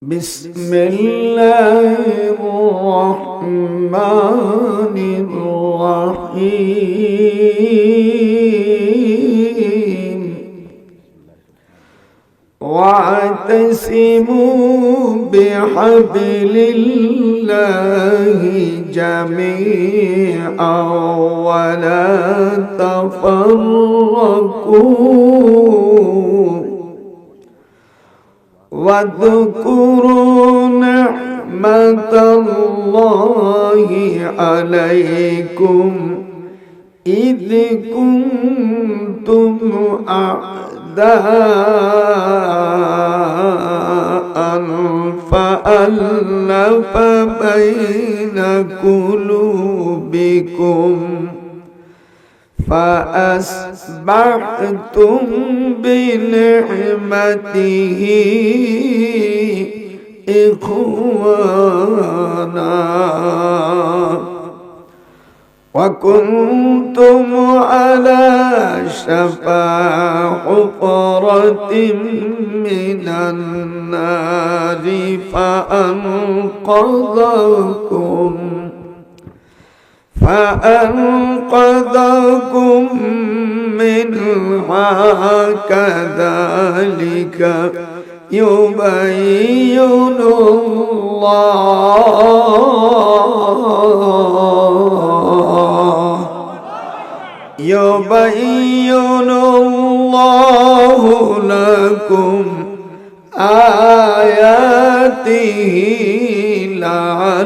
بسم الله الرحمن الرحيم واعتصموا بحبل الله جميعا ولا تفرقوا واذكروا نعمة الله عليكم إذ كنتم أعداء فألف بين قلوبكم فأصبحتم بنعمته إخوانا وكنتم على شفا حفرة من النار فأنقذكم منها كذلك يبين الله لكم آياته لعلكم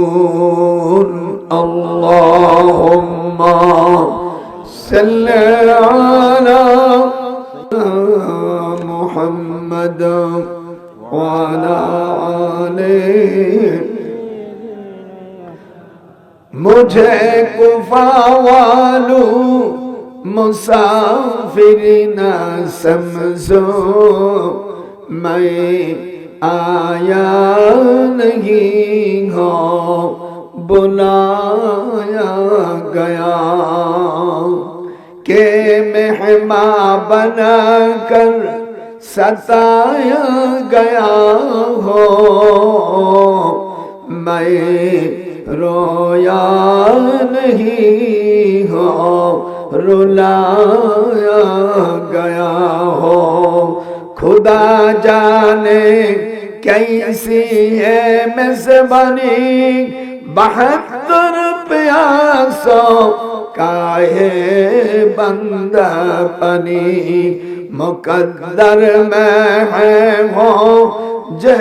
تهتدون اللهم صل على محمد وعلى آله मुझे कुफा वालों मुसाफिर न समझो मैं आया नहीं हो बुलाया गया के मेहमान बनाकर सताया गया हो मैं रोया नहीं हो रुलाया गया हो खुदा जाने कैसी है मेज़बानी 72 प्यासों का है बंदा पनी मुकद्दर में है वो जे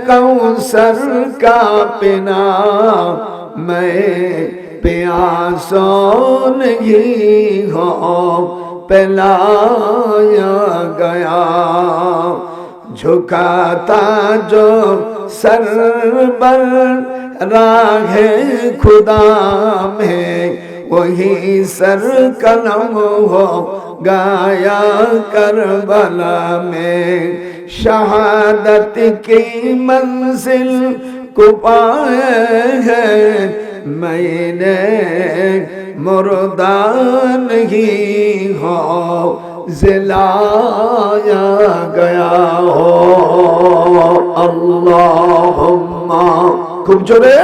कौसर का पिना मैं प्यासों नहीं हो पिलाया गया झुकाता जो सर पर राहे खुदा में वही सर कलम हो गाया करबला में शहादत की मंजिल को पाए हैं मैंने मुर्दा नहीं हो जिलाया गया हो अल्लाहुम्मा खूब जोरे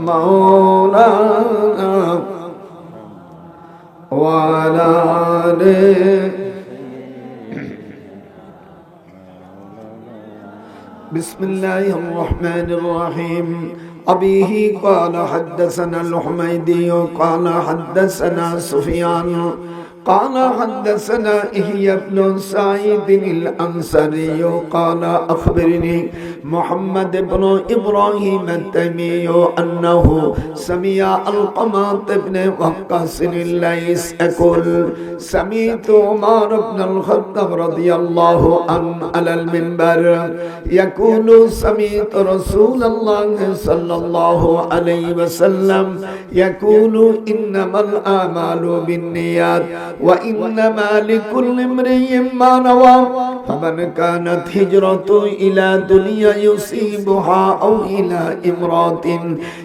मौलाना वाला बिस्मिल्लाहिर्रहमानिर्रहीम अबीही क़ाल हद्दसना अल-हुमैदी क़ाल हद्दसना सुफ़यान قال حدثنا يحيى بن سعيد الأنصاري قال أخبرني محمد بن إبراهيم التيمي أنه سمع القمة بن وقاص الليث يقول سمعت عمر بن الخطاب رضي الله عنه على المنبر يقول سمعت رسول الله صلى الله عليه وسلم يقول إنما الأعمال بالنيات وإنما لكل امرئ ما نوى فمن كانت هجرته إلى دنيا يصيبها أو إلى امرأة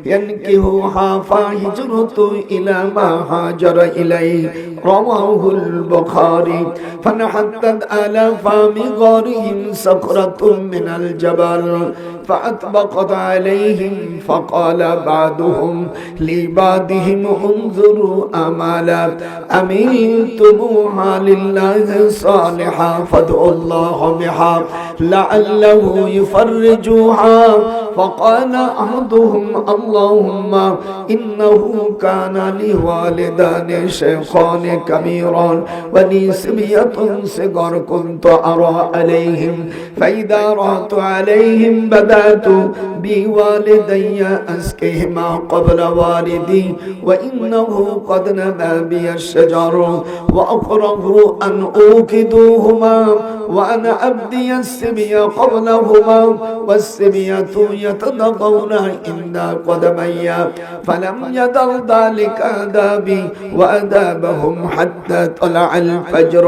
ينكحها فهجرته إلى ما هاجر إليه رواه البخاري فانحطت على فم غارهم صخرة من الجبل فأطبقت عليهم فقال بعضهم لبعضهم انظروا أعمالا عملتموها لله صالحا فادعوا الله بها لعله يفرجوها فقال أحدهم اللهم إنه كان لي والدان شيخان كبيران ولي صبية صغار كنت أرى عليهم فإذا رأت عليهم بدأت بوالدي أسقيهما قبل والدي وإنه قد نبى بي الشجر وأكره أن أوكدوهما وأنا أبدي السبي قبلهما والسبية يتضغون عند قدمي فلم يدر ذلك عذابي وأدابهم حتى طلع الفجر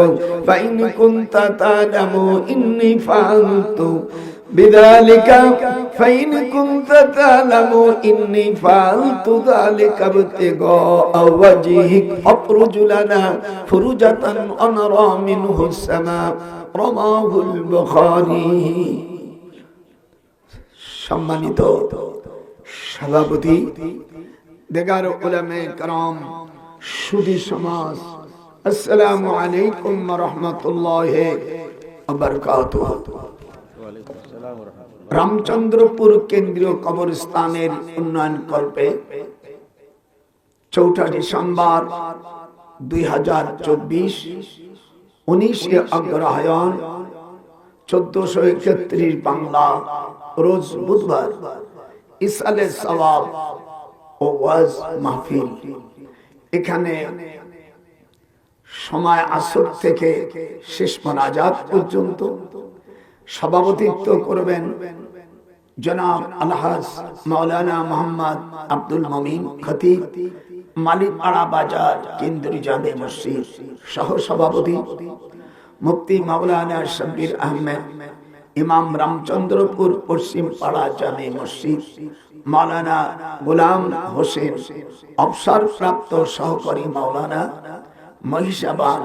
فإن كنت تعلم إني فعلت بذلك فإن كنت تعلم إني فعلت ذلك ابتغاء وجهك أخرج لنا فرجة أنرى منه السماء رواه البخاري সম্মানিত সভাপতি দেগার উলামায়ে کرام সুধী সমাজ আসসালামু আলাইকুম ওয়া রাহমাতুল্লাহি ওয়া বারাকাতুহু রামচন্দ্রপুর কেন্দ্রীয় কবরস্থানের উন্নয়ন কল্পে 4 ডিসেম্বর 2024 19 অগ্রহায়ণ 1431 বাংলা রোজ বুধবার ইসালে সওয়াব ও ওয়াজ মাহফিল এখানে সময় আসর থেকে শেষ মোনাজাত পর্যন্ত সভাপতিত্ব করবেন জনাব আলহাজ মাওলানা মোহাম্মদ আব্দুল মুমিন খতিব মালিকপাড়া বাজার কেন্দ্রীয় জামে মসজিদ সহ সভাপতি মুফতি মাওলানা শব্বির আহমেদ ইমাম রামচন্দ্রপুর পশ্চিম পাড়া জামে মসজিদ মাওলানা গোলাম হোসেন অবসরপ্রাপ্ত সহকারী মাওলানা মহিষাবান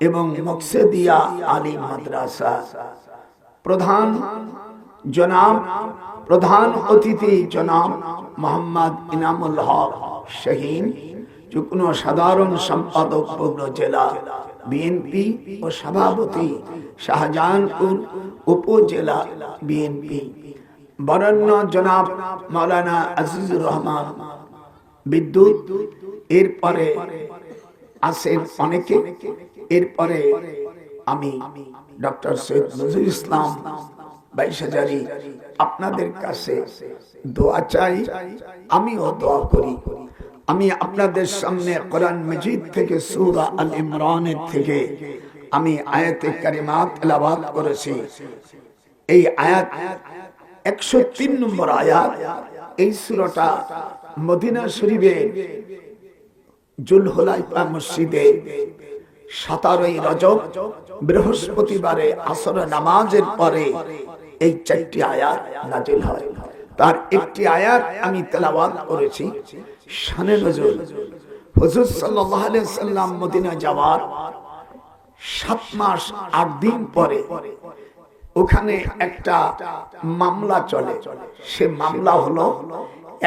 এবং মকসেদিয়া আলিম মাদ্রাসা প্রধান অতিথি জনাব মোহাম্মদ ইনামুল হক শাহীন যুগ্ম সাধারণ সম্পাদক পৌর জেলা বিএনপি ও সভাপতি শাহজাহানপুর উপজেলা বিএনপি বরেণ্য জনাব মাওলানা আজিজুর রহমান বিদ্যুৎ এরপরে আছেন অনেকে এরপরে আমি ডক্টর সৈয়দ নজরুল ইসলাম 22,000 আপনাদের কাছে দোয়া চাই আমিও দোয়া করি আমি আপনাদের সামনে কোরআন মাজিদ থেকে সূরা আল ইমরানের থেকে আমি আয়াতে কারিমা তেলাওয়াত করেছি এই আয়াত 103 নম্বর আয়াত এই সূরাটা মদিনা শরীফের জুলহুলাইফা মসজিদে 17 রজব বৃহস্পতিবারে আসর নামাজের পরে এই 4টি আয়াত নাযিল হয় তার একটি আয়াত আমি তেলাওয়াত করেছি শানে নজুল হুজুর সাল্লাল্লাহু আলাইহি সাল্লাম মদিনা যাওয়ার 7 মাস 8 দিন পরে ওখানে একটা মামলা চলে সে মামলা হলো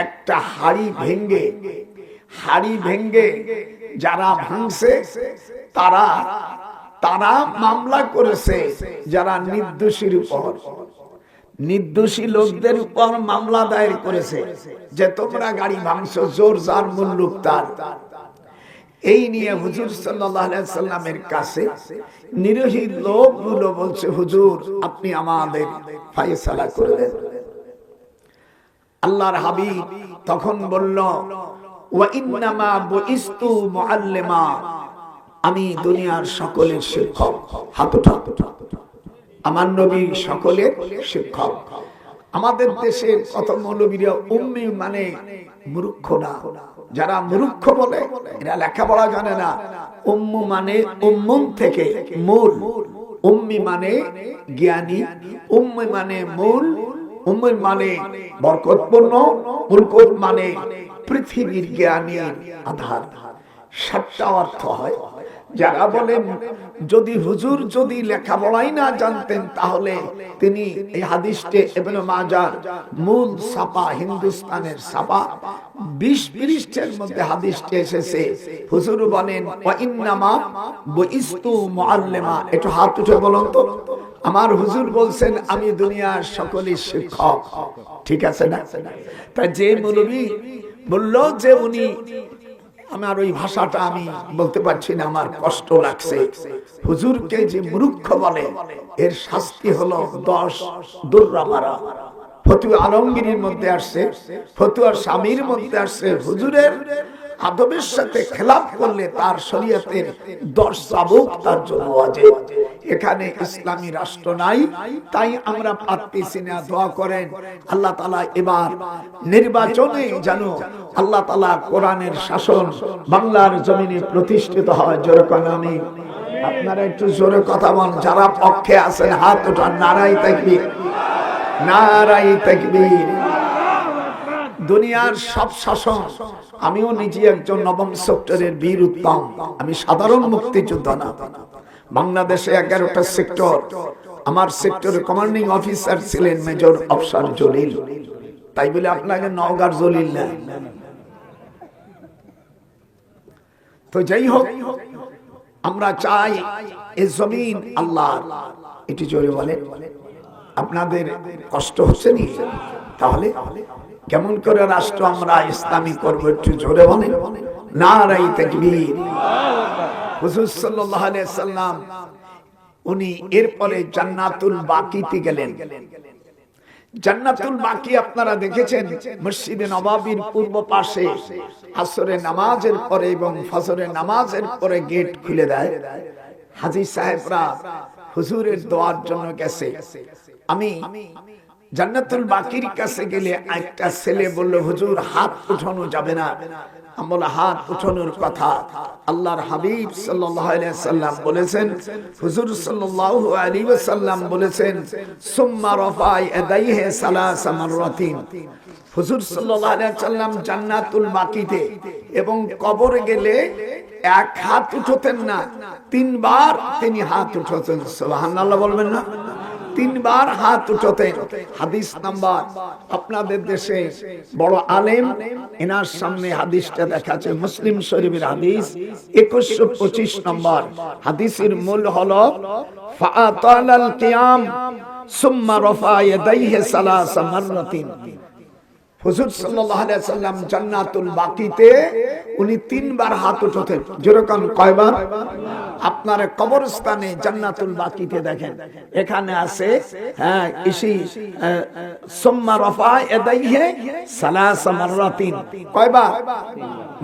একটা হাড়ি ভেঙ্গে যারা ভাঙছে তারা মামলা করেছে যারা নির্দোষী লোকদের উপর মামলা দায়ের করেছে যে তোমরা গাড়ি ভাঙছো জোর জার মুল্লুক তার এই নিয়ে হুজুর সাল্লাল্লাহু আলাইহি সাল্লামের কাছে নিরীহ লোকগুলো বলছে হুজুর আপনি আমাদের ফয়সালা করে দেন আল্লাহর হাবিব তখন বলল ওয়া ইন্নামা বুইস্তু মুআল্লিমা আমি দুনিয়ার সকলের শিক্ষক হাত উঠাও আমার নবী সকলের শিক্ষক আমাদের দেশে কত মৌলবীরা উম্মি মানে মূর্খ না যারা মূর্খ বলে এরা লেখাপড়া জানে না উম্মু মানে উম্মুন থেকে মূল, উম্মি মানে জ্ঞানী, উম্মি মানে মূল, উম্মি মানে বরকতপূর্ণ, মুলকুত মানে পৃথিবীর জ্ঞানীর আধার। 7টা অর্থ হয়। যারা বলেন যদি হুজুর যদি লেখাপড়াই না জানতেন তাহলে তিনি এই হাদিসটি ইবনে মাজার মূল ছাপা, হিন্দুস্তানের ছাপা 20 পৃষ্ঠার মধ্যে হাদিসটি এসেছে। হুজুর বলেন ওয়া ইন্নামা বুইস্তু মুআল্লিমা। একটু হাত উঠে বলুন তো, আমার হুজুর বলছেন আমি দুনিয়ার সকলের শিক্ষক। ঠিক আছে না? তা যে মৌলবী বলল যে উনি, আমার ওই ভাষাটা আমি বলতে পারছি না, আমার কষ্ট লাগছে, হুজুরকে যে মূর্খ বলে এর শাস্তি হলো 10 দুররা মারা। ফতুয়া আলমগীরের মধ্যে আসছে, ফতুয়া স্বামীর মধ্যে আসছে, হুজুরের আদবের সাথে খেলাপ করলে তার শরীয়তের 10 চাবুক তার জন্য ওয়াজিব। এখানে ইসলামী রাষ্ট্র নাই, তাই আমরা পারতেছি না। দোয়া করেন আল্লাহ তাআলা এবার নির্বাচনে যেন আল্লাহ তাআলা কোরআনের শাসন বাংলার জমিনে প্রতিষ্ঠিত হয়। জোরে কোন আমিন। আপনারা একটু জোরে কথা বলেন। যারা পক্ষে আছেন হাত উঠান। নারায়ে তাকবীর, নারায়ে তাকবীর। দুনিয়ার সব শাসন, আমিও নিজে একজন নবম সেক্টরের বীর উত্তম, আমি সাধারণ মুক্তিযোদ্ধা না। বাংলাদেশে 11টা সেক্টর, আমার সেক্টরের কমান্ডিং অফিসার ছিলেন মেজর অফিসার জলিল। তাই বলে আপনাকে নওগাঁর জলিল না। তো যাই হোক, আমরা চাই এই জমিন আল্লাহর। এটি জোরে বলে। আপনাদের কষ্ট হচ্ছে নি? তাহলে কেমন করে রাষ্ট্র আমরা ইসলামী করব? একটু জোরে বলেন নারায়ে তাকবীর। হুজুর সাল্লাল্লাহু আলাইহি সাল্লাম উনি এরপরে জান্নাতুল বাকিতে গেলেন। জান্নাতুল বাকি আপনারা দেখেছেন, মসজিদে নববীর পূর্ব পাশে আসরের নামাজের পরে এবং ফজরের নামাজের পরে গেট খুলে দেয়। হাজী সাহেবরা হুজুরের দোয়ার জন্য গেছে। আমি জান্নাতুল বাকির কাছে গেলে একটা ছেলে বলল, হুজুর হাত উঠানো যাবে না। আমরা হাত উঠানোর কথা আল্লাহর হাবিব সাল্লাল্লাহু আলাইহি সাল্লাম বলেছেন, হুজুর সাল্লাল্লাহু আলাইহি ওয়াসাল্লাম বলেছেন, সুম্মা রাফা ইয়াদাইহি সালাসা মাররাতিন। হুজুর সাল্লাল্লাহু আলাইহি সাল্লাম জান্নাতুল বাকিতে এবং কবরে গেলে এক হাত উঠাতেন না, 3 বার তিনি হাত উঠাতেন। সুবহানাল্লাহ বলবেন না? 3 বার হাত উঠাতেন। হাদিস নাম্বার, আপনাদের দেশে বড় আলেম, এনার সামনে হাদিসটা দেখাচ্ছে, মুসলিম শরীফের হাদিস 2125 নম্বর। হাদিসের মূল হলো ফাআতালাল কিয়াম সুম্মা রাফা ইয়াদাইহি সালাসা মাররাতিন। হুজুর সাল্লাল্লাহু আলাইহি সাল্লাম জান্নাতুল বাকিতে উনি 3 বার হাত উঠাতেন। যেরকম কয়বার? আপনার কবরস্থানে জান্নাতুল বাকিতে দেখেন, এখানে আছে হ্যাঁ ইসি সুম্মা রাফা ইয়াদাইহি সালাসা মাররাতিন। কয়বার?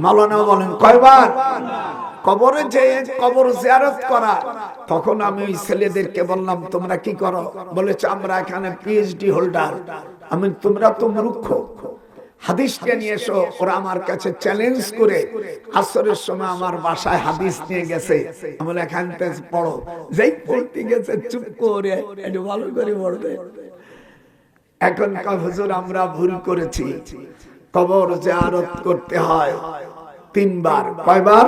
মাওলানা বলেন কয়বার? কবরে যে কবর জিয়ারত করা। তখন আমি ওই ছেলেদেরকে বললাম, তোমরা কি করো? বলেছে আমরা এখানে পিএইচডি হোল্ডার। আমি, তোমরা তো মূর্খ, হাদিসটা নিয়ে এসো। ওরা আমার কাছে চ্যালেঞ্জ করে আসরের সময় আমার বাসায় হাদিস নিয়ে গেছে। আমি এখান থেকে পড়ো। যেই পড়তে গেছে চুপ করে একটু ভালো করে পড়বে। এখন হুজুর আমরা ভুল করেছি, কবর জিয়ারত করতে হয় 3 বার। কয়বার?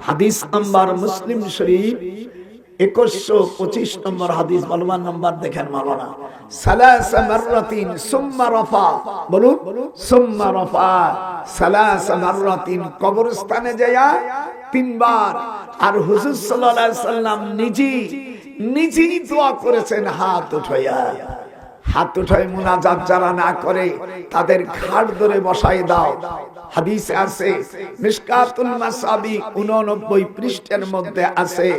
হাদিস নাম্বার মুসলিম শরীফ 2125 নম্বর হাদিস। মালুমান নাম্বার দেখেন মাওলানা। সালাসা মাররাতিন সুম্মা রাফা, বলুন সুম্মা রাফা সালাসা মাররাতিন। কবরস্থানে যায়া 3 বার। আর হুজুর সাল্লাল্লাহু আলাইহি সাল্লাম নিজেই দোয়া করেছেন হাত উঠাইয়া। হাত উঠায় মুনাজাত যারা না করে তাদের ঘাট ধরে বসাই দাও। হাদিসে আছে, মিশকাতুল মাসাবি 89 পৃষ্ঠার মধ্যে আছে।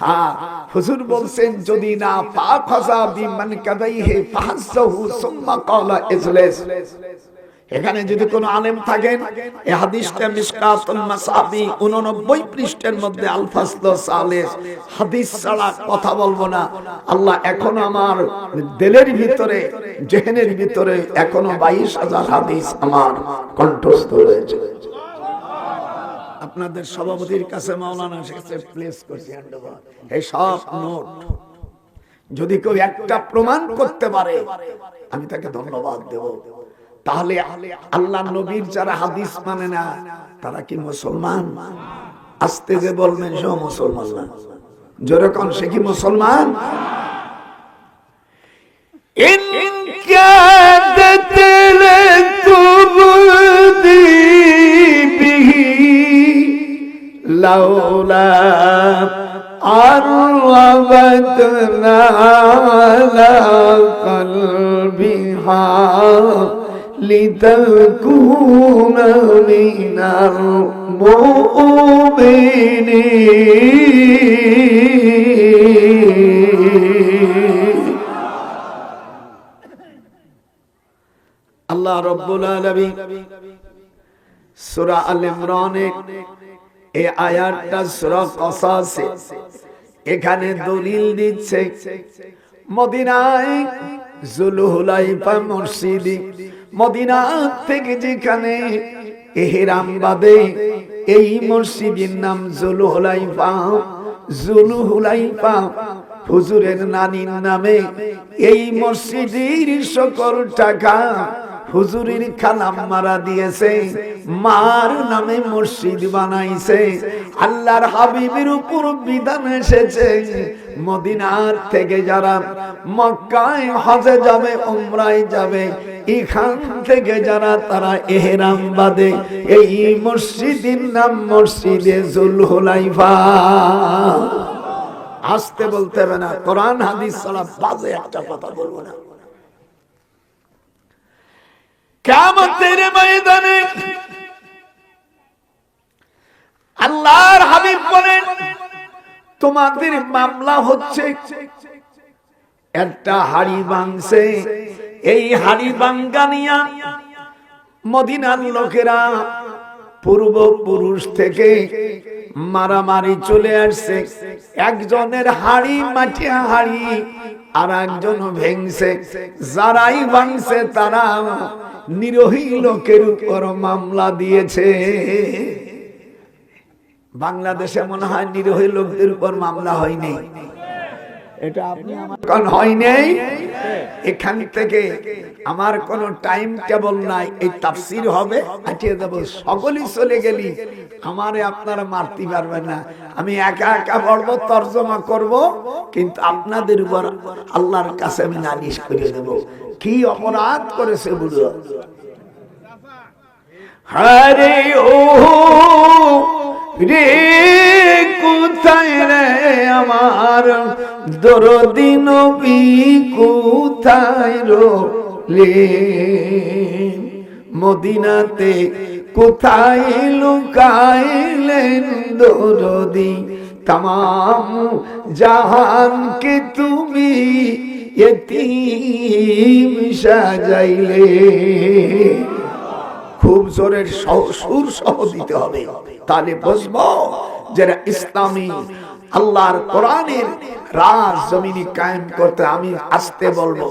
হ্যাঁ, হুজুর বলছেন যদি না পাক হাসাবি মান কাদাইহি ফাহসাহু সুম্মা ক্বালা ইজলিস। এখানে যদি কোন আলেম থাকেন, এই হাদিসটা মিশকাতুল মাসাবি 89 পৃষ্ঠার মধ্যে আল ফাসল সালিস। হাদিস ছাড়া কথা বলবো না। আল্লাহ এখনো আমার দিলের ভিতরে, জেহেনের ভিতরে এখনো 22,000 হাদিস আমার কণ্ঠস্থ রয়েছে। আপনাদের সভাপতির কাছে মাওলানা কাছে প্লেস করছি এই সব নোট, যদি কেউ একটা প্রমাণ করতে পারে আমি তাকে ধন্যবাদ দেব। তাহলে আল্লাহ নবীর যারা হাদিস মানে না তারা কি মুসলমান? আস্তে যে বলবেন সে মুসলমান না, জোরে কোন সে কি মুসলমান? ইন কাদাত লাতুবদি বিহি লাউলা আরওয়াতনা আলা কলবিহা লিতাকুনা মিনাল মুমিনিন। আল্লাহ রাব্বুল আলামিন সূরা আল ইমরানে এই আয়াতটা সূরা কসাসে এখানে দলিল দিচ্ছে মদিনায় জুলহুলাইফা মসজিদে, মদিনা থেকে যেখানে ইহরাম বাঁধে এই মসজিদের নাম জুলহুলাইফা। জুলহুলাইফা হুজুরের নানির নামে এই মসজিদের সকল টাকা হুজুরের খালাম মারা দিয়েছে, মার নামে মসজিদ বানাইছে। আল্লাহর হাবিবের উপর বিধান এসেছে মদিনার থেকে যারা মক্কায় হজে যাবে, উমরায় যাবে, এখান থেকে যারা তারা ইহরাম বাঁধে এই মসজিদের নাম মসজিদে জুলহুলাইফা। আসতে বলতে হবে না, কোরআন হাদিস ছাড়া বাজে একটা কথা বলবো না। কিয়ামতের ময়দানে আল্লাহর হাবিব বলেন তোমাদের মামলা হচ্ছে একটা হাড়ি ভাঙছে, এই হাড়ি ভাঙ্গানিয়া মদিনার লোকেরা পূর্বপুরুষ থেকে মারামারি চলে আসছে। একজনের হাড়ি মাটিয়া হাড়ি আর একজন ভেঙছে, যারাই ভাঙছে তারা নিরীহ লোকের উপর মামলা দিয়েছে। বাংলাদেশে মনে হয় নিরীহ লোকদের উপর মামলা হয়নি, এটা আপনি আমার হয় নাই। এখান থেকে আমার কোন টাইম টেবল নাই, এই তাফসীর হবে আটিয়ে দেব, সকলেই চলে গেলি আমারে আপনারা মারতে পারবেন না। আমি একা একা পড়বো, তর্জমা করব, কিন্তু আপনাদের উপর আল্লাহর কাছে আমি নালিশ করে দেব কি অপরাধ করেছে বুঝো। হরে ও রে কোথায় রে আমার দরদি নবী কোথায় রলে, মদিনাতে কোথায় লুকাইলেন দরদি, तमाम জাহান কে তুমি यतीम সাজাইলে। খুব জোরের সুর সহ দিতে হবে, তাহলে বুঝবো যারা ইসলামী আল্লাহর কোরআনের রাজ জমিনে কায়েম করতে। আমি আস্তে বলবো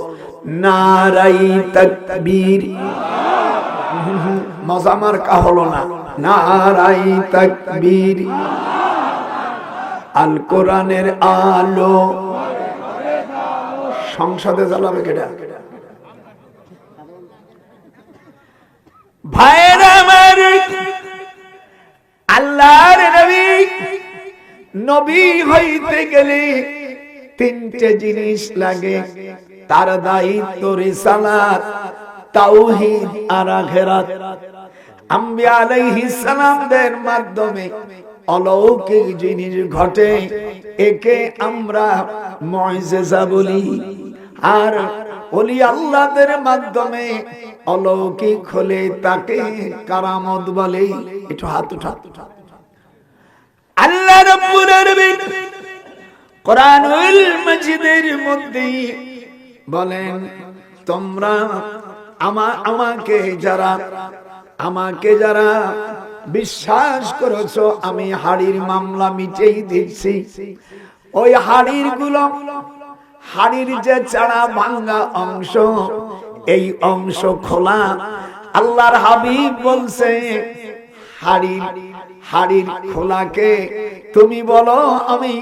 নারাই তাকবীর, মজা মার্কা হলো না, নারাই তাকবীর, আল কোরআনের আলো। সংসদে জ্বালাবে কেডা? ভাইরা আমার, আল্লাহর নবী নবী হইতে গেলে তিনটে জিনিস লাগে, তার দায়িত্ব রিসালাত, তাওহীদ আর আখিরাত। আম্বিয়া আলাইহিস সালামদের মাধ্যমে অলৌকিক জিনিস ঘটে, একে আমরা মুজিজা বলি। আর ওলি আল্লাহদের মাধ্যমে অলৌকিক হলে তাকে কারামত বলে। একটু হাত উঠা। আল্লাহ রাব্বুল আলামিন কোরআনুল মাজিদের মধ্যে বলেন তোমরা আমাকে যারা বিশ্বাস করেছো আমি হাড়ির মামলা মিটেই দিচ্ছি। ওই হাড়ির যে চাড়া ভাঙ্গা অংশ, এই অংশ খোলা। আল্লাহর হাবিব বলছে হাড়ির খোলাকে তুমি বলো আমি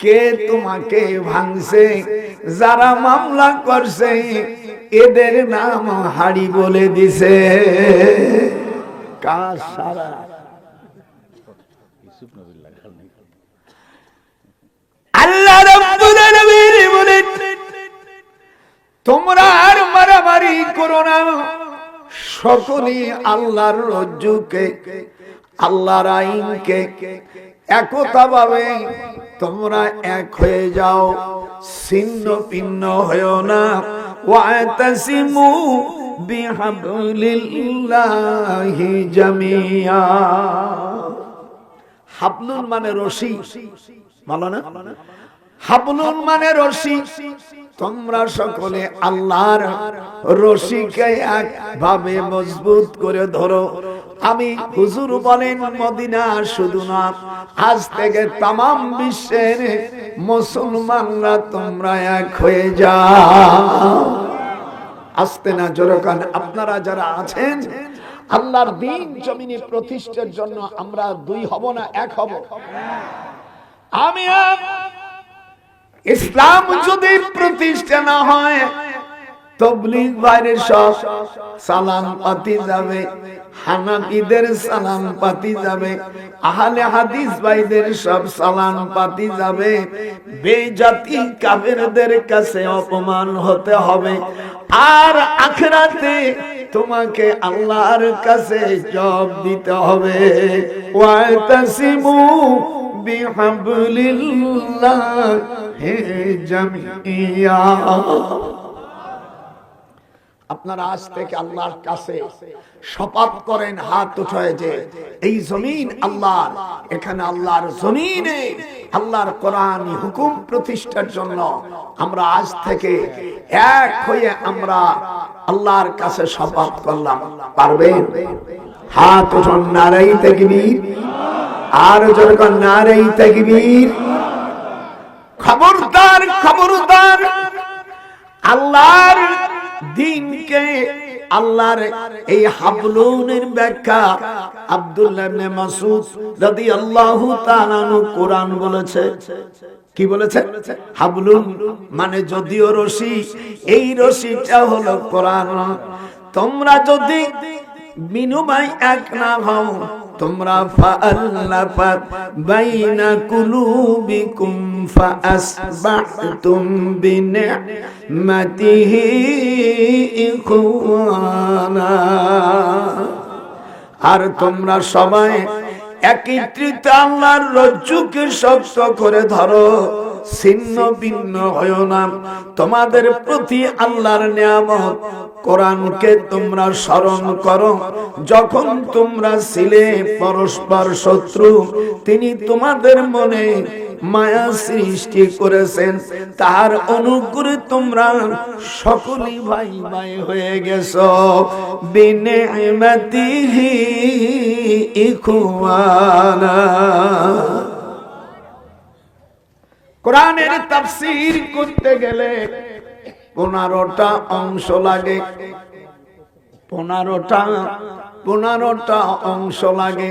কে তোমাকে ভাঙছে? যারা মামলা করছে এদের নাম হাড়ি বলে দিছে। আল্লাহ রাব্বুল আলামিন বলেন তোমরা আর মারামারি করো না, সকলেই আল্লাহর রজ্জুকে, আল্লাহর আইনকে একতাভাবে তোমরা এক হয়ে যাও, ছিন্ন ভিন্ন হয়ো না। ওয়াতাসিমু বিহাবলিল্লাহি জামিয়া। হাবলুল মানে রশি, ভালো না? হাবলুল মানে রশি। তোমরা সকলে আল্লাহর রশিকে একভাবে মজবুত করে ধরো। আমি হুজুর বলেন মদিনা শুধু না, আজ থেকে তামাম বিশ্বের মুসলমানরা তোমরা এক হয়ে যাও। আস্তে না জোরে কান। আপনারা যারা আছেন আল্লাহর দ্বীন জমিনে প্রতিষ্ঠার জন্য আমরা দুই হব না এক হব? আমি ইসলাম যদি প্রতিষ্ঠা না হয় তবলিগ ভাইয়ের সব সালাম পাতি যাবে, হানাফিদের সালাম পাতি যাবে, আহলে হাদিস ভাইদের সব সালাম পাতি যাবে। বেজাতি কাফেরদের কাছে অপমান হতে হবে, আর আখিরাতে তোমাকে আল্লাহর কাছে জবাব দিতে হবে। ওয়াতাসিমু বিহাবলিল্লাহি জামিয়া। আপনারা আজ থেকে আল্লাহর কাছে শপথ করেন, হাত উঠায় যে এই জমিন আল্লাহর, এখানে আল্লাহর জমিনে আল্লাহর কোরআনী হুকুম প্রতিষ্ঠার জন্য আমরা আজ থেকে এক হয়ে আমরা আল্লাহর কাছে শপথ করলাম। পারবেন? হাত উঠান, নারায়ে তাকবীর। আর জোরে কোন নারায়ে তাকবীর। খবরদার খবরদার, আল্লাহর দ্বীনকে, আল্লাহর এই হাবলুনের ব্যাখ্যা আব্দুল্লাহ ইবনে মাসউদ রাদিয়াল্লাহু তাআলা আনহু কোরআন বলেছে। কি বলেছে? হাবলুন মানে যদিও রশি, এই রশিটা হলো কোরআন। তোমরা যদি বিনিময় এক না হও, তোমরা ফাআল্লাফা বাইনা কুলুবিকুম ফাআসবাহতুম বিনি'মাতিহি ইখওয়ানা। আর তোমরা সবাই একত্রিত আল্লাহর রজ্জুকে শক্ত করে ধরো, ছিন্ন ভিন্ন হয়ো না। তোমাদের প্রতি আল্লাহর নিয়ামত কোরআনকে তোমরা স্মরণ করো। যখন তোমরা ছিলে পরস্পর শত্রু, তিনি তোমাদের মনে মায়া সৃষ্টি করেছেন, তার অনুগ্রহে তোমরা সকলেই ভাই ভাই হয়ে গেছো। বিনি'মাতিহি ইখওয়ানা। কোরআনের তাফসীর করতে গেলে 15টা অংশ লাগে, 15টা অংশ লাগে।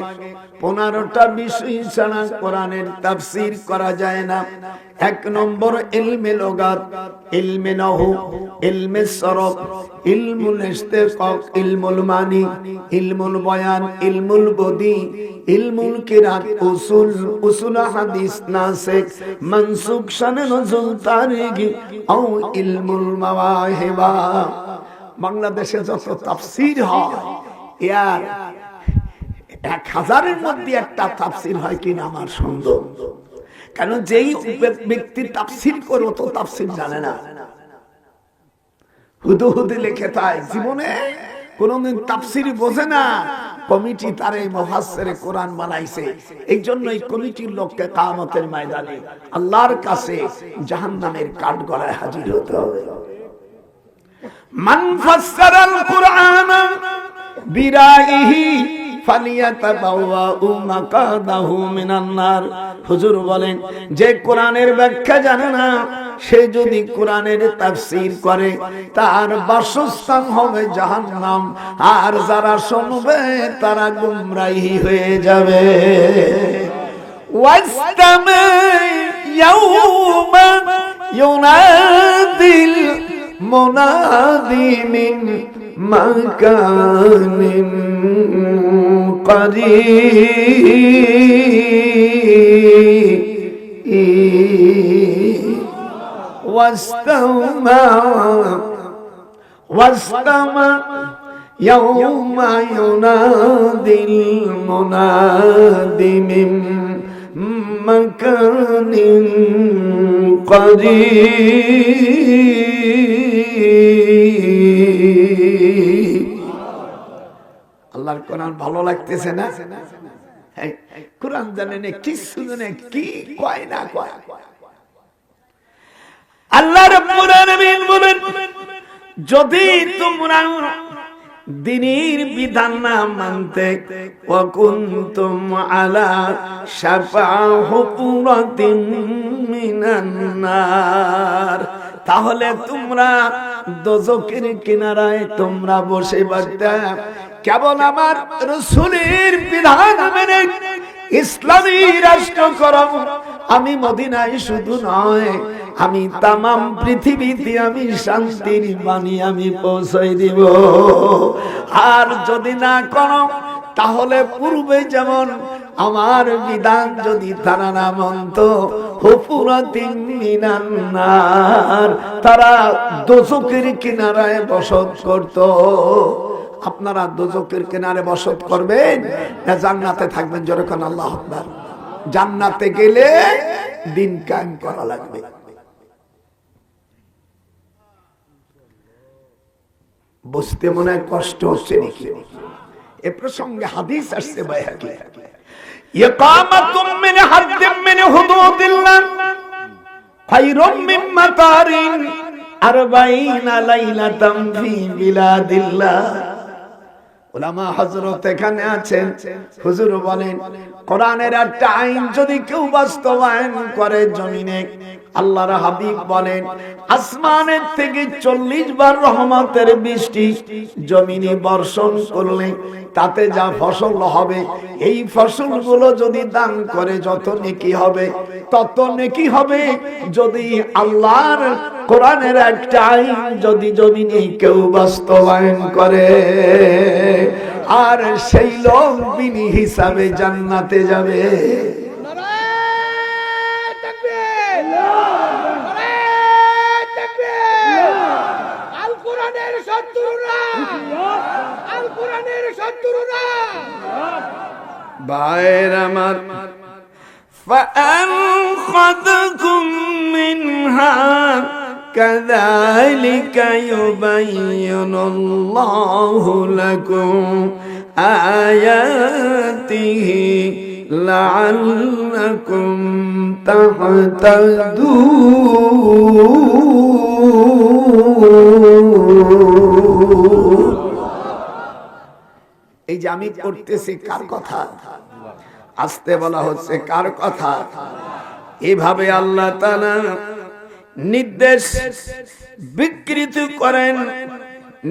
15টা বিষয় ছাড়া কোরআনের তাফসীর করা যায় না। 1 নম্বর ইলমে লুগাত, ইলমে নাহু, ইলমে সরফ, ইলমুল ইস্তিকাক, ইলমুল মানি, ইলমুল বয়ান, ইলমুল বদি, ইলমুল কিরাত, উসুল হাদিস, নাসিখ মানসুখ, শান নজুল, তারিখ ও ইলমুল মাওয়াহিবা। বাংলাদেশে যত তাফসীর হয় এর 1000-এর মধ্যে একটা তাফসীর হয় কিনা আমার সন্দেহ। কারণ যেই ব্যক্তি তাফসীর করো তো তাফসীর জানে না, হুদুহুদু লিখে তাই জীবনে কোনদিন তাফসীর বোঝে না। কমিটি তার এই মুফাসসিরে কোরআন বানাইছে, এই জন্য এই কমিটির লোককে কিয়ামতের ময়দানে আল্লাহর কাছে জাহান্নামের কাঠগড়ায় হাজির হতে হবে। মান ফাসসারাল কুরআন বিরাইহি ফালিয়াতাবাওয়াউ মাকাদাহু মিনান নার। হুজুর বলেন যে কোরআনের ব্যাখ্যা জানে না সে যদি কোরআনের তাফসীর করে তার বাসস্থান হবে জাহান্নাম, আর যারা শুনবে তারা গুমরাহি হয়ে যাবে। ওয়াস্তামি ইয়াউমা ইউনাদিল মুনাদি মিন মাকানিন করিব واستمع يوم ينادي المنادي من مكان قريب। আল্লাহর কোরআন ভালো লাগতেছে না? কোরআন জানে না, কিছু জানে, কি কয় না কয়। আল্লাহ রাব্বুল আলামিন বলেন, যদি তোমরা দ্বীনের বিধান না মানতে, ওয়া কুনতুম আলা শাফা হুফরাতিন মিনান নার, তাহলে তোমরা দোজখের কিনারায় তোমরা বসে বাড়তে, কেবল আমার রাসূলের বিধান মেনে ইসলামী রাষ্ট্রকরণ আমি মদিনায় শুধু নয়, আমি তামাম পৃথিবীতে আমি শান্তির বাণী আমি পৌঁছাই দিব। আর যদি না করো, তাহলে পূর্বে যেমন আমার বিধান যদি তারা না মানত, হুফরাতিন মিনান নার, তারা দোজখের কিনারায় বসত করত। আপনারা দোজখের কিনারে বসত করবেন না জান্নাতে থাকবেন? জোরে কোন আল্লাহু আকবার। জান্নাতে গেলে দিন কায়েম করা লাগবে। বুঝতে মনে হয় কষ্ট হচ্ছে নাকি? এ প্রসঙ্গে হাদিস আসছে বাইহাকি, ইকামাতুম মিন হাদ্দিম মিন হুদুদিল্লাহ খায়রুম মিন মাতারিন 40 লাইলাতাম ফি বিলাদিল্লাহ। উলামা হযরত এখানে আছেন, হুজুর বলেন, কোরআনের একটা আইন যদি কেউ বাস্তবায়ন করে জমিনে, আল্লাহর হাবিব বলেন, আসমানের থেকে 40 বার রহমতের বৃষ্টি জমিনে বর্ষণ করলে তাতে যা ফসল হবে, এই ফসলগুলো যদি দান করে যত নেকি হবে তত নেকি হবে। যদি আল্লাহর কোরআনের একটা আইন যদি জমিনে কেউ বাস্তবায়ন করে, আর সেই লোক বিনি হিসাবে জান্নাতে যাবে। ভাইয়ের আমার, فأنقذكم منها كذلك يبين الله لكم آياته لعلكم تهتدون। এই যে আমি করতেছি কার কথা? আসতে বলা হচ্ছে কার কথা? এভাবে আল্লাহ তাআলা নির্দেশ বিকৃত করেন,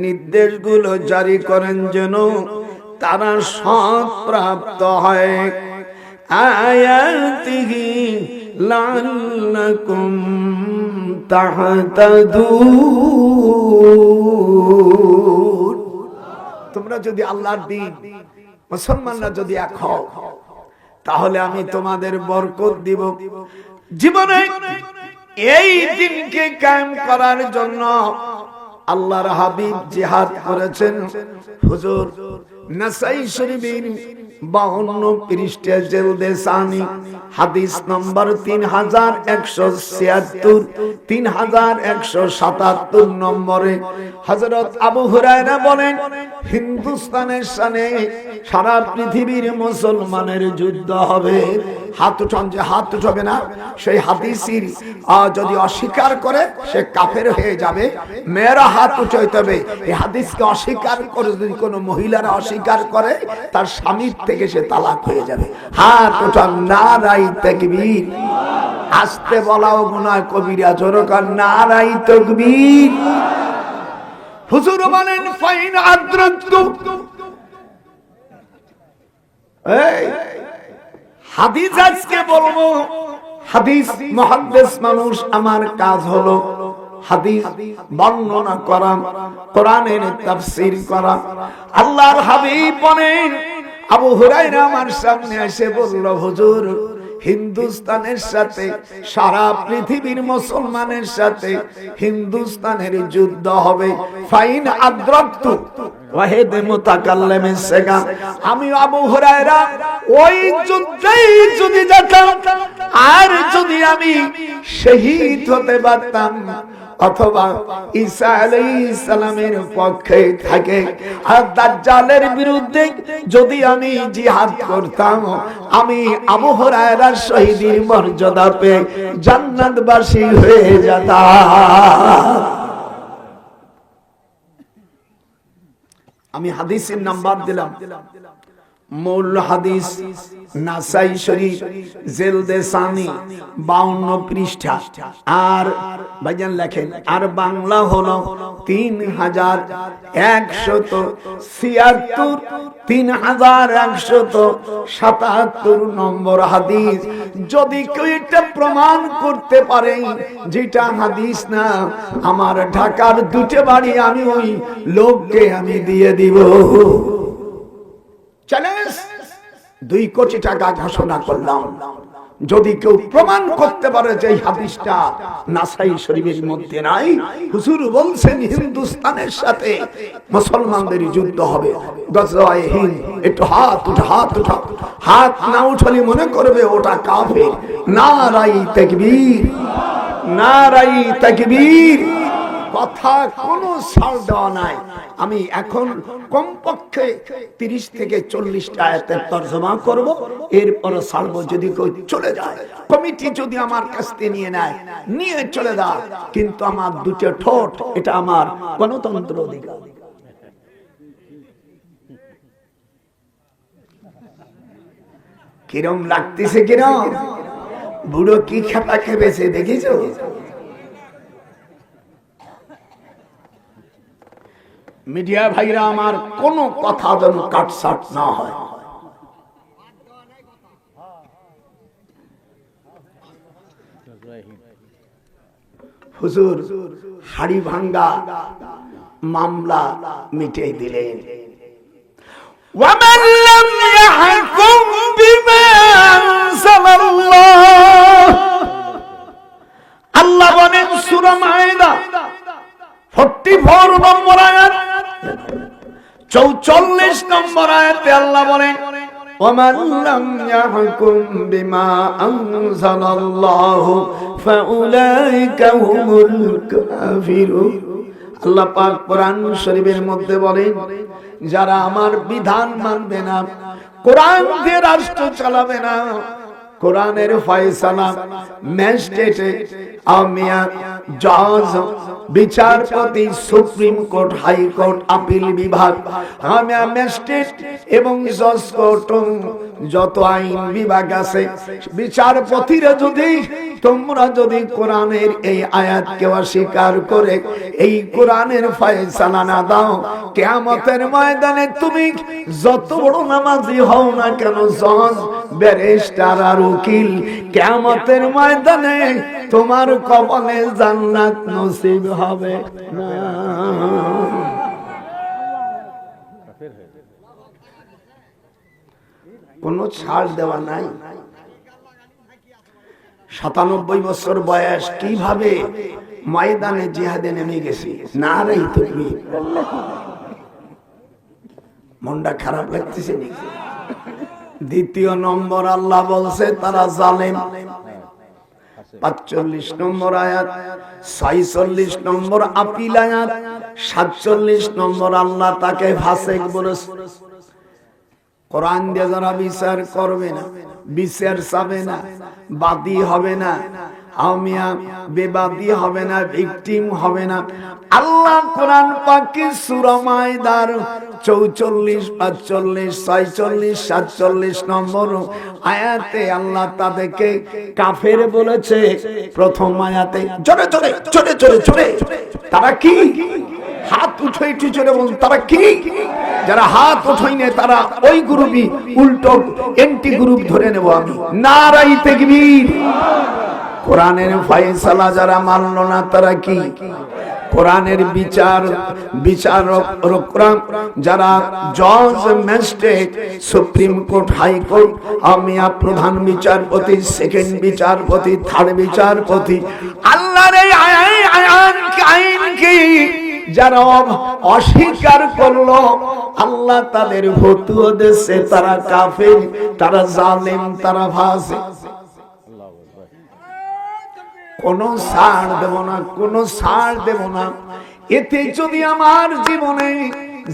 নির্দেশগুলো জারি করেন যেন তারা সৎ প্রাপ্ত হয়। আয়াতিহি লাআল্লাকুম তাহতাদুন। তোমরা যদি আল্লাহর দ্বীন, মুসলমানরা যদি এক হও, তাহলে আমি তোমাদের বরকত দিব। জীবনে এই দিনকে কায়েম করার জন্য আল্লাহর হাবিব জিহাদ করেছেন। হুজুর নাসাই শরীফের 52 পৃষ্ঠা জেলদে সানি হাদিস নম্বর 3176, 3177 নম্বরে হযরত আবু হুরায়রা বলেন, হিন্দুস্তানের সামনে সারা পৃথিবীর মুসলমানের যুদ্ধ হবে। হাত উঠান, যে হাত উঠাবে না সেই হাদিসের যদি অস্বীকার করে সে কাফের হয়ে যাবে। মেয়েরা হাত উঠাইতে হবে। এই হাদিসকে অস্বীকার করে যদি কোনো মহিলারা অস্বীকার করে, তার স্বামীর থেকে সে তালাক হয়ে যাবে। হাত উঠান, নারায়ে তাকবীর, আসতে বলাও গুনাহ কবিরা, জোরে কর নারাই তাকবীর। হুজুর বলেন ফাইন আদ্রাকতু, এই হাদিস আজকে বলবো, হাদিস মুহাদ্দিস মানুষ, আমার কাজ হলো হাদিস বর্ণনা করা, কোরআনের তাফসীর করা। আল্লাহর হাবিব বলেন, আবু হুরায়রা আমার সামনে এসে বলল, হুজুর হিন্দুস্তানের সাথে সারা পৃথিবীর মুসলমানের সাথে হিন্দুস্তানের যুদ্ধ হবে। ফাইন আদ্রাকতু ওয়াহিদ মুতাকাল্লিমিস সেগা, আমি আবু হুরায়রা ওই যুদ্ধেই যদি যেতাম, আর যদি আমি শহীদ হতে পারতাম, অথবা ঈসা আলাইহিস সালামের পক্ষে থাকে আর দাজ্জালের বিরুদ্ধে যদি আমি জিহাদ করতাম, আমি আবু হুরায়রা শহীদের মর্যাদা পেয়ে জান্নাতবাসী হয়ে যেতাম। আমি হাদিসের নাম্বার দিলাম, মূল হাদিস নাসাই শরীফ জেলদে সানি 52 পৃষ্ঠা, আর ভাইজান লেখেন, আর বাংলা হলো 3176 3177 নম্বর হাদিস। যদি কেউ এটা প্রমাণ করতে পারে যেটা হাদিস না, আমার ঢাকার 2টা বাড়ি আমি ওই লোককে আমি দিয়ে দিব। চ্যালেঞ্জ, 2 কোটি টাকা ঘোষণা করলাম, যদি কেউ প্রমাণ করতে পারে যে এই হাদিসটা নাসাই শরীফের মধ্যে নাই। হুজুর বলছেন হিন্দুস্তানের সাথে মুসলমানদের যুদ্ধ হবে, গজওয়ায়ে হিন্দ। একটু হাত উঠা, হাত উঠা, হাত না উঠালে মনে করবে ওটা কাফের। নারাই তাকবীর, নারাই তাকবীর। কথা কোনো ছাড় দেওয়া নাই। আমি এখন কমপক্ষে 30 থেকে 40টা আয়াতের তরজমা করব, এরপর ছাড়বো। যদি কেউ চলে যায়, কমিটি যদি আমার কাছ থেকে নিয়ে নেয়, নিয়ে চলে যায়, কিন্তু আমার 2টা ঠোঁট, এটা আমার গণতন্ত্র অধিকার। কিরম লাগতেছে, কিরম বুড়ো কি খেপা খেপেছে দেখেছো? মিডিয়া ভাইরা আমার কোন কথা যেন কাটছাট না হয়। হুজুর হাড়ি ভাঙ্গা মামলা মিটিয়ে দিলেন। ওয়ামান লাম ইয়াহকুম বিমা আনজালাল্লাহ, আল্লাহ বলেন সূরা মায়েদা 44 নম্বর আয়াত, 44 নম্বর আয়াতে আল্লাহ বলেন, ওয়ামান লাম ইয়াহকুম বিমা আনজালাল্লাহু ফাউলাইকা হুমুল কাফিরুন। আল্লাহ পাক কোরআন শরীফের মধ্যে বলেন, যারা আমার বিধান মানবে না, কোরআন দিয়ে রাষ্ট্র চালাবে না, কোরআনের ফয়সালা ম্যাজিস্ট্রেটে আমিয়া জজ বিচারপতি, supreme court, high court, appeal বিভাগ, আমিয়া ম্যাজিস্ট্রেট এবং জজ কোর্ট, যত আইন বিভাগ আছে, বিচারপতিরা যদি তোমরা যদি কোরআনের এই আয়াতকে অস্বীকার করে এই কোরআনের ফয়সালা না দাও, কিয়ামতের ময়দানে তুমি যত বড় নামাজি হও না কেন, জজ, ব্যারিস্টার আর উকিল, কিয়ামতের ময়দানে তোমার কপালে জান্নাত নসিব হবে না। কোনো ছাড় দেওয়া নাই। 97 বছর বয়স, কিভাবে ময়দানে জিহাদে নেমে গেছি। নারাই তাকবীর। মনটা খারাপ লাগতেছে নাকি? 2 নম্বর আল্লাহ বলছে তারা জালেম। 45 নম্বর আয়াত, 46 নম্বর আপিল আয়াত, 47 নম্বর আল্লাহ তাকে ফাসিক বলেছে। কোরআন দিয়ে যারা বিচার করবে না, বিচার চাবে না, বাদী হবে না, আমি বেবাদী হবে না, ভিকটিম হবে না। আল্লাহ কোরআন পাকে সূরা মায়দার 44, 45, 46, 47 নম্বর আয়াতে আল্লাহ তাদেরকে কাফের বলেছে। প্রথম আয়াতে জোরে জোরে জোরে জোরে জোরে তারা কি? হাত উঠে একটু জোরে বলুন, তারা কি? যারা হাত উঠাইনে তারা ওই গ্রুপই, উল্টো এন্টি গ্রুপ ধরে নেব আমি। নারাই তাকবীর। কোরআনের ফয়সালা যারা মানলো না তারা কি? কোরআনের বিচারক যারা জজ, magistrate, supreme court, high court, প্রধান বিচারপতি, সেকেন্ড বিচারপতি, থার্ড বিচারপতি, আল্লাহর এই আইনকে যারা অস্বীকার করলো, আল্লাহ তাদের ফতোয়া দিয়েছে তারা কাফের, তারা জালেম, তারা ফাসিক। কোনো ছাড় দেব না, কোনো ছাড় দেব না। এতে যদি আমার জীবনে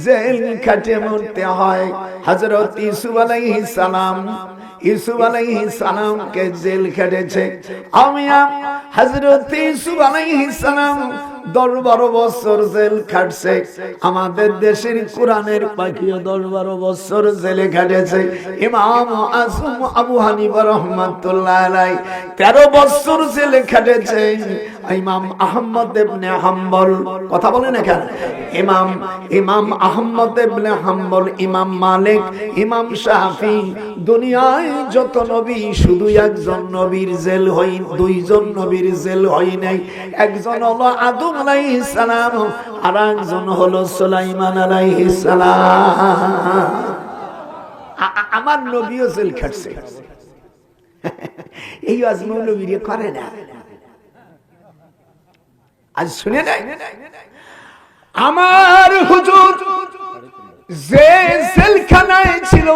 জেল খাটে মরতে হয়, হযরত ইউসুফ আলাইহিস সালামকে জেল খেটেছে। হযরত ইউসুফ আলাইহিস সালাম 10-12 বছর জেল খাটছে। আমাদের দেশের কোরআনের পাখিও 10-12 বছর জেলে খাটেছে। ইমাম আযম আবু হানিফা রাহমাতুল্লাহ আলাইহি 13 বছর জেলে খাটেছে। ইমাম আহমদ ইবনে হাম্বল, কথা বলেন এখানে, ইমাম আহমদ ইবনে হাম্বল, ইমাম মালিক, ইমাম শাফি, দুনিয়ায় যত নবী শুধু একজন নবীর জেল হয়, দুইজন নবীর জেল হয় নাই। একজন হলো আদম আলাইহিস সালাম, আর একজন হলো সুলাইমান আলাইহিস সালাম। আমার নবীও জেল খাটছে। এই আজমল নবীরে করে না। আজ শুনে নাই আমার হুজুর যে জেলখানায় ছিল,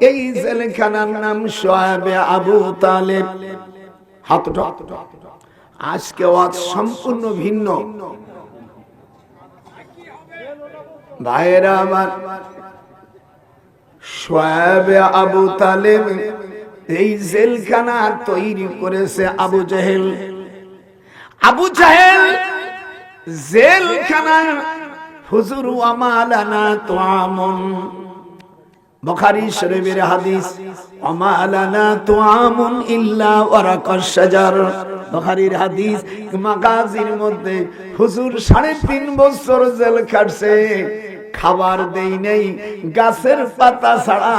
এই জেলখানার নাম শুআয়বে আবু তালেব। আজকে ওয়াজ সম্পূর্ণ ভিন্ন। ভাইরা আমার, শুআয়বে আবু তালেব এই জেলখানা তৈরি করেছে আবু জাহেল। আবু জাহেল জেলখানা, হুজুর আমালানা তুআমুন, বুখারী শরীফের হাদিস, আমালানা তুআমুন ইল্লা ওয়ারাকাশ শাজার, বুখারীর হাদিস। মাগাজির মধ্যে হুজুর 3.5 বছর জেল খাটছে, খাবার দেই নেই, গাছের পাতা ছাড়া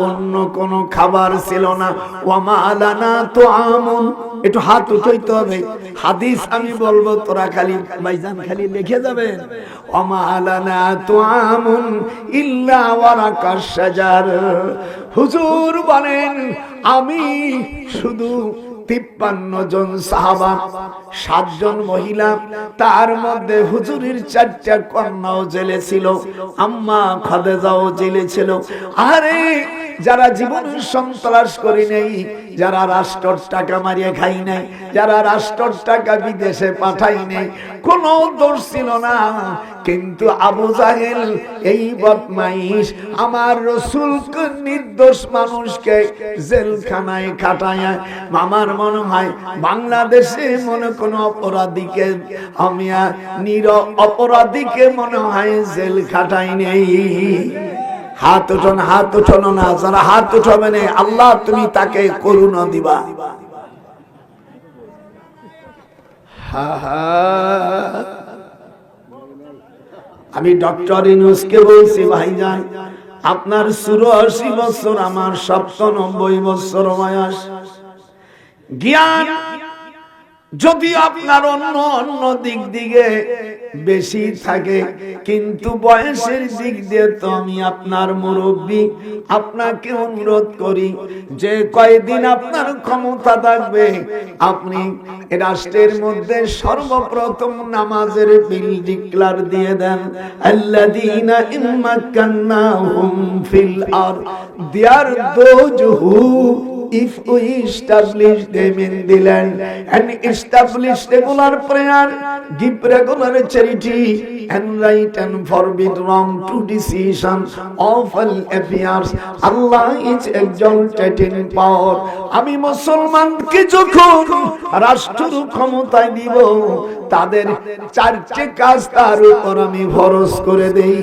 অন্য কোন খাবার ছিল না। ওয়ামালানা তুআমুন, একটু হাত উঠাইতে হবে, হাদিস আমি বলবো, তোরা খালি ভাইজান খালি লিখে যাবেন। ওয়ামালানা তুআমুন ইল্লা ওয়ারাকাশ শাজার। হুজুর বলেন, আমি শুধু 53 জন সাহাবা, 7 জন মহিলা, তার মধ্যে হুজুরের 4টা কন্যাও জেলে ছিল, আম্মা খাদিজাও জেলে ছিল। আরে যারা জীবন সন্ত্রাস করি নাই, যারা রাষ্ট্রের টাকা মারিয়ে খাই নাই, যারা রাষ্ট্রের টাকা বিদেশে পাঠাই নাই, কোনো দোষ ছিল না। কিন্তু আবু জাহেল এই বদমাইশ আমার রাসূলকে, নির্দোষ মানুষকে জেলখানায় খাটায়। আমার মনে হয় বাংলাদেশে মনে কোন অপরাধীকে, অপরাধীকে মনে হয় জেল খাটাই নেই। হাত উঠান, হাত উঠানো না, যারা হাত উঠাবে না, আল্লাহ তুমি তাকে করুণা দিবা। আমি ডক্টর ইউনূসকে বলছি, ভাইজান আপনার 84 বছর, আমার 97 বছর বয়স। জ্ঞান যদি আপনার অন্য দিক দিকে বেশি থাকে, কিন্তু বয়সের দিক দিয়ে তো আমি আপনার মুরব্বী। আপনাকে অনুরোধ করি, যে কয়দিন আপনার ক্ষমতা থাকবে, আপনি রাষ্ট্রের মধ্যে সর্বপ্রথম নামাজের বিল ডিক্লার দিয়ে দেন। আল্লাযীনা ইম্মাক্কান্নাহুম ফিল আরদ, there those who if we establish them in the land and establish regular prayer, give regular charity and right and forbid wrong to decision of all affairs, Allah is exalted in power. আমি মুসলমানকে যখন রাষ্ট্র ক্ষমতায় দিব, তাদের চারটি কাজ তার উপর আমি ফরজ করে দেই।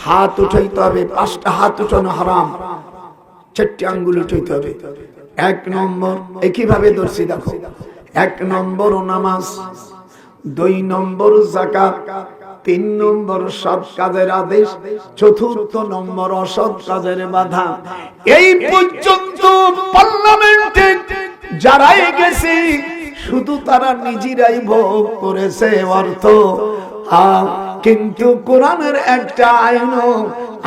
হাত উঠাইতে হবে, 5টা হাত উঠানো হারাম, 4টি আঙ্গুল উঠাইতে হবে। 1 নম্বর একইভাবে ধরছি দেখো, 1 নম্বর নামাজ, 2 নম্বর যাকাত, 3 নম্বর সৎ কাজের আদেশ, 4র্থ নম্বর অসৎ কাজের বাধা। এই পর্যন্ত পার্লামেন্টে যারাই গেছে শুধু তারা নিজেরাই ভোগ করেছে অর্থ, কিন্তু কোরআনের একটা আইনও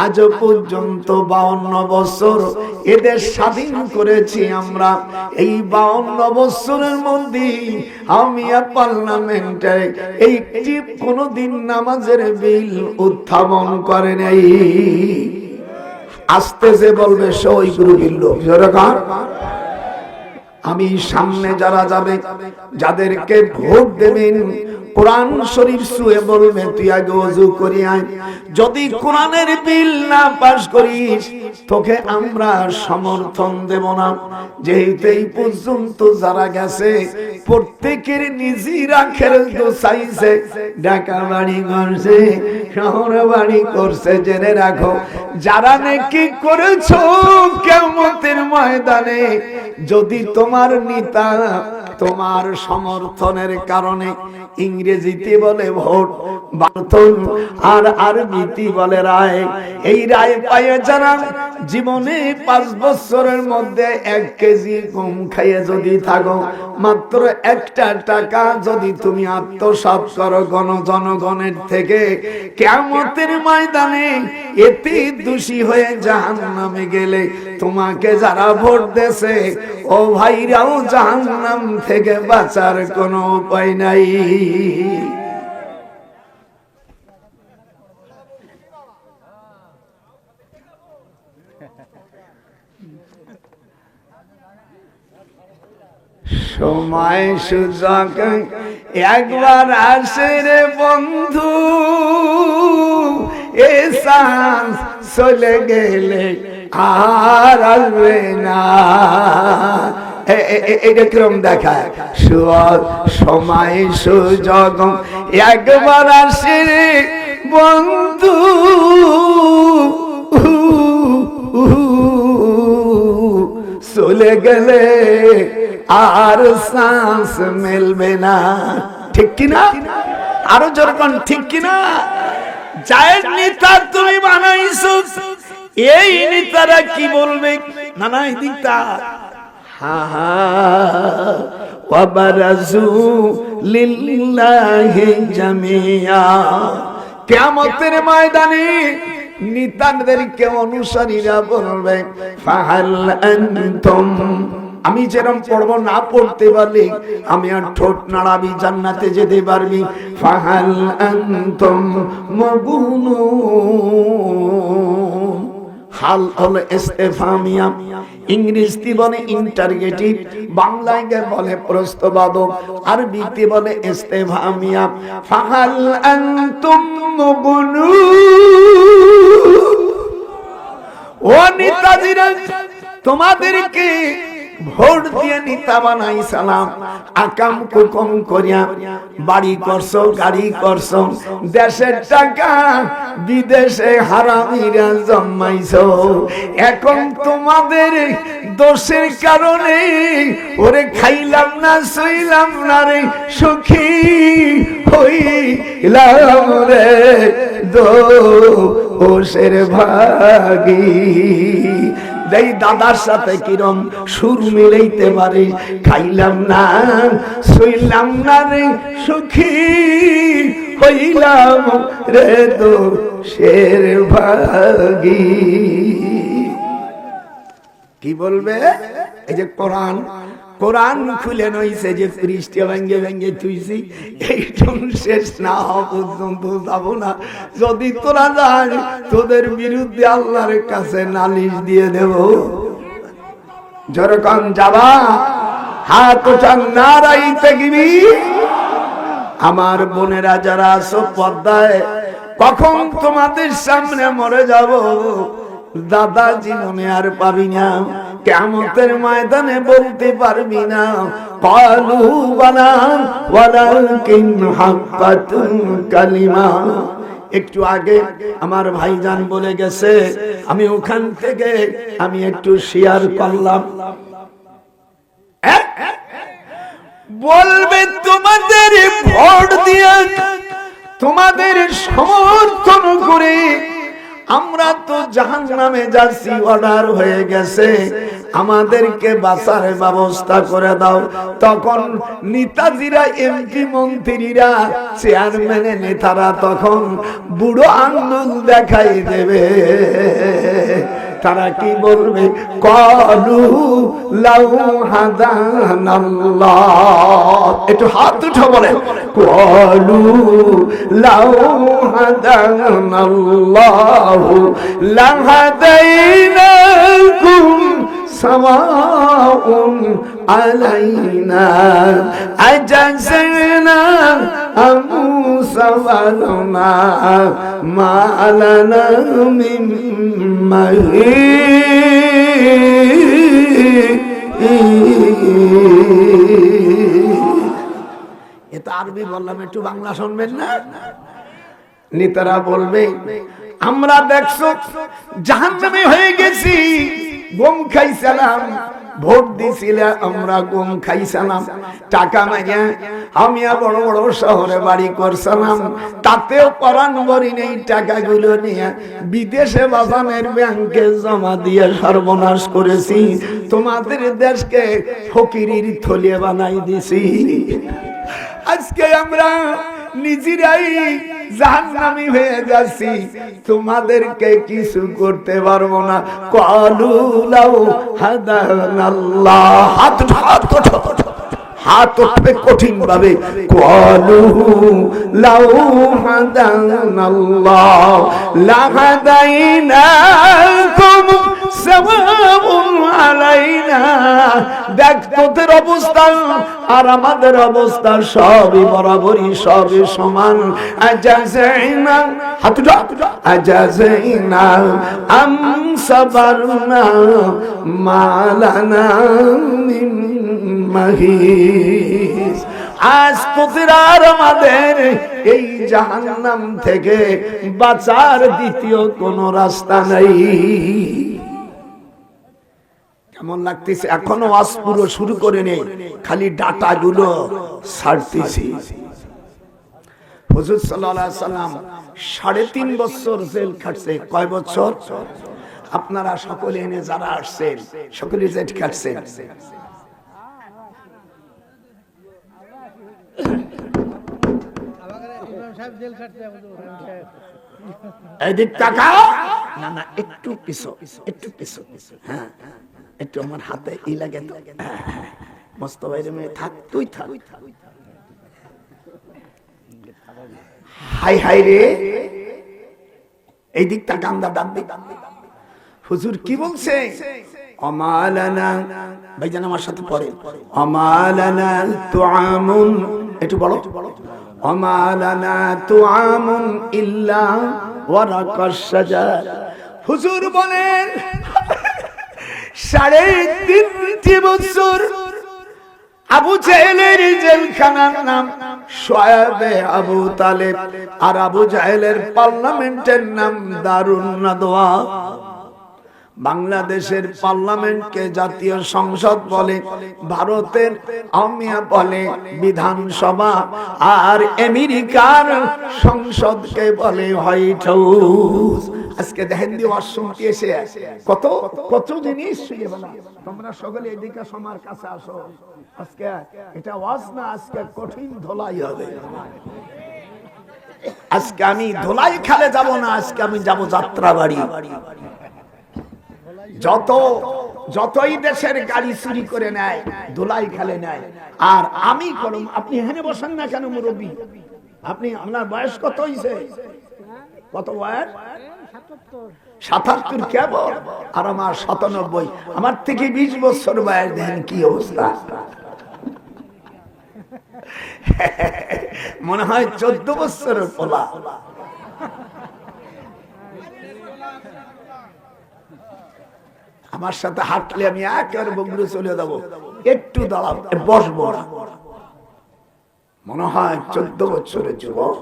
আজ পর্যন্ত 52 বছর এদের স্বাধীন করেছি আমরা। এই 52 বছরের মধ্যে আমি পার্লামেন্টে এইটি কোনদিন নামাজের বিল উত্থাপন করে নাই। আস্তে যে বলবে সই গ্রুপের লোক, আমি সামনে যারা যাবে, যাদেরকে ভোট দেবেন, কোরআন শরীফ ছুঁয়ে বলবে তুই আগে ওযু করি আয়। যদি কোরআনের বিল না পাস করিস তোকে আমরা সমর্থন দেব না। যেহেতু এই পর্যন্ত যারা গেছে প্রত্যেকের নিজের আখের দোসাইছে, ঢাকা বাড়ি করছে, শহর বাড়ি করছে। জেনে রাখো, যারা নেকি করেছো কিয়ামতের ময়দানে যদি তোমার নেতা তোমার সমর্থনের কারণে, ইংরেজিতে বলে ভোট, বার্তন আর আরবিতে বলে রায়, এই রায় পায়ে যারা জীবনে 5 বছরের মধ্যে 1 কেজি গম খাইয়ে যদি থাকো, মাত্র 1টা টাকা যদি তুমি আত্মসাৎ করো জনগণের থেকে, কিয়ামতের ময়দানে এতে দোষী হয়ে জাহান্নামে গেলে তোমাকে যারা ভোট দেছে ও ভাইরাও জাহান্নাম থেকে বাঁচার কোনো উপায় নাই। সময় সুযোগ একবার আসে রে বন্ধু, এ চান্স চলে গেলে আর আসবে না। এটা কিরম দেখায়, সময় সুযোগ একবার আসে রে বন্ধু, চলে গেলে আর শ্বাস মেলবে না। ঠিক কিনা? আরো যেরকম ঠিক কিনা? যায়ের নেতা তুমি বানাইছো, এই নেতারা কি বলবে? নানাই দিতা কিয়ামতের ময়দানে নেতাদেরকে অনুসারীরা বলবে, ফাহাল আনতুম, আমি যেরকম পড়বো না পড়তে পারলে আমি আর ঠোঁট নাড়াবি, জান্নাতে যেতে পারবি। ফাহাল আনতুম মাবুনুন, হাল হলো ইস্তেফামিয়া, ইংরেজিতে বলে ইন্টারগেটিভ, বাংলায় বলে প্রশ্নবাদক, আরবিতে বলে ইস্তেফামিয়া। ফাহাল আনতুম মাবুনুন, ও নেতাজিরা তোমাদেরকে ভোট দিয়ে নেতা বানাই সালাম, আকাম কুকম করিয়া বাড়ি করছো, গাড়ি করছো, দেশের টাকা বিদেশে হারামিরা জমাইছো। এখন তোমাদের দোষের কারণে ওরে খাইলাম না, শুইলাম না রে, সুখী হইলাম রে দোষের ভাগী। এই দাদার সাথে কিরম সুর মিলাইতে পারে, খাইলাম না, শুইলাম না রে, সুখী হইলাম রে দোষের ভাগী। কি বলবে? এই যে কোরআন, কোরআন খুলে নইছে যে পৃষ্ঠা ভেঙ্গে ভেঙ্গে তুইছি, এইটুকু শেষ না হওয়া পর্যন্ত যাব না। যদি তোরা যাস তোদের বিরুদ্ধে আল্লাহর কাছে নালিশ দিয়ে দেব। যেরকম যাবা হাত উঠান নারাই তাকবীর। আমার বোনেরা যারা আছো পর্দায়, কখন তোমাদের সামনে মরে যাব দাদা জীবনে আর পাবি না, কিয়ামতের ময়দানে বলতে পারবি না ক্বালু বালা ওয়ালাকিন হাক্কাত কালিমা। একটু আগে আমার ভাইজান বলে গেছে, আমি ওখান থেকে আমি একটু শেয়ার করলাম। বলবে তোমাদের ভোট দিয়ে, তোমাদের সমর্থন করে আমরা তো জাহান্নামে যাচ্ছি, অর্ডার হয়ে গেছে, আমাদেরকে বাঁচার ব্যবস্থা করে দাও। তখন নেতাজিরা, এমপি মন্ত্রীরা, চেয়ারম্যানের নেতারা তখন বুড়ো আঙ্গুল দেখাই দেবে। তারা কি বলবে? ক্বালু লাউ হাদানাল্লাহ। একটু হাত উঠে বলেন, ক্বালু লাউ হাদানাল্লাহু লাহাদাইনাকুম সাওয়াউন আলাইনা আজাজনা আম সাওয়ালনা মা লানা মিন এটা আরবি বললাম, একটু বাংলা শুনবেন না? নেতারা বলবে আমরা দেখছো জাহান্নামে হয়ে গেছি, গম খাইছিলাম, ভোট দিছিলাম, আমরা গম খাইছিলাম, টাকা মাইয়া আমি বড় বড় শহরে বাড়ি করছিলাম, তাতেও পরাণ ভরি নেই, টাকাগুলো নিয়ে বিদেশে বাজানের ব্যাংকে জমা দিয়ে সর্বনাশ করেছি, তোমাদের দেশকে ফকিরির থলিয়ে বানাই দিছি। আজকে আমরা নিজেরাই জাহান্নামী হয়ে যাচ্ছি, তোমাদেরকে কিছু করতে পারবো না। ক্বালু লাউ হাদানাল্লাহ। হাত উঠবে কঠিন ভাবে। ক্বালু লাউ হাদানাল্লাহ লাহাদাইনাকুম সাওয়াউন আলাইনা। দেখ তোদের অবস্থা আর আমাদের অবস্থা সবই বরাবরই, সবই সমান। আজাযাইনা, হাত উঠা, আজাযাইনা আম সাবারনা মা লানা মিন মাহিস। আজ তোদের আর আমাদের এই জাহান্নাম থেকে বাঁচার দ্বিতীয় কোনো রাস্তা নাই। কেমন লাগতেছে? এখনো আজ পুরো শুরু করে নেই, খালি ডাটা গুলো ছাড়তেছি। হুজুর সাল্লাল্লাহু আলাইহি সাল্লাম 3.5 বছর জেল খাটছে। কয় বছর? আপনারা সকলে এনে যারা আসছেন সকলে জেল খাটছেন। এদিক তাকাও, না না একটু পিছো, একটু পিছো, হ্যাঁ একটু আমার হাতে ই লাগে তো। মস্ত বাইরে মেয়ে থাক, তুই থাক। হাই হাই রে, এই দিকটা গান্দা ডান দিক। হুজুর কি বলছে? আমালানা, ভাইজান আমার সাথে পড়ে, আমালানা তুআমুন, একটু বলো, আমালানা তুআমুন ইল্লা ওয়ারাকাশ শাজার। হুজুর বলেন 3.5 বছর আবু জাহেলের জেলখানার নাম শোয়েবে আবু তালেব, আর আবু জাহেলের পার্লামেন্টের নাম দারুন নাদওয়া। বাংলাদেশের পার্লামেন্টকে জাতীয় সংসদ বলে, ভারতের আমিয়া বলে বিধানসভা, আর আমেরিকার সংসদকে বলে হোয়াইট হাউস। আজকে দেখেন দি অসম্পি এসে কত কত জিনিস। তোমরা সকলে এদিকে আমার কাছে আসো। আজকে এটা ওয়াজ না, আজকে কঠিন ধোলাই হবে। আজকে আমি ধোলাই খালে যাব না, আজকে আমি যাব যাত্রাবাড়ি। যতই দেশের গাড়ি চুরি করে নেয়, ধোলাই খালে নেয়, আর আমি কলম। আপনি এখানে বসেন না কেন মুরব্বী? আপনি, আপনার বয়স কত হয়েছে? কত বয়স? 77 কেবল, আর আমার 97। আমার থেকে 20 বছর বয়স, দেখেন কি অবস্থা। মনে হয় 14 বছরের পোলা। আমার সাথে হাঁটলে আমি একেবারে বগুড়ে চলে যাবো, একটু দাঁড়াবো, বসবো না। মনে হয় 14 বছরের যুবক।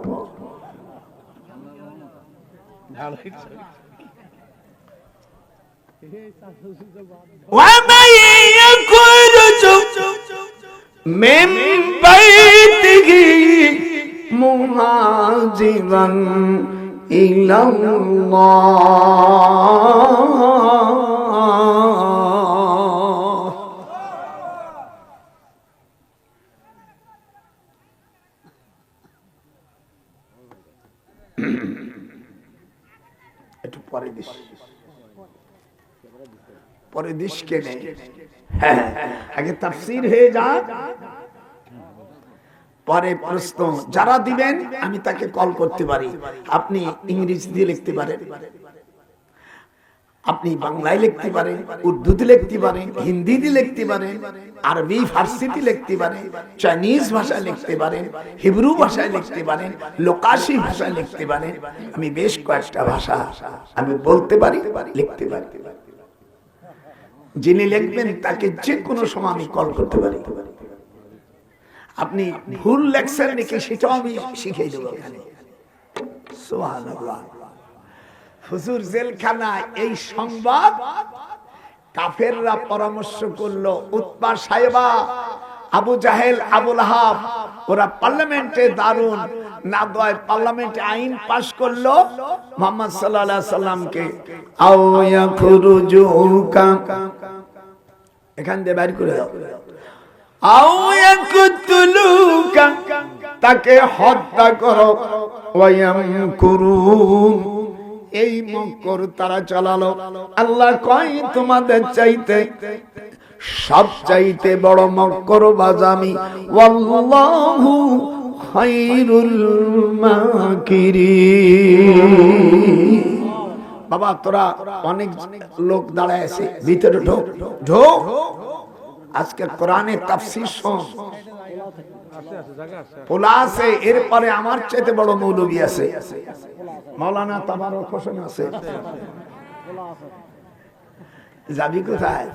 من بيته مهاجرا إلى الله একটু পরে দিস, পরে দিস কেনে। হ্যাঁ, আগে তাফসীর হয়ে যাক, পরে প্রশ্ন যারা দিবেন আমি তাকে কল করতে পারি। আপনি ইংরেজি দিয়ে লিখতে পারেন, আপনি বাংলায় লিখতে পারেন, উর্দুতে লিখতে পারেন, হিন্দিতে লিখতে পারেন, আরবি ফার্সিতে লিখতে পারেন, চাইনিজ ভাষায় লিখতে পারেন, হিব্রু ভাষায় লিখতে পারেন, লোকাশি ভাষায় লিখতে পারেন। আমি বেশ কয়েকটা ভাষা আমি বলতে পারি, লিখতে পারি। যিনি লিখবেন তাকে যে কোনো সময় আমি কল করতে পারি। আপনি ভুল লেখছেন নাকি সেটাও আমি শিখিয়ে দেবো এখানে। সুবহানাল্লাহ। হুজুর জেলখানায় এই সংবাদ কাফেররা পরামর্শ করলো, উতবা সাহেবা, আবু জাহেল, আবু লাহাব, ওরা পার্লামেন্টে দারুন না দয় পার্লামেন্টে আইন পাশ করলো মুহাম্মদ সাল্লাল্লাহু আলাইহি সাল্লামকে আও ইয়াখরুজুকা, এখান দিয়ে বাইর করে দাও, আও ইয়াকতুলুকা, তাকে হত্যা করো, ওয়ায়ামকুরুন, এই মক্কর তারা চালালো। আল্লাহ কয় তোমাদের চাইতে সব চাইতে বড় মক্কর বাজামি, ওয়াল্লাহু খায়রুল মাকিরিন। বাবা তোরা অনেক লোক দাঁড়ায় আছে, ভিতরে ঢোক ঢোক। আজকে কোরআনে তাফসীর শোন, পোলা আছে, এরপরে আমার চাইতে বড় মৌলবী আছে, মাওলানা তাবারক হোসেন আছে। যাবি কোথায়?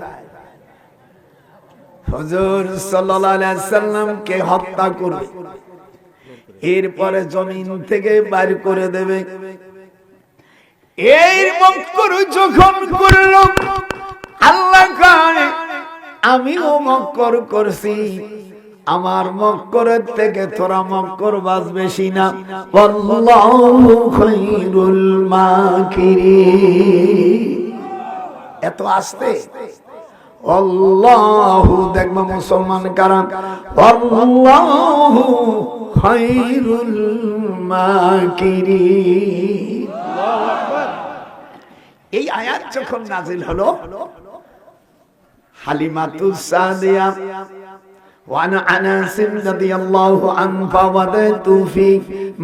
হুজুর সাল্লাল্লাহু আলাইহি সাল্লামকে হত্যা করবে, এরপরে জমিন থেকে বাইর করে দেবে। এই মক্কর যখন করল, আল্লাহ কয় আমিও মক্কর করছি, আমার মক্করের থেকে তোরা মক্কর বাজ বেশি না। আল্লাহু খায়রুল মাকিরিন। এত আস্তে আল্লাহু, দেখবা মুসলমান কারাম, আল্লাহু খায়রুল মাকিরিন। এই আয়াত যখন নাজিল হলো, হালিমাতুস সাদিয়া وعن أنس رضي الله عنه فوددت في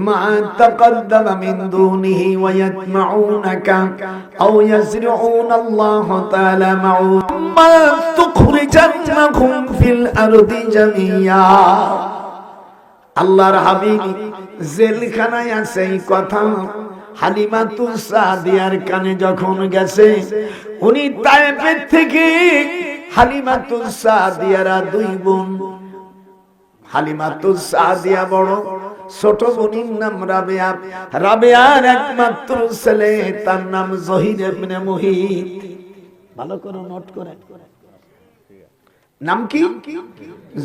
ما تقدم من دونه ويتمعونك أو يزرعون الله تعالى معه ما تخرجنهم في الأرض جميعا। আল্লাহর হাবিব জেলখানায় আছে, এই কথা হালিমাতুস সাদিয়ার কানে যখন গেছে, উনি তায়েফের থেকে হালিমাতুস সাদিয়ারা দুই বোন, হালিমাতুস সাদিয়া বড়, ছোট বোনের নাম রাবেয়া, রাবেয়ার একমাত্র ছেলে, তার নাম জহির ইবনে মুহিত। ভালো করে নোট করেন, নাম কি?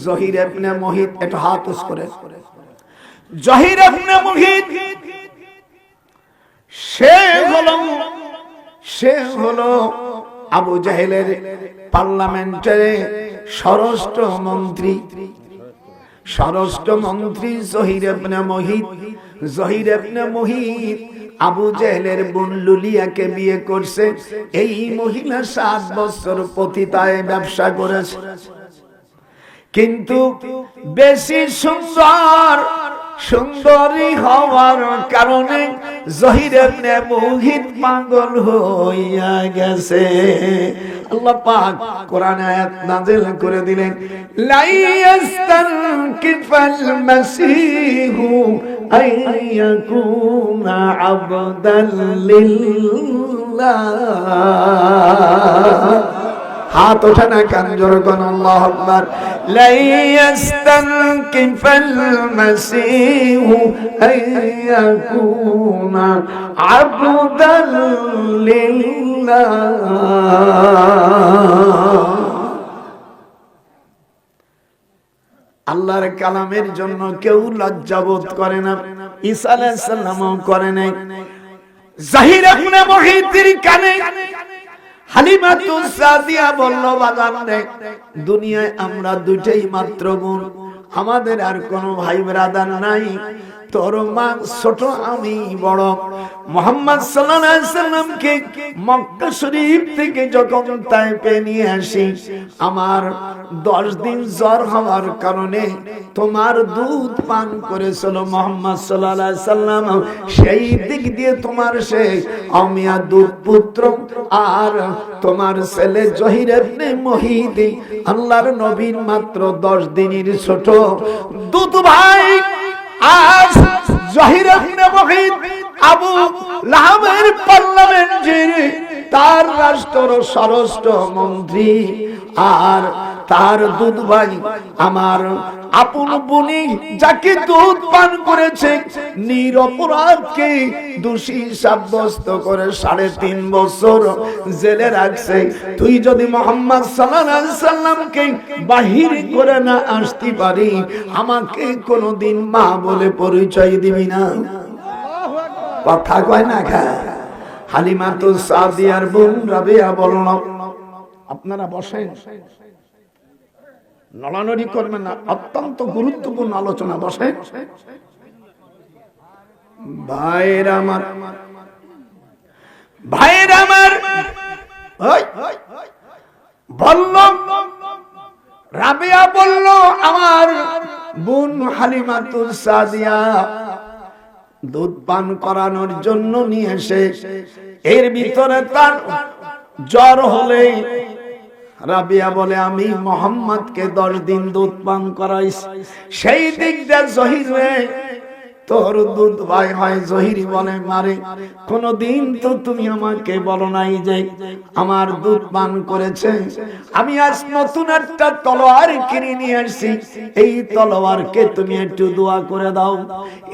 জহির ইবনে মুহিত। একটু হাত উস করে, জহির ইবনে মুহিত সে হলো আবু জাহেলের পার্লামেন্টের স্বরাষ্ট্রমন্ত্রী। জহির ইবনে মুহিত। জহির ইবনে মুহিত আবু জাহেলের বোন লুলিয়াকে বিয়ে করছে। এই মহিলা 7 বছর পতিতায় ব্যবসা করেছে, কিন্তু বেশি সুন্দর সুন্দরী হওয়ার কারণে জহির ইবনে মুহিত পাগল হইয়া গেছে। আল্লাহ পাক কোরআন আয়াত নাযিল করে দিলেন, লা ইয়াস্তানকিফাল মাসীহু আইয়াকুনা আবদাল লিল্লাহ। হাত ওঠে না কান জোরে কোন আল্লাহু আকবার। লা ইয়াস্তানকিফাল মাসীহু আইয়াকুনা আবদাল লিল্লাহ। আল্লাহর কালামের জন্য কেউ লজ্জাবোধ করে না, ঈসা আলাইহিস সালামও করে নাই। জাহির ইবনে মুহিতের কানে হালিমাতুস সাদিয়া বলল, বাজান রে, দুনিয়ায় আমরা দুইটাই মাত্র বোন, আমাদের আর কোনো ভাই ব্রাদার নাই। তোর মা ছোট, আমি বড়। মুহাম্মদ সাল্লাল্লাহু আলাইহি সাল্লামকে মক্কা শরীফ থেকে যখন তায়েফে নিয়ে আসি, আমার 10 দিন জ্বর হওয়ার কারণে তোমার দুধ পান করেছিল মুহাম্মদ সাল্লাল্লাহু আলাইহি সাল্লাম। সেই দিক দিয়ে তোমার সেই আমিয়া দুধ পুত্র আর তোমার ছেলে জহির ইবনে মুহিত আল্লাহর নবীর মাত্র 10 দিনের ছোট দুধ ভাই। আজ জহির ইবনে মুহিত আবু লাহাবের পার্লামেন্টের তার রাষ্ট্র স্বরাষ্ট্র মন্ত্রী, আর তার দুধ ভাই আমার আপন বোনি যাকে দুধ পান করেছে নিরপরাধকে দোষী সাব্যস্ত করে 3.5 বছর জেলে রাখছে। তুই যদি মুহাম্মদ সাল্লাল্লাহু আলাইহি সাল্লামকে বাহির করে না আসতে পারি, আমাকে কোনদিন মা বলে পরিচয় দিবি না। কথা কয় না খা। হালিমাতুস সাদিয়ার বোন রাবিয়া বলল, আপনারা বসেন, নড়ানড়ি করবেন না, অত্যন্ত গুরুত্বপূর্ণ আলোচনা, বসেন। ভাইরা আমার, ভাইরা আমার, বলল রাবিয়া বলল, আমার বোন হালিমাতুস সাদিয়া দুধ পান করানোর জন্য নিয়ে এসে এর ভিতরে তার জ্বর হলে রাবিয়া বলে, আমি মোহাম্মদকে 10 দিন দুধ পান করাইছি। সেই দিক দিয়ে জহির রে, তোর দুধ ভাই হয়। জহিরি বলে, মারে, কোনদিন তো তুমি আমাকে বলো নাই যে আমার দুধ পান করেছে। আমি আজ নতুন একটা তলোয়ার কিনে নিয়ে আসছি, এই তলোয়ারকে তুমি একটু দোয়া করে দাও।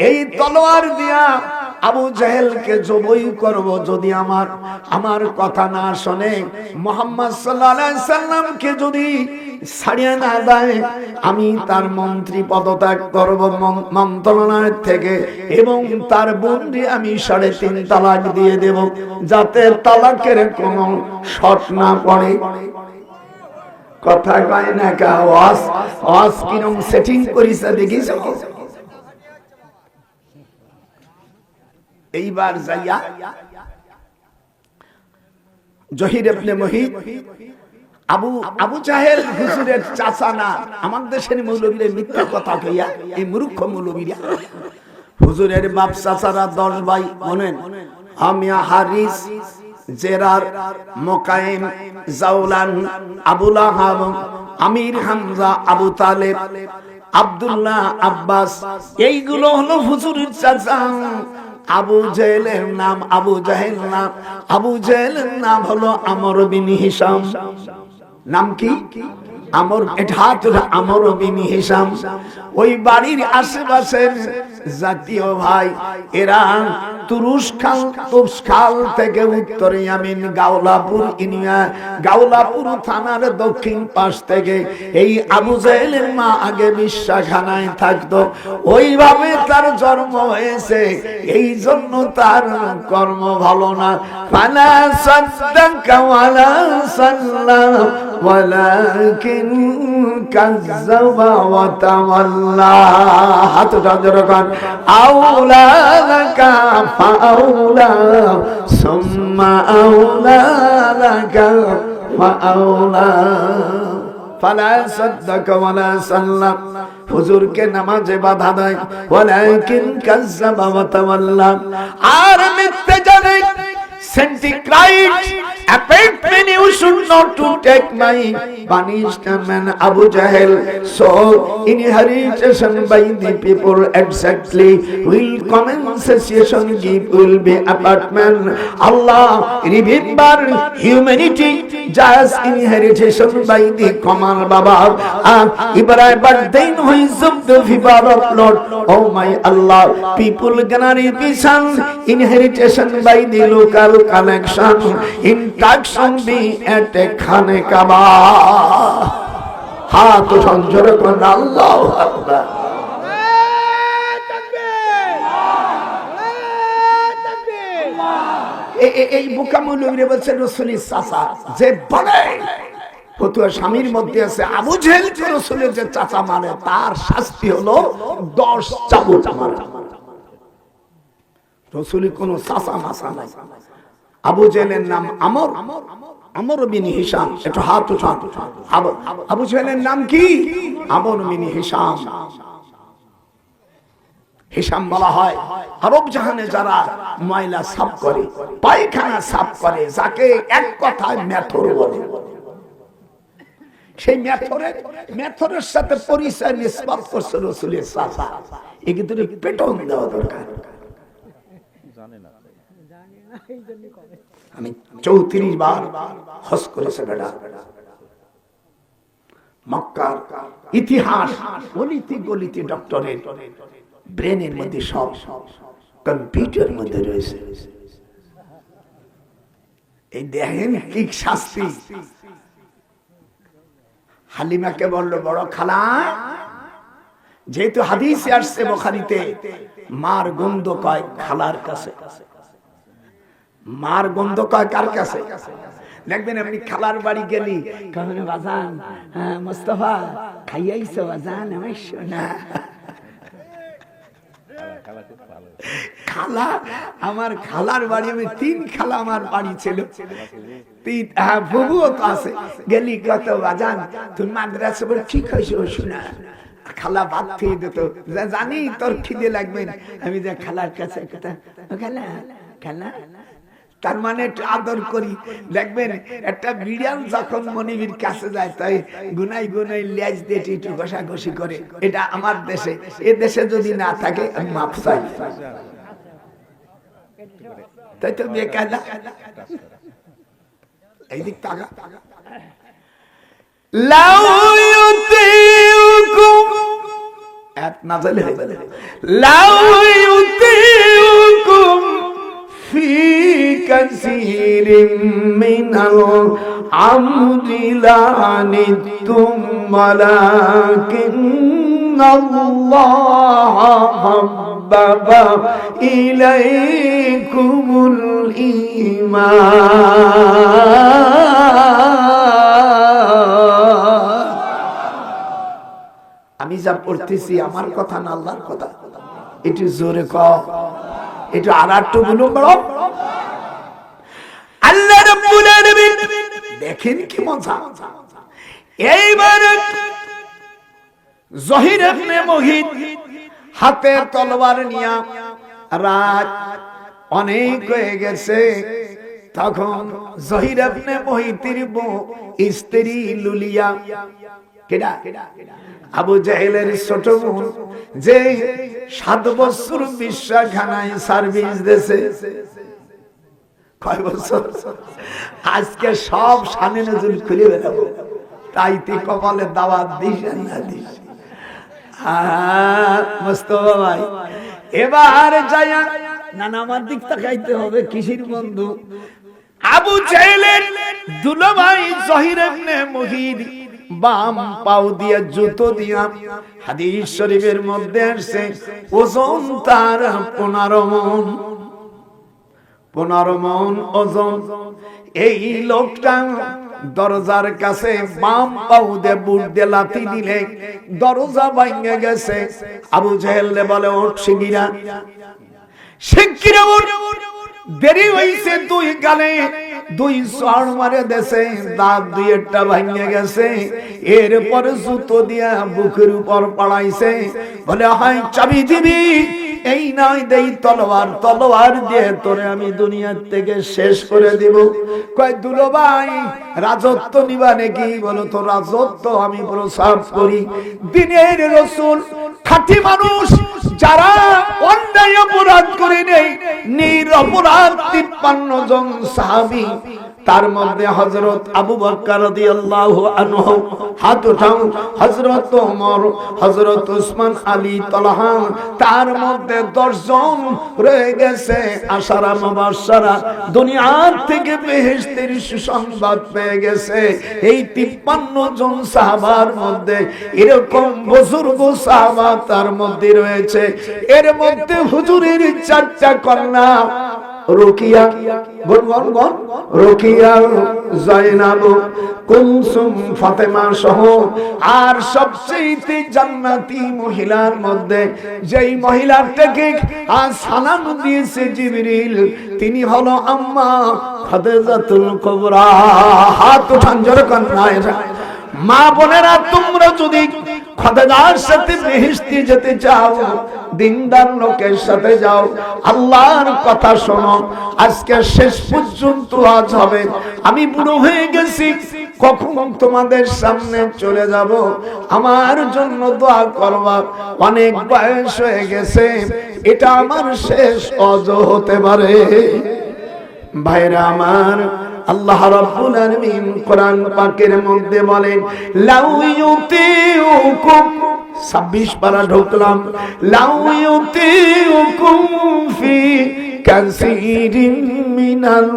এই তলোয়ার দিয়া আবু জাহেলকে জবই করব, যদি আমার কথা না শোনে, মুহাম্মদ সাল্লাল্লাহু আলাইহি সাল্লামকে যদি ছাড়িয়ে না দেয়, আমি তার মন্ত্রী পদত্যাগ করব মন্ত্রণালয় থেকে, এবং তার বোনকে আমি 3.5 তালাক দিয়ে দেব, যাতে তালাকের কোনো শর্ত না পড়ে। কথা কয় না কা? ওয়াজ কিরম সেটিং করিছে দেখিস। এইবার যাইয়া জহির ইবনে মুহিত আবু জাহেল হুজুরের চাচা না, আমাদের দেশের মৌলবীরা মিথ্যা কথা কইয়া, এই মূর্খ মৌলবীরা, হুজুরের বাপ চাচারা 10 ভাই, বলেন আমিয়া, হারিস, জেরার, মুকাইম, জাওলান, আবু লাহাব, আমির হামজা, আবু তালেব, আব্দুল্লাহ, আব্বাস, এইগুলো হলো হুজুরের চাচা। আবু জাহেলের নাম আবু জাহেল না, আবু জাহেলের নাম হলো আমর বিন হিশাম। নাম কি? আমর। এটা আমর বিন হিশাম। ওই বাড়ির আশেপাশের জাতীয় ভাই, এরা তুরস্কাল থেকে উত্তরে ইয়ামিন, গাওলাপুর ইউনিয়ন, গাওলাপুর থানার দক্ষিণ পাশ থেকে এই আবু জাহেলের মা আগে বিশ্বাখানায় থাকতো। ওইভাবে তার জন্ম হয়েছে, এই জন্য তার কর্ম ভালো না। ফালা সাদ্দাকা ওয়ালা সাল্লা ওয়ালাকিন কাযযাবা ওয়া তাওয়াল্লা। হাতটা জোরে কর। আউলা লাকা ফাউলা সুম্মা আউলা লাকা ফাউলা। ফালা সাদ্দাকা ওয়ালা সাল্লা হুজুরকে নামাজে বাধা দেয়, ওয়ালাকিন কাজ্জাবা ওয়া তাওয়াল্লা, আর মিথ্যে জানে। Centigrade appointment, you should not to take my punishment, Abu Jahl. So inheritance by the people exactly will compensation give will be apartment. Allah remember humanity just inheritance by the common Baba Ibrahim, but then who is of the favor of Lord, oh my Allah, people gonna revision inheritance by the local connection, induction be at a khane kaba. Ha to sanjore kon Allahu Akbar. এই বুকামুলুরে বলছে রাসূলের চাচা যে বলে ফতুয়া স্বামীর মধ্যে আছে আবু জেহেল রাসূলের যে চাচা মানে তার শাস্তি হলো 10 চাবুক মারা। রাসূলের কোনো চাচা মাসা নাই। আবু জেহেলের নাম আমর বিন হিশাম, একটু হাত উঠান। আবু জেহেলের নাম কি? আমর বিন হিশাম। হিশাম বলা হয় আরব জাহানে যারা ময়লা সাফ করে, পায়খানা সাফ করে, যাকে এক কথায় মেথর বলে, সেই মেথরের সাথে পরিচয় নিসবত করছে রাসূলের চাচা। এই কিন্তু পেটন দেওয়া দরকার। আমি 34 বার হজ করেছে বেটা। মক্কার ইতিহাস গলিতে গলিতে ডক্টরের ব্রেনের মধ্যে সব কম্পিউটার মধ্যে রয়েছে। এই দেখেন কি শাস্তি। হালিমাকে বলল বড় খালা, যেহেতু হাদিসে আসছে বুখারীতে মার গন্ধ কয় খালার কাছে, মার গন্ধ কয় কার কাছে? দেখবেন আপনি খালার বাড়ি গেলি কখন বাজান মোস্তফা খাইয়াইছো বাজান আমার সোনা। খালা, আমার খালার বাড়ি, আমি 3 খালা আমার বাড়ি ছিল, 3 বুবুও তো আছে। গেলি কত বাজান তুমি মাদ্রাসা বলে ঠিক হয়েছে শোনা, খালা ভাত খেয়ে দিত, জানি তোর খিদে লাগবে, আমি যে খালার কাছে খালা খালা, তার মানে একটু আদর করি। দেখবেন একটা বিড়াল যখন মনিবির কাছে যায় তাই গুনাই গুনাই লেজ দিয়ে একটু ঘষাঘষি করে। এটা আমার দেশে, এ দেশে যদি না থাকে আমি মাপ চাই। তাই তো বেকালা এই দিক টাকা লাউ ইউতিউকুম এক নাজলে লাউ ইউতিউকুম في كثير من الأمر لعنتم ولكن الله حبب إليكم الإيمان। আমি যা পড়তেছি আমার কথা না আল্লাহর কথা, একটু জোরে কও, একটু আরেকটু বলুন বড়। আল্লাহ রাব্বুল আলামিন দেখেন কি মজা। এইবার জহির ইবনে মুহিত হাতে তলোয়ার নিয়া, রাত অনেক হয়ে গেছে, তখন জহির ইবনে মুহিতের বউ স্ত্রী লুলিয়া, কেডা আবু জাহেলের ছোট বোন, যে 7 বছর বিশ্বাখানায় সার্ভিস দিয়েছে। কয় বছর? আজকে সব শানে নজুল খুলে বেড়াবো, তাইতে কপালে দাওয়াত দিস না দিস। মোস্তফা ভাই এবার যায়া না আমার দিক তাকাইতে হবে। কিসির বন্ধু? আবু জাহেলের দুলাভাই জহির ইবনে মুহিত বাম পাও দিয়া জুতো দিয়া, হাদিস শরীফের মধ্যে আসছে ওজন তার 15 মণ, 15 মণ ওজন। এই লোকটা দরজার কাছে বাম পাও দিয়ে বুট দিয়ে লাথি দিলে দরজা ভাঙে গেছে। আবু জাহেল বলে ওঠ শিগগিরা, শিগগিরা ওঠ। দেরি হইছে, দুই গালে দুই চড় মারে দেশে, দাঁত দুই একটা ভাঙে গেছে। এরপরে জুতো দিয়া বুকের উপর পড়াইছে, বলে হয় চাবি দিবি, এই নয় দেই তলোয়ার, তলোয়ার দিয়ে তোরে আমি দুনিয়ার থেকে শেষ করে দিব। কয় দুলোভাই রাজত্ব নিবা নাকি? বলো তো রাজত্ব আমি প্রসাদ করি। দিনের রাসূল খাঁটি মানুষ, যারা অন্যায় অপরাধ করে নেই, নিরপরাধ 53 জন সাহাবী, তার মধ্যে হযরত আবু বকর রাদিয়াল্লাহু আনহু হাত উঠাও, হযরত ওমর, হযরত উসমান, আলী, তালহা, তার মধ্যে 10 জন রয়ে গেছে আশারা মুবাশশারা, দুনিয়ার থেকে বেহেশতের সুসংবাদ পেয়ে গেছে। এই 53 জন সাহাবার মধ্যে এরকম বুজুর্গ সাহাবা তার মধ্যে রয়েছে। এর মধ্যে হুজুরের 4টা কন্যা, রুকিয়া, রুকিয়া, জাইনাব, কুলসুম, ফাতেমা সহ, আর সবচেয়ে জান্নাতি মহিলার মধ্যে যেই মহিলাটাকে আজ সালাম দিয়েছে জিবরিল, তিনি হলো আম্মা খাদিজাতুল কুবরা। হাত উঠান জোরে কন্যা। মা বোনেরা, তোমরা যদি খাদিজার সাথে বেহেশতে যেতে চাও, দিনদার লোকের সাথে যাও, আল্লাহর কথা শোনো। আজকে শেষ পর্যন্ত আজ হবে, আমি বুড়ো হয়ে গেছি, কখন তোমাদের সামনে চলে যাব, আমার জন্য দোয়া করবা। অনেক বয়স হয়ে গেছে, এটা আমার শেষ অজ হতে পারে। ভাইরা আমার, আল্লাহ রাব্বুল আলামিন কোরআন পাকের মধ্যে বলেন, লাউ ইউতিউকুম, 26 পারা ঢুকলাম, লাউ ইউতিউকুম ফি কাসীরিন মিনাল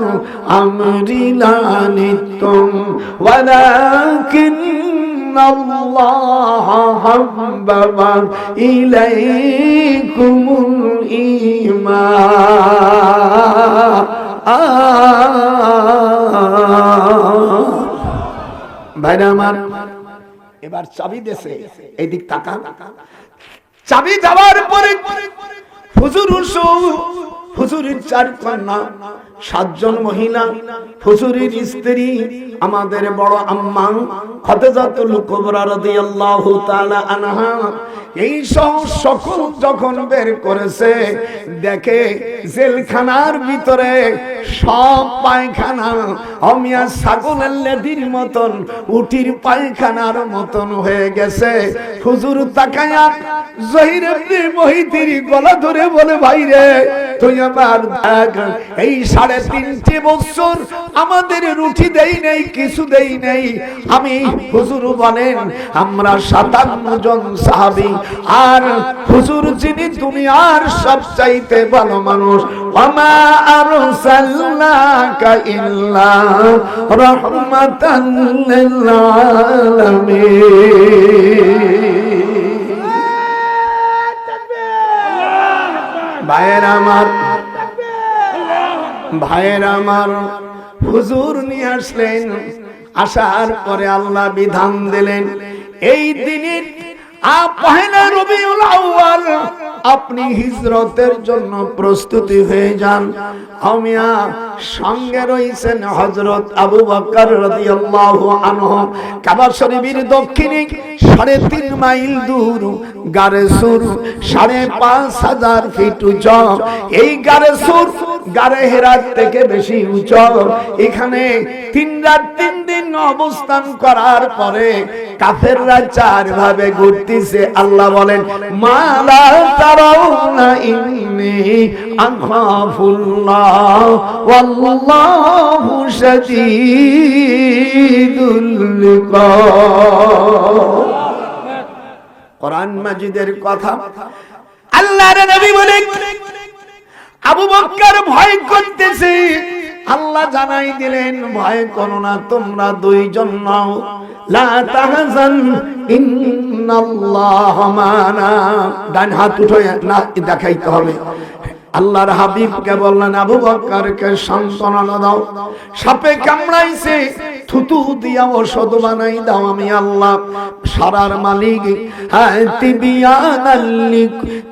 আমরি লানিতুম ওয়ালাকিন আল্লাহ হাব্বাবা ইলাইকুমুল ঈমান। ভাইরা আমার, এবার চাবি দেশে, এই দিক তাকান। চাবি দেওয়ার পরে হুজুর, হুজুরের 4 কন্যা, 7 জন মহিলা, হুজুরের স্ত্রী আমাদের বড় আম্মা খাদিজাতুল কুবরা রাদিয়াল্লাহু তাআলা আনহা, এই সকল যখন বের করেছে, দেখে জেলখানার ভিতরে সব পায়খানা অমিয়া ছাগলের লেদির মতন, উটির পায়খানার মতন হয়ে গেছে। হুজুর তাকায়া জহির ইবনে মুহিতের গলা ধরে বলে, ভাই রে, তুই আমার দেখ, এই 3.5 বছর আমাদের রুটি দেই নেই, কিছু দেই নেই। আমি, হুজুর বলেন, আমরা 57 জন সাহাবী, আর হুজুর যিনি দুনিয়ার সবচাইতে ভালো মানুষ, ওয়ামা আরসালনাকা ইল্লা রাহমাতাল লিল আলামিন। ভাইয়ের আমার, ভাইয়ের আমার, হুজুর নিয়ে আসলেন। আসার পরে আল্লাহ বিধান দিলেন, এই দিনের পহেলা রবিউল আউয়াল আপনি হিজরতের জন্য প্রস্তুতি হয়ে যান। আমিয়া সঙ্গে রয়েছেন হযরত আবু বকর রাদিয়াল্লাহু আনহু। কাবা শরীফের দক্ষিণে 3.5 মাইল দূর গারে সুর, 5,500 ফিট উঁচু। এই গারে সুর গারে হেরাত থেকে বেশি উঁচু। এখানে 3 রাত 3 দিন অবস্থান করার পরে কাফেররা 4 ভাবে ঘুরতেছে। আল্লাহ বলেন, মালা তারাউনা ইন্নী আখাফুল্লাহ ওয়াল্লাহু শাদীদুল ইকাব। কোরআন মাজিদের কথা। আল্লাহর নবী বলেন, আবু বকর ভয় করতেছে। আল্লাহ জানাই দিলেন, ভয় করো না, তোমরা 2 জন নাও, লা তাহজান ইন্নাল্লাহ মানা। ডান হাত উঠে না দেখাইতে হবে। আল্লাহর হাবিবকে বললেন, আবু বকরকে সান্ত্বনা দাও, সাপে কামড়াইছে, থুতু দিয়া ওষুধ বানাই দাও, আমি আল্লাহ সারার মালিক, হ্যাঁ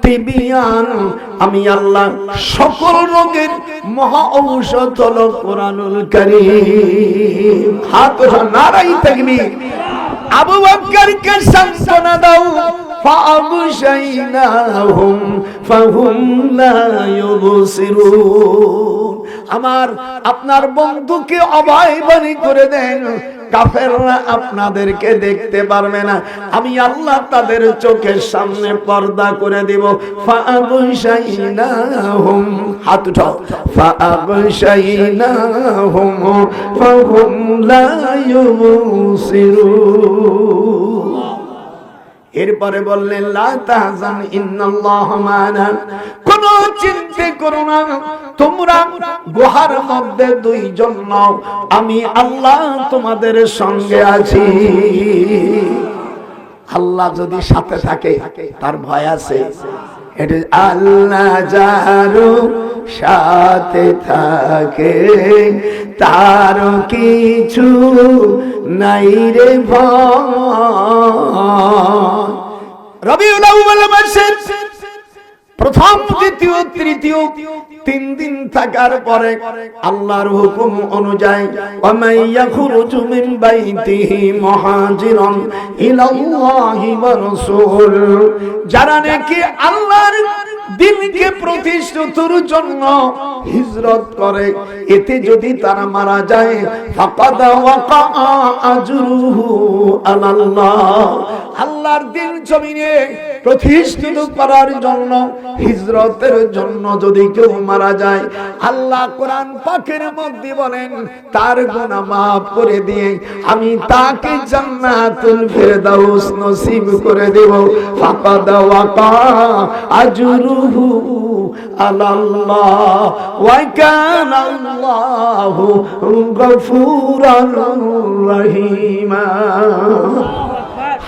তিবিয়ান, আমি আল্লাহ সকল রোগের মহা ঔষধ হলো কোরআনুল কারীম। হাত নারাই তাকবীর। আবু বকরকে সান্ত্বনা দাও, ফাবশাইনাহুম ফাহুম লা ইউবসিরুন। আমার আপনার বন্ধুকে অভয় বাণী করে দেন, কাফেররা আপনাদেরকে দেখতে পারবে না, আমি আল্লাহ তাদের চোখের সামনে পর্দা করে দিব। ফাবশাইনাহুম, হাত উঠাও, ফাবশাইনাহুম ফাহুম লা ইউবসিরুন। এরপরে বললেন লা তাহজান ইন্নাল্লাহা মা'ানা, কোন চিন্তা করো না, তোমরা গুহার মধ্যে দুইজন নাও, আমি আল্লাহ তোমাদের সঙ্গে আছি। আল্লাহ যদি সাথে থাকে তার ভয় আছে? এটা আল্লাহ যারো সাথে থাকে তার কিছু নাই রে ভয়। রবিউল আউয়াল মাসের প্রথম, দ্বিতীয়, তৃতীয় 3 দিন থাকার পরে আল্লাহর হুকুম অনুযায়ী ওয়ামাই ইয়াখরুজু মিন বাইতিহি মুহাজিরান ইলাল্লাহি ওয়া রাসূল, যারা নাকি আল্লাহর দ্বীনকে প্রতিষ্ঠার জন্য হিজরত করে, এতে যদি তারা মারা যায় ফাকাদ ওয়াকা আজরুহু আলাল্লাহ, আল্লাহর দ্বীন জমিনে প্রতিষ্ঠিত করার জন্য, হিজরতের জন্য যদি কেউ মারা যায়, আল্লাহ কোরআন পাকের মধ্যে বলেন তার গুনাহ মাফ করে দিয়ে আমি তাকে জান্নাতুল ফেরদাউস নসিব করে দেব। ফাকাদ ওয়াকা আজরুহু আলাল্লাহ ওয়া কানা আল্লাহু গফুরার রহিমা।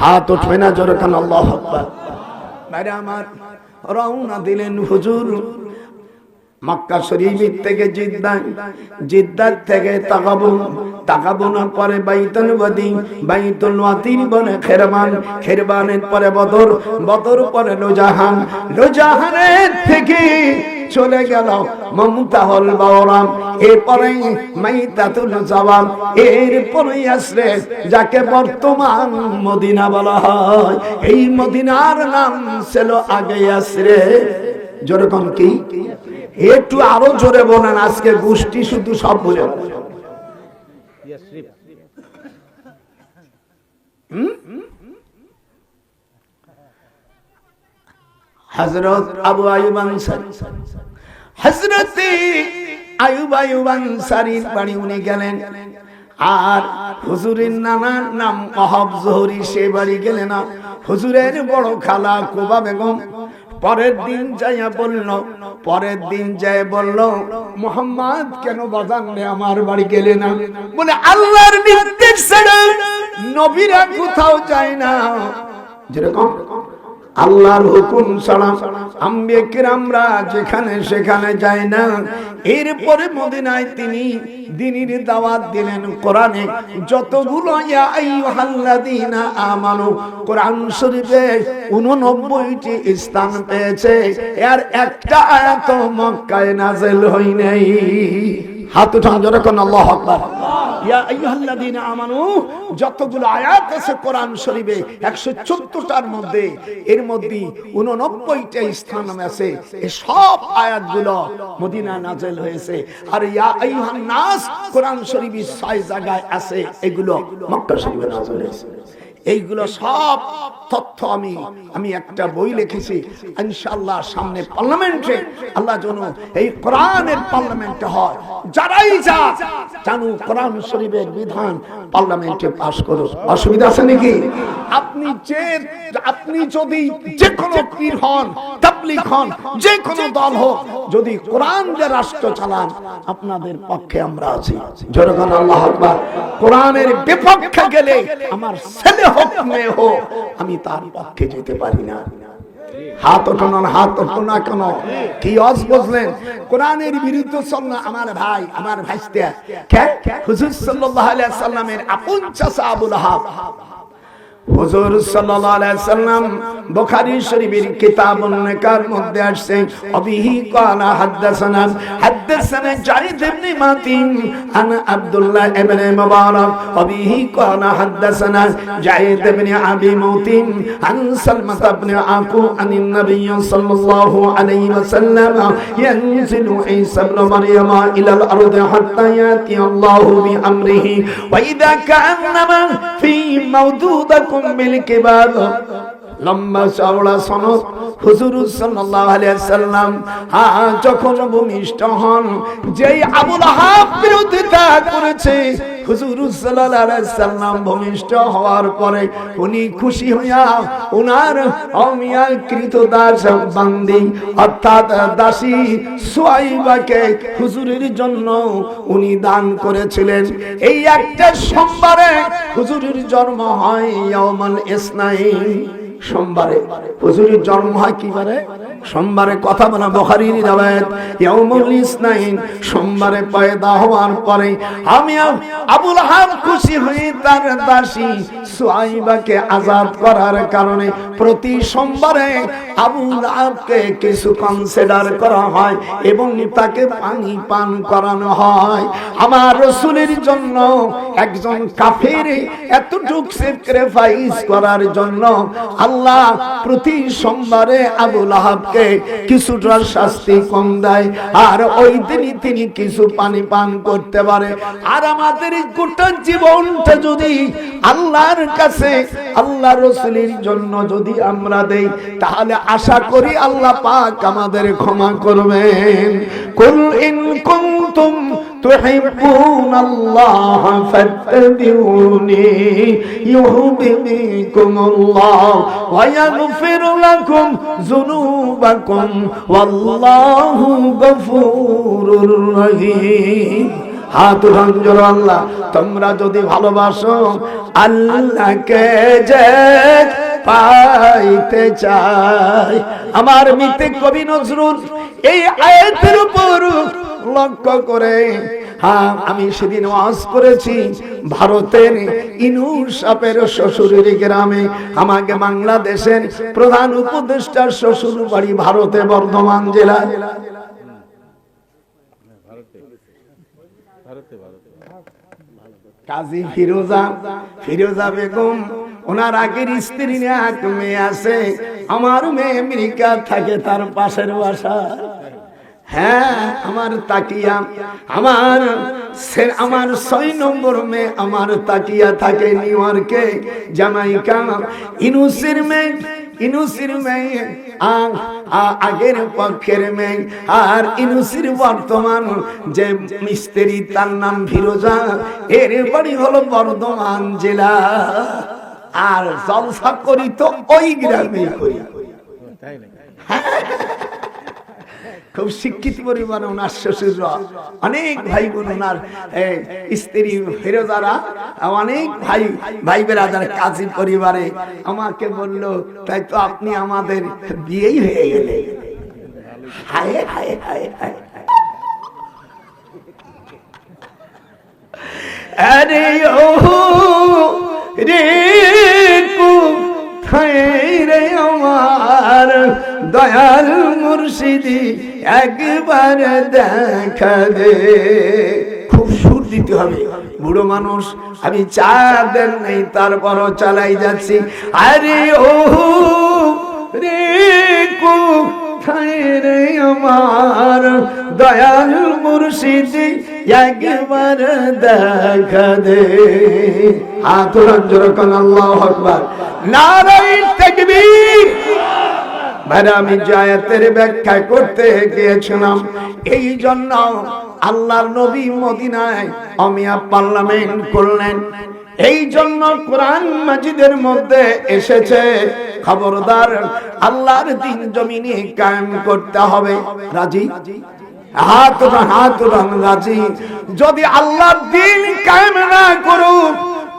হাত উঠবে না জোরে কান আল্লাহু আকবার। বাইরে আমার রওনা দিলেন হুজুর মক্কা শরীফ থেকে জিদ্দা থেকে তাকাবুনা পরে বাইতুল ওয়াদি, বাইতুল ওয়াদির পরে খেরবানের পরে বদর পরে লোজাহানের থেকে চলে গেল মুমতাহুল বাওরাম, এরপরে মাইতাতুল জাওয়াল, এরপরে আসরে যাকে বর্তমান মদিনা বলা হয়। এই মদিনার নাম ছিল আগে আসরে। জোরে কোন কি? একটু আরো জোরে বলেন, আজকে গোষ্ঠী শুধু সব বলে। হযরত আবু আইয়ুব আনসারী, হযরত আইয়ুব আনসারীর বাড়ি উনি গেলেন, আর হুজুরের নানার নাম ওয়াহাব জোহরী, সে বাড়ি গেলেন না। হুজুরের বড় খালা কুবা বেগম পরের দিন যায় বলল মুহাম্মদ কেন বাজান রে আমার বাড়ি গেলে না? বলে আল্লাহর নির্দেশ ছাড়া নবীরা কোথাও যায় না। যেরকম আল্লাহর হুকুম ছাড়া আম্বিয়া কিরামরা যেখানে সেখানে যায় না। এরপরে মদিনায় তিনি দ্বীনের দাওয়াত দিলেন। কোরআনে যতগুলো ইয়া আইয়ুহাল্লাযীনা আমানু কোরআন শরীফে 89টি স্থান পেয়েছে, এর একটা আয়াত মক্কায় নাযিল হয় নাই। হাত উঠান জোরে কোন আল্লাহু আকবার। ইয়া আইয়ুহাল্লাযীনা আমানু যতগুলো আয়াত আছে কোরআন শরীফে 114টার মধ্যে, এর মধ্যে 89টা স্থান আছে। এই সব আয়াতগুলো মদিনা নাযিল হয়েছে। আর ইয়া আইয়ুহান নাস কোরআন শরীফে 6 জায়গায় আছে, এগুলো মক্কা শরীফে নাযিল হয়েছে। এইগুলো সব তথ্য আমি একটা বই লিখেছি, ইনশাআল্লাহ সামনে পার্লামেন্টে আল্লাহ যেন এই কোরআনের পার্লামেন্টে হয়, যারাই জানো কোরআন শরীফের বিধান পার্লামেন্টে পাস করো। অসুবিধা আছে নাকি? আপনি যদি যে কোনো পীর হন, তাবলীগ হন, যে কোনো দল হোক, যদি কোরআন দিয়ে রাষ্ট্র চালান, আপনাদের পক্ষে আমরা আছি। জোরে বলেন আল্লাহু আকবার। কোরআনের বিপক্ষে গেলে আমার ছেলে হোক মেয়ে হোক, আমি তার পক্ষে যেতে পারি না। হাত ওঠানো না কেন? কি আজ বুঝলেন? কোরআনের বিরুদ্ধে চল না আমার ভাই, আমার ভাইস্তে হুজুর সাল্লাল্লাহু আলাইহি সাল্লামের আপন চাচা আবু লাহাব, হুজুর সাল্লাল্লাহু আলাইহি সাল্লাম বুখারী শরীফের কিতাবুন নিকার মধ্যে আসছে অবিহি কানা হাদাসানা জাইদ ইবনে মাতিন আন আব্দুল্লাহ ইবনে মুবারক অবিহি কানা হাদাসানা জাইদ ইবনে আবি মাতিন আন সালমা ইবনে আকু আনিন নবী সাল্লাল্লাহু আলাইহি ওয়াসাল্লাম ইয়ানজিলু ঈসা ইবনে মারইয়াম ইলাল আরদি হাত্তা ইয়াতি আল্লাহু বিআমরিহি ওয়া ইযা কান্নামা ফি মাওদুদাকুম বিল কিবাব লম্বা চওড়া সনদ হুজুর সাল্লাল্লাহু আলাইহি সাল্লাম যখন ভূমিষ্ঠ হন, যেই আবু লাহাব বিরোধিতা করেছে, হুজুর সাল্লাল্লাহু আলাইহি সাল্লাম ভূমিষ্ঠ হওয়ার পরে উনি খুশি হইয়া ওনার অমিয়া কৃতদাস বান্দি অর্থাৎ দাসী সুয়াইবাকে হুজুরের জন্য উনি দান করেছিলেন। এই একটা সোমবারে হুজুরের জন্ম হয় ইয়াউমুল ইসনাইন, সোমবারে হুজুরের জন্ম হয় কি বারে? সোমবারে। কথা বলা বুখারীর riwayat ইয়াউমুল ইসনাইন, সোমবারে পয়দা হওয়ার পরে আমি আবু লাহাব খুশি হয়ে তার দাসী সুয়াইবাকে আজাদ করার কারণে প্রতি সোমবারে আবু লাহাবকে কিছু কনসিডার করা হয় এবং তাকে পানি পান করানো হয়। আমার রাসূলের জন্য একজন কাফের এতটুকু স্যাক্রিফাইস করার জন্য আল্লাহ প্রতি সোমবারে আবু লাহাবকে কিছুটা শাস্তি কম দেয়, আর ওই দিনই তিনি কিছু পানি পান করতে পারে। আর আমাদের গোটা জীবনটা যদি আল্লাহর কাছে আল্লাহ রাসূলের জন্য যদি আমরা দেই, তাহলে আশা করি আল্লাহ পাক আমাদের ক্ষমা করবেন। কুল ইন কুনতুম তুহিব্বুনাল্লাহ ফাত্তাবিউনি ইউহিব্বুকুমুল্লাহ ওয়া ইয়াগফির লাকুম যুনুবাকুম ওয়াল্লাহু গফুরুর রহিম। হাত উঠান, আল্লাহ তোমরা যদি ভালোবাসো আল্লাহকে যে পাইতে চাই। আমার মিতে কবি নজরুল এই আয়াতের উপর লক্ষ্য করে, আমি সেদিন ওয়াজ করেছি ভারতের ইনুস সাহেবের শ্বশুরের গ্রামে। আমাকে বাংলাদেশের প্রধান উপদেষ্টার শ্বশুর বাড়ি ভারতে বর্ধমান জেলায়। কাজী ফিরোজা বেগম, ওনার আগের স্ত্রী এক মেয়ে আছে। আমার মেয়ে আমেরিকা থাকে, তার পাশের বাসা। হ্যাঁ, আমার তাকিয়া, আমার 6 নম্বর মেয়ে আমার তাকিয়া থাকে নিউ ইয়র্কে, জামাইকা। ইনুসের মেয়ে আগের পক্ষের মেয়ে, আর ইনুসির বর্তমান যে মিস্ত্রি তার নাম ফিরোজা, এর বাড়ি হলো বর্ধমান জেলা। আর জলসা করি তো ওই গ্রামে করি। খুব শিক্ষিত পরিবার ওনার শ্বশুররা, অনেক ভাই বোন ওনার স্ত্রী ফিরোজারা, অনেক ভাই বেরাদার কাজী পরিবারে। আমাকে বলল, তাই তো আপনি আমাদের বিয়েই হয়ে গেলে। হায় হায় হায় হায়, আরে ও রে রে আমার দয়াল মুর্শিদি একবার দেখা দে। খুব সুর দিতে হবে, বুড়ো মানুষ, আমি চাঁদের নেই তারপরও চালাই যাচ্ছি। আরে ও রে কোথায় রে আমার দয়াল মুর্শিদি একবার দেখা দে। হাত রঞ্জন আল্লাহু আকবার, নারায়ে তাকবীর। ভাই, আমি আয়াতের ব্যাখ্যা করতে গিয়েছিলাম। এই জন্য আল্লাহর নবী মদিনায় অমিয়া পার্লামেন্ট করলেন। এই জন্য কোরআন মাজিদের মধ্যে এসেছে, খবরদার আল্লাহর দ্বীন জমিনে কায়েম করতে হবে। রাজি? হাত রান রাজি। যদি আল্লাহর দ্বীন কায়েম না করুক,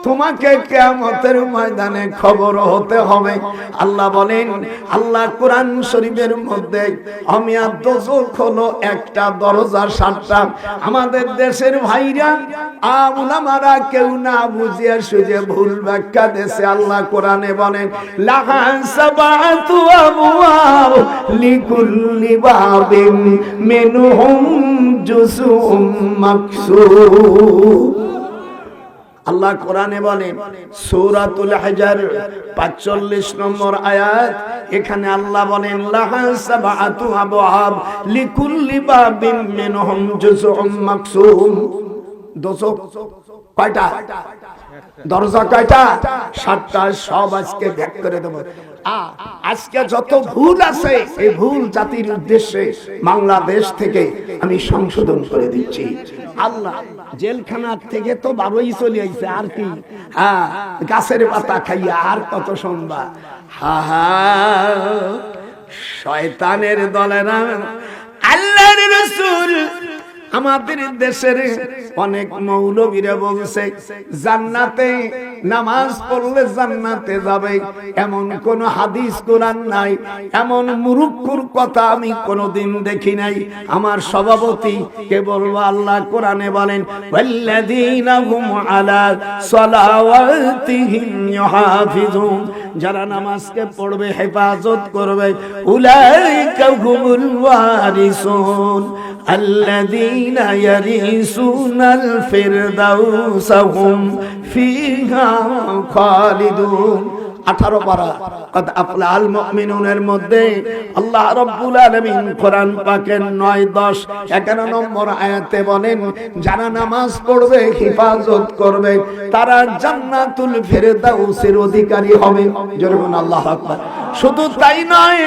তোমাকে কিয়ামতের ময়দানে খবর হতে হবে। আল্লাহ বলেন, আল্লাহ কোরআন শরীফের মধ্যে অমিয়া দোজখ হলো একটা দরজা সাতটা। আমাদের দেশের ভাইরা উলামারা কেউ না বুঝিয়ে সুঝে ভুল ব্যাখ্যা দেশে আল্লাহ কোরআনে বলেন লাহা সাবাতু আবওয়াব লিকুল্লি বাবিন মিনহুম জুজউম মাকসুর। আল্লাহ কোরআনে বলেন সূরাতুল হিজর 45 নম্বর আয়াত, এখানে আল্লাহ বলেন লাহা সাবাতু আবওয়াব লিকুল্লি বাবিন মিনহুম জুজউম মাকসুম। দোজখ কয়টা? দরজা কয়টা? 7টা। সব আজকে ব্যাক করে দেব। আজকে যত ভুল আছে এই ভুল জাতির উদ্দেশ্যে বাংলাদেশ থেকে আমি সংশোধন করে দিচ্ছি। আল্লাহ জেলখানার থেকে তো বারোই চলে আইছে, আর কি গাছের পাতা খাইয়া আর কত শুনবা। শয়তানের দলেরা। আল্লাহর রাসূল আমাদের দেশের অনেক মৌলবীরা বলছে জান্নাতে নামাজ পড়লে জান্নাতে যাবে, এমন কোন হাদিস কোরআন নাই। এমন মুরুক্কুর কথা আমি কোনদিন দেখি নাই। আমার সভাপতি কে বলবো, আল্লাহ কোরআনে বলেন ওয়াল্লাযীনা হুম আলা সালাওয়াতিহিম ইউহাফিজুন, যারা নামাজকে পড়বে হেফাজত করবে, উলাইকা হুমুল ওয়ারিসুন আল্লাযীনা ইয়ারিসুনাল ফিরদাউসা হুম ফিহা খালিদুন। 18 পারা কদ আফলাল মুমিনুনের মধ্যে আল্লাহ রাব্বুল আলামিন কোরআন পাকের 9, 10, 11 নম্বর আয়াতে বলেন যারা নামাজ পড়বে হিফাজত করবে তারা জান্নাতুল ফিরদাউসের অধিকারী হবে। জোরে বলুন আল্লাহু আকবার। শুধু তাই নয়,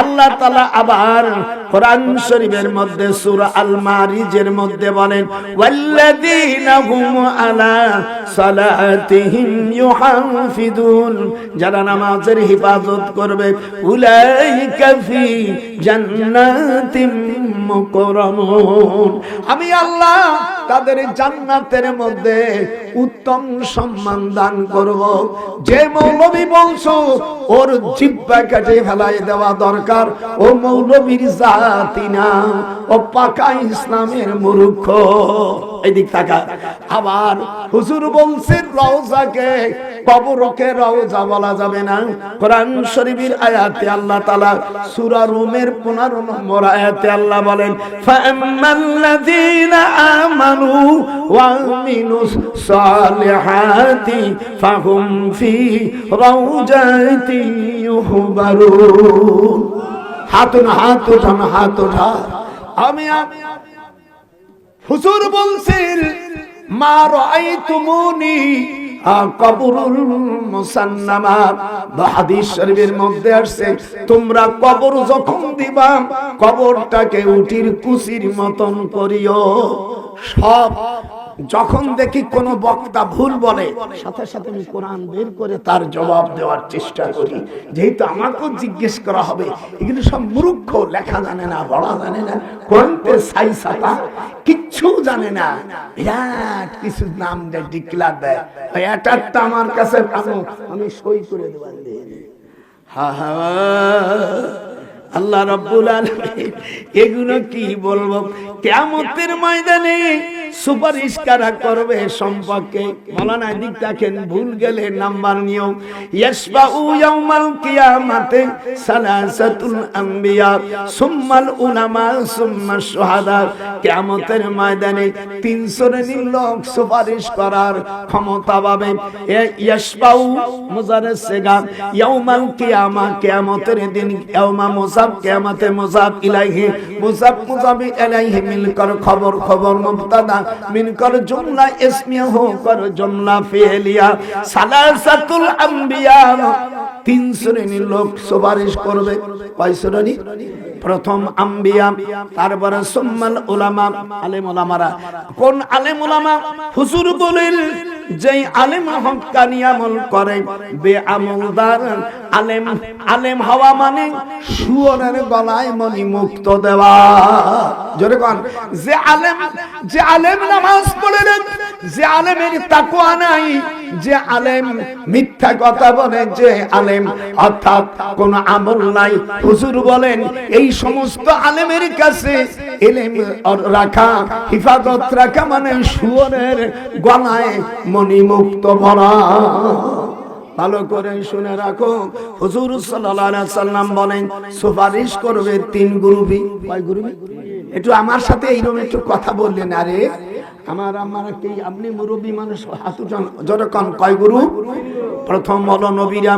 আল্লাহ তাআলা আবার কোরআন শরীফের মধ্যে সূরা আল মারিজের মধ্যে বলেন ওয়াল্লাযীনা হুম আলা সালাতিহিম ইউহাফিজুন, যারা নামাজের হিফাজত করবে উলাইকা ফি জান্নাতিম মুকরামুন, আমি আল্লাহ তাদের জান্নাতের মধ্যে উত্তম সম্মান দান করব। যে মৌলবী বলছো ওর জিহ্বা কেটে ফেলাই দেওয়া দরকার, ও মৌলবীর জাতি না, ও পাকা ইসলামের মূর্খ। এদিক তাকা। আবার হুজুর বলছেন রওজাকে কবরকে রওজা বলা যাবে না। কোরআন শরীফের আয়াতে আল্লাহ তাআলা সূরা রুমের 15 নম্বর আয়াতে আল্লাহ বলেন ফাআম্মাল্লাযীনা আমানু ওয়া আমিলুস সালিহাতি ফাহুম ফি রাউজাতি ইউহবারুন। হাত উঠান, হাত উঠা। আমি হুজুর বলছেন মা রাআইতুমুনি কবরুল মুসান্নামা, হাদিস শরীফের মধ্যে আসছে তোমরা কবর যখন দিবা কবরটাকে উটির কুচির মতন করিও। সব যখন দেখি কোন বক্তা ভুল বলে সাথে সাথে আমি কোরআন বের করে তার জবাব দেওয়ার চেষ্টা করি, যেহেতু আমাকেও জিজ্ঞেস করা হবে। এগুলো সব মূর্খ, লেখা জানে না, পড়া জানে না, কোরআনের সাই সাতা কিচ্ছু জানে না, বিরাট কিছু নাম দেয়, ডিক্লার দেয়। এটা আমার কাছে আমি সই করে দেব। আল্লাহ রাব্বুল আলামিন এগুলো কি বলবো, কিয়ামতের ময়দানে সুপারিশ কারা করবে সম্পর্কে বলা নাই। দিক দেখেন, ভুল গেলে নাম্বার নিও। ইয়াসবাউ ইয়াউমাল কিয়ামাতে সালাসাতুল আম্বিয়া সুম্মাল উলামা সুম্মাশ শুহাদা, কিয়ামতের ময়দানে 3 শ্রেণীর লোক সুপারিশ করার ক্ষমতা পাবে। ইয়াসবাউ মুজাররদ সেগা, ইয়াউমাল কিয়ামা কিয়ামতের দিন, ইয়াউমা মুসাব কিয়ামতে মুসাব ইলাইহি, মুসাব মুসাবি ইলাইহি মিল কর খবর, খবর মুবতাদা মিন কর জুমলা ইসমিয়া হো কর জুমলা ফিলিয়া। সালাসাতুল আম্বিয়া 3 শ্রেণীর লোক সুপারিশ করবে। কয় শ্রেণী? প্রথম আম্বিয়া, তারপরে সুম্মাল উলামা, আলেম উলামারা। কোন আলেম উলামা? হুজুর বলেন যেই আলেম হক্কানি আমল করে, বেআমলদার আলেম আলেম হওয়া মানে শুয়োরের গলায় মণি মুক্ত দেওয়া। জোরে কোন, যে আলেম নামাজ পড়ে না, যে আলেমের তাকওয়া নাই, যে আলেম মিথ্যা কথা বলে, যে আলেম অর্থাৎ কোন আমল নাই, হুজুর বলেন এই সমস্ত আলেমের কাছে ইলম রাখা, হিফাজত রাখা মানে শুয়োরের গলায় মণি মুক্ত ভরা। ভালো করে শুনে রাখো, হুজুর সাল্লাল্লাহু আলাইহি ওয়াসাল্লাম বলেন সুপারিশ করবে তিন গ্রুপই। কয় গ্রুপই? একটু আমার সাথে এইরকম একটু কথা বললেন। আরে আমার কি আপনি মুরব্বী মানুষ, হাতুজন যখন কয় গ্রুপ? প্রথম হলো নবীরা,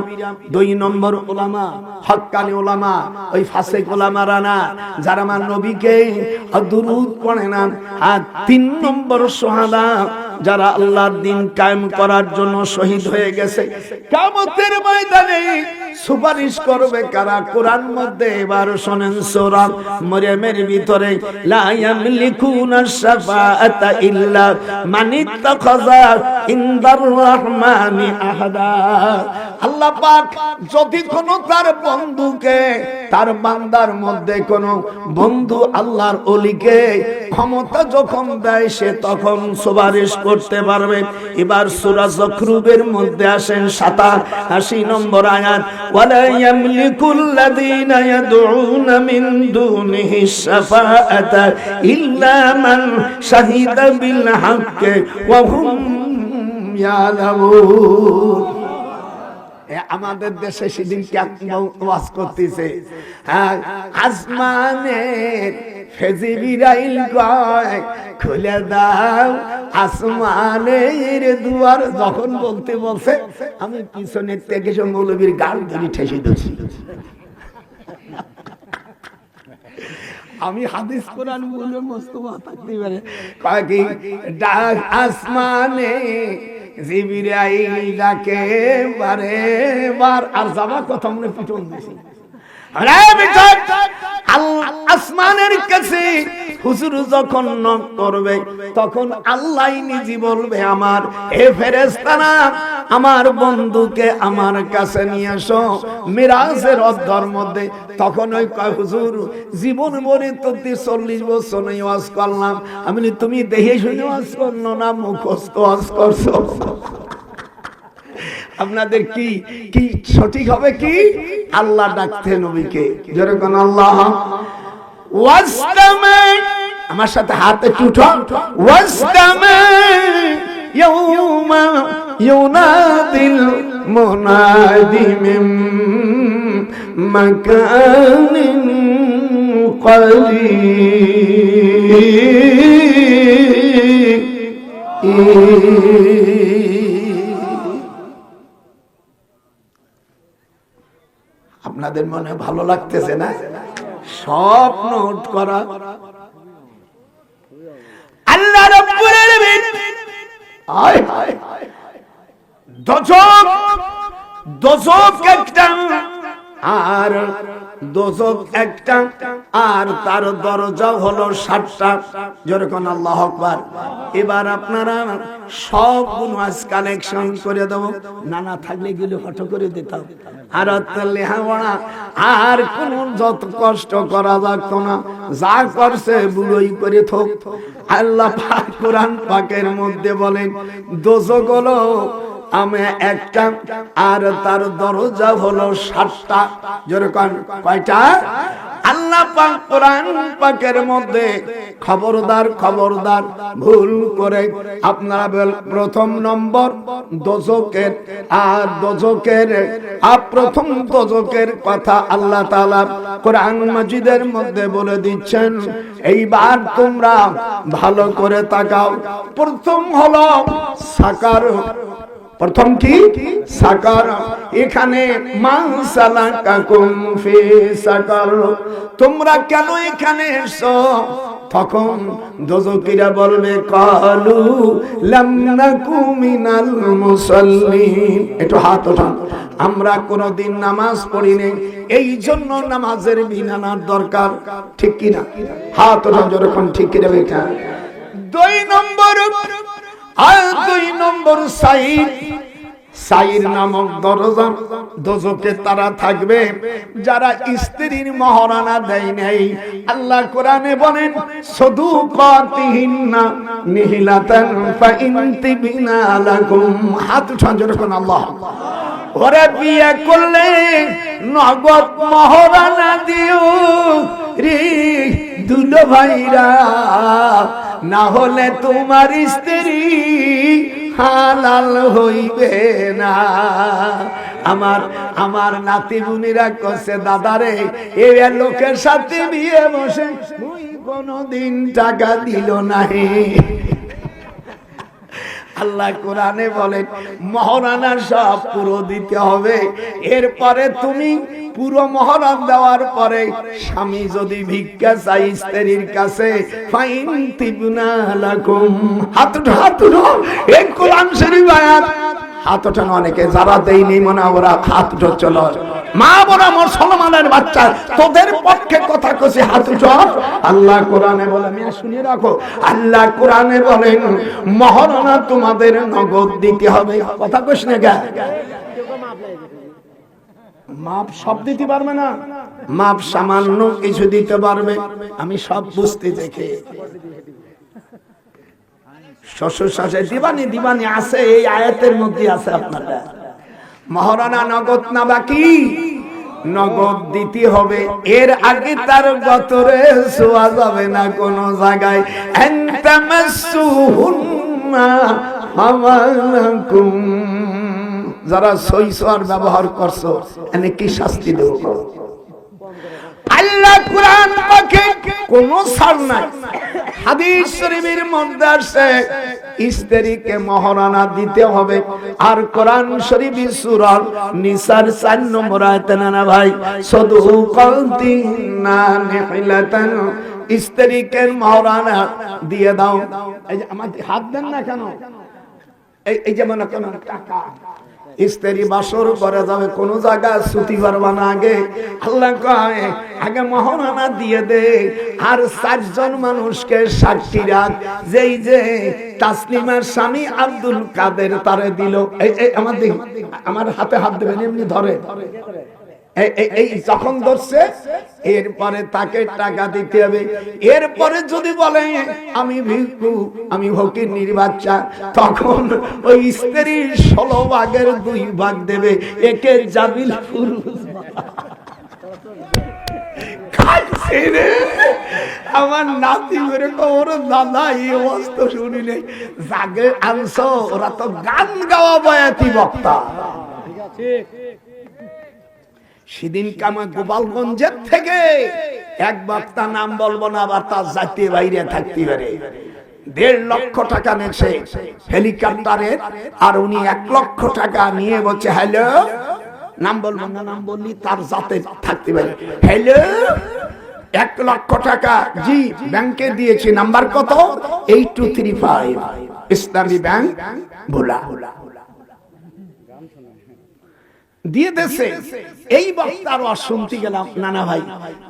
2 নম্বর উলামা, হক্কানি উলামা, ওই ফাসিক উলামারা না, যারা আমার নবীকে দুরূদ পড়ে না। আর 3 নম্বর সুহাদা, যারা আল্লাহর দ্বীন কায়েম করার জন্য শহীদ হয়ে গেছে। কিয়ামতের ময়দানে সুপারিশ করবে কারা? কোরআন মধ্যে এবার শুনেন সূরা মারইয়ামের ভিতরে, লা ইয়ামলিকুনা শাফাআতা ইল্লা মান ইত্তাখাযা ইনদার রাহমানি আহাদা। আল্লাহ পাক যদি কোন তার বন্ধুকে, তার বান্দার মধ্যে কোন বন্ধু আল্লাহর ওলিকে ক্ষমতা যখন দেয়, সে তখন সুপারিশ করতে পারবে। এবার সূরা যখরুফের মধ্যে আসেন 87 নম্বর আয়াত, ওয়ালা ইয়ামলিকুল লাযীনা ইয়াদউনা মিন দুনিহি শাফাআতা ইল্লা মান শাহিদা বিল হাক্কি ওয়া হুম ইয়ালামুন। আমাদের দেশে সেদিন ওয়াজ করতেছে, আসমানের ফেজিবিরাইল কয় খুলে দাও আসমানের দুয়ার। যখন বলতে বলছে, আমি পিছনের থেকে সব মৌলবীর গাল ধরে ঠেসে দিচ্ছি। আমি হাদিস কোরআন বলে মোস্তফা থাকতে পারে, কয় কি ডাক আসমানে জিবরাইল ডাকে বারে বার। আর যাবা কথা মনে পিছন দিছি, আসমানের কাছে হুজুর যখন নক করবে, তখন আল্লাহ নিজে বলবে, আমার হে ফেরেশতারা, আমার বন্ধুকে আমার কাছে নিয়ে আসো মিরাজের অধ্যর মধ্যে। তখন ওই কয়, হুজুর জীবন ভরে তো 40 বছর ওয়াজ করলাম। আমি বলি, তুমি দেখে শুনে ওয়াজ করলো না, মুখস্থ ওয়াজ করছো? আপনাদের কি কি সঠিক হবে? কি আল্লাহ ডাকতে নবীকে, যেরকম আল্লাহ ওয়াসতামা, আমার সাথে হাতে উঠো, ওয়াসতামা ইয়াউমা ইউনাদিল মুনাদি মিন মাকানিন করিব। আপনাদের মনে ভালো লাগতেছে না? সব নোট করা। আল্লাহ রাব্বুল আলামিন দোজখ একটা, আর দোজখ একটা, আর তার দরজা হলো 7টা। যেরকম আল্লাহু আকবার। এবার আপনারা সবগুলো আজ কালেকশন করে দেব, নানা থাকলে গেলে হট করে দিতাম। আর লেহাওয়া আর কোন যত কষ্ট করা লাগতো না, যা করছে বুড়োই করে থোক। আল্লাহ পাক কোরআন পাকের মধ্যে বলেন, দোজখ হলো আমি একটা, আর তার দরজা হলো 7টা। যেরকম কয়টা? আল্লাহ পাক কোরআন পাকের মধ্যে খবরদার খবরদার ভুল করে আপনারা প্রথম নম্বর দোজখের, আর দোজখের প্রথম দোজখের কথা আল্লাহ তাআলা কোরআন মাজিদের মধ্যে বলে দিচ্ছেন। এইবার তোমরা ভালো করে তাকাও। প্রথম হলো সাকার। প্রথম কি? সাকার। এখানে মান সালাকাকুম ফি সাকার, তোমরা কেন এখানে এসো? তখন দোজখীরা বলবে, কালু লাম নাকু মিনাল মুসাল্লিন। একটু হাত ওঠান। আমরা কোনদিন নামাজ পড়িনি, এই জন্য নামাজের বিধানের দরকার। ঠিক কি না? হাত ওঠান যখন ঠিক কি দেবে। এটা 2 নম্বর। আর 2 নম্বর সাইড সাইর নামক দরজা, দোজখে তারা থাকবে যারা স্ত্রীর মহারানা দেয় নাই। আল্লাহ কোরআনে বলেন সাদুকাতিহিন্না নিহিলাতান ফাইনতিবিনা লাকুম। হাত উঠান যখন আল্লাহ। ওরে বিয়ে করলে নগদ মহারানা দিও রে দুলো ভাইরা, না হলে তোমার স্ত্রী হালাল হইবে না। আমার নাতি বুনিরা কইছে দাদারে এই লোকের সাথে বিয়ে বসে তুই কোনদিন টাকা দিল নাই। আল্লাহ কোরআনে বলেন মহারানা সব পুরো দিতে হবে। এরপরে তুমি পুরো মহারান দেওয়ার পরে স্বামী যদি ভিক্ষা চাই স্ত্রীর কাছে ফাইন তিবনা লাকুম। হাত উঠাও এই কোরআন শরীফ আয়াত। হাত ওঠানো অনেকে যারা দেয়নি মনে ওরা হাত উঠছিল। মা বড় মুসলমানের বাচ্চা তোদের পক্ষে কথা কইছি, হাত উঠাও। আল্লাহ কোরআনে বলে মিয়া শুনিয়ে রাখো, আল্লাহ কোরআনে বলেন মহারানা তোমাদের নগদ দিতে হবে। কথা কইছ না গা? মাপ সব দিতে পারবে না, মাপ সামান্য কিছু দিতে পারবে। আমি সব বুঝতে দেখে শ্বশুর শাশুড়ি দিবানি আছে, এই আয়াতের মধ্যে আছে। আপনারা মহারানা নগদ না বাকি? নগদ দিতে হবে। এর আগে তার গতরে ছোঁয়া যাবে না কোন জায়গায়। যারা সই ছোঁয়ার ব্যবহার করছো এনে কি শাস্তি দেব? আল্লাহ কোরআন পাকে কোন ছাড় নাই। হাদিস শরীফের মধ্যে আছে স্ত্রীকে মহারানা দিতে হবে। আর কোরআন শরীফ সূরা নিসার 4 নম্বর আয়াতে না ভাই সাদুকাতিনা নিহিলাতান, স্ত্রীকে মহারানা দিয়ে দাও। এই যে আমার হাত দেন না কেন? এই যে মনে কেন টাকা স্ত্রী বাসর করে যাবে কোন জায়গায় ছুটি পারবা না, আগে আল্লাহ কয় আগে মহারানা দিয়ে দে। আর 4 জন মানুষকে সাক্ষী রাখ। যেই যে তাসলিমার স্বামী আব্দুল কাদের তারে দিল। এই আমার হাতে হাত দেবেন, এমনি ধরে এই যখন ধরছে এরপরে তাকে টাকা দিতে হবে। এরপরে যদি বলে আমি ভিক্ষু, আমি ফকির বাচ্চা, তখন ওই স্ত্রীর 16 ভাগের 2 ভাগ দেবে। একে জামিল ফুরুজ। আমার নাতি করে ওর দাদা এই অবস্থা শুনিলে জাগে আনছো, ওরা তো গান গাওয়া বয়াতি বক্তা। সেদিন কামা গোপালগঞ্জের থেকে এক বক্তা, নাম বলবো না, আবার তার জাতীয় বাইরে থাকতে পারে, 1.5 লক্ষ টাকা নেছে হেলিকপ্টারের। আর উনি 1 লক্ষ টাকা নিয়ে বলছে হ্যালো, নাম বলবো না, নাম বললি তার জাতে থাকতে পারে, হ্যালো 1 লক্ষ টাকা জি ব্যাংকে দিয়েছি, নাম্বার কত 8235 ইসলামী ব্যাংক ভোলা দিয়ে দেশে। এই বক্তার ওয়াজ শুনতে গেলাম, নানা ভাই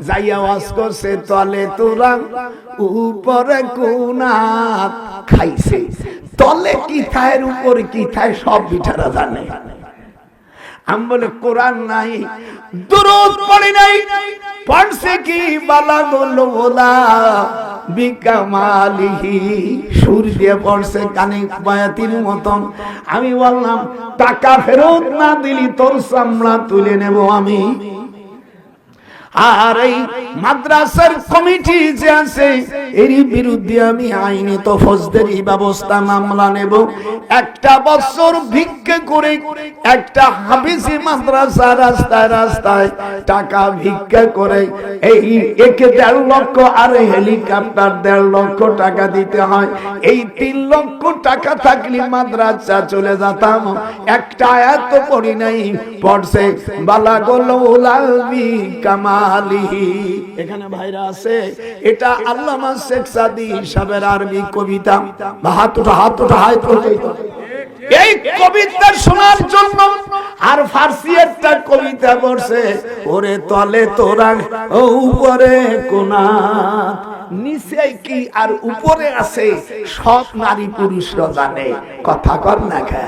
যাইয়া ওয়াজ করছে তলে তোরা উপরে কোনাত খাইছে। তলে কি থায় উপরে কি থায় সব বিঠারা জানে। আমি বলে কোরআন নাই, দুরূদ পড়ি নাই, পড়ছে কি বালা গোলা বিকামালিহি, সুর দিয়ে পড়ছে কানে বায়াতির মতন। আমি বললাম টাকা ফেরত না দিলি তোর চামড়া তুলে নেব আমি। আর এই মাদ্রাসার কমিটি যে আছে এর বিরুদ্ধে আমি আইনে তো ফৌজদারি ব্যবস্থা মামলা নেব। 1 বছর ভিক্ষা করে একটা হাফিজি মাদ্রাসা রাস্তায় রাস্তায় টাকা ভিক্ষা করে এই 1.5 লক্ষ আর হেলিকপ্টার 1.5 লক্ষ টাকা দিতে হয়। এই 3 লক্ষ টাকা থাকলে মাদ্রাসা চলে যেতাম। একটা আয়াত পড়ি নাই, পড়ছে বালাগুল উলাবি কামা। এখানে ভাইরা আছে, এটা আল্লামা শেখ সাদি সাহেবের আরবি কবিতা। এই কবিতা শোনার জন্য আর ফার্সি একটা কবিতা পড়ছে, ওরে তলে তোরা উপরে কোনাত নিচে কি আর উপরে আছে সব নারী পুরুষরা জানে। কথা কর না খা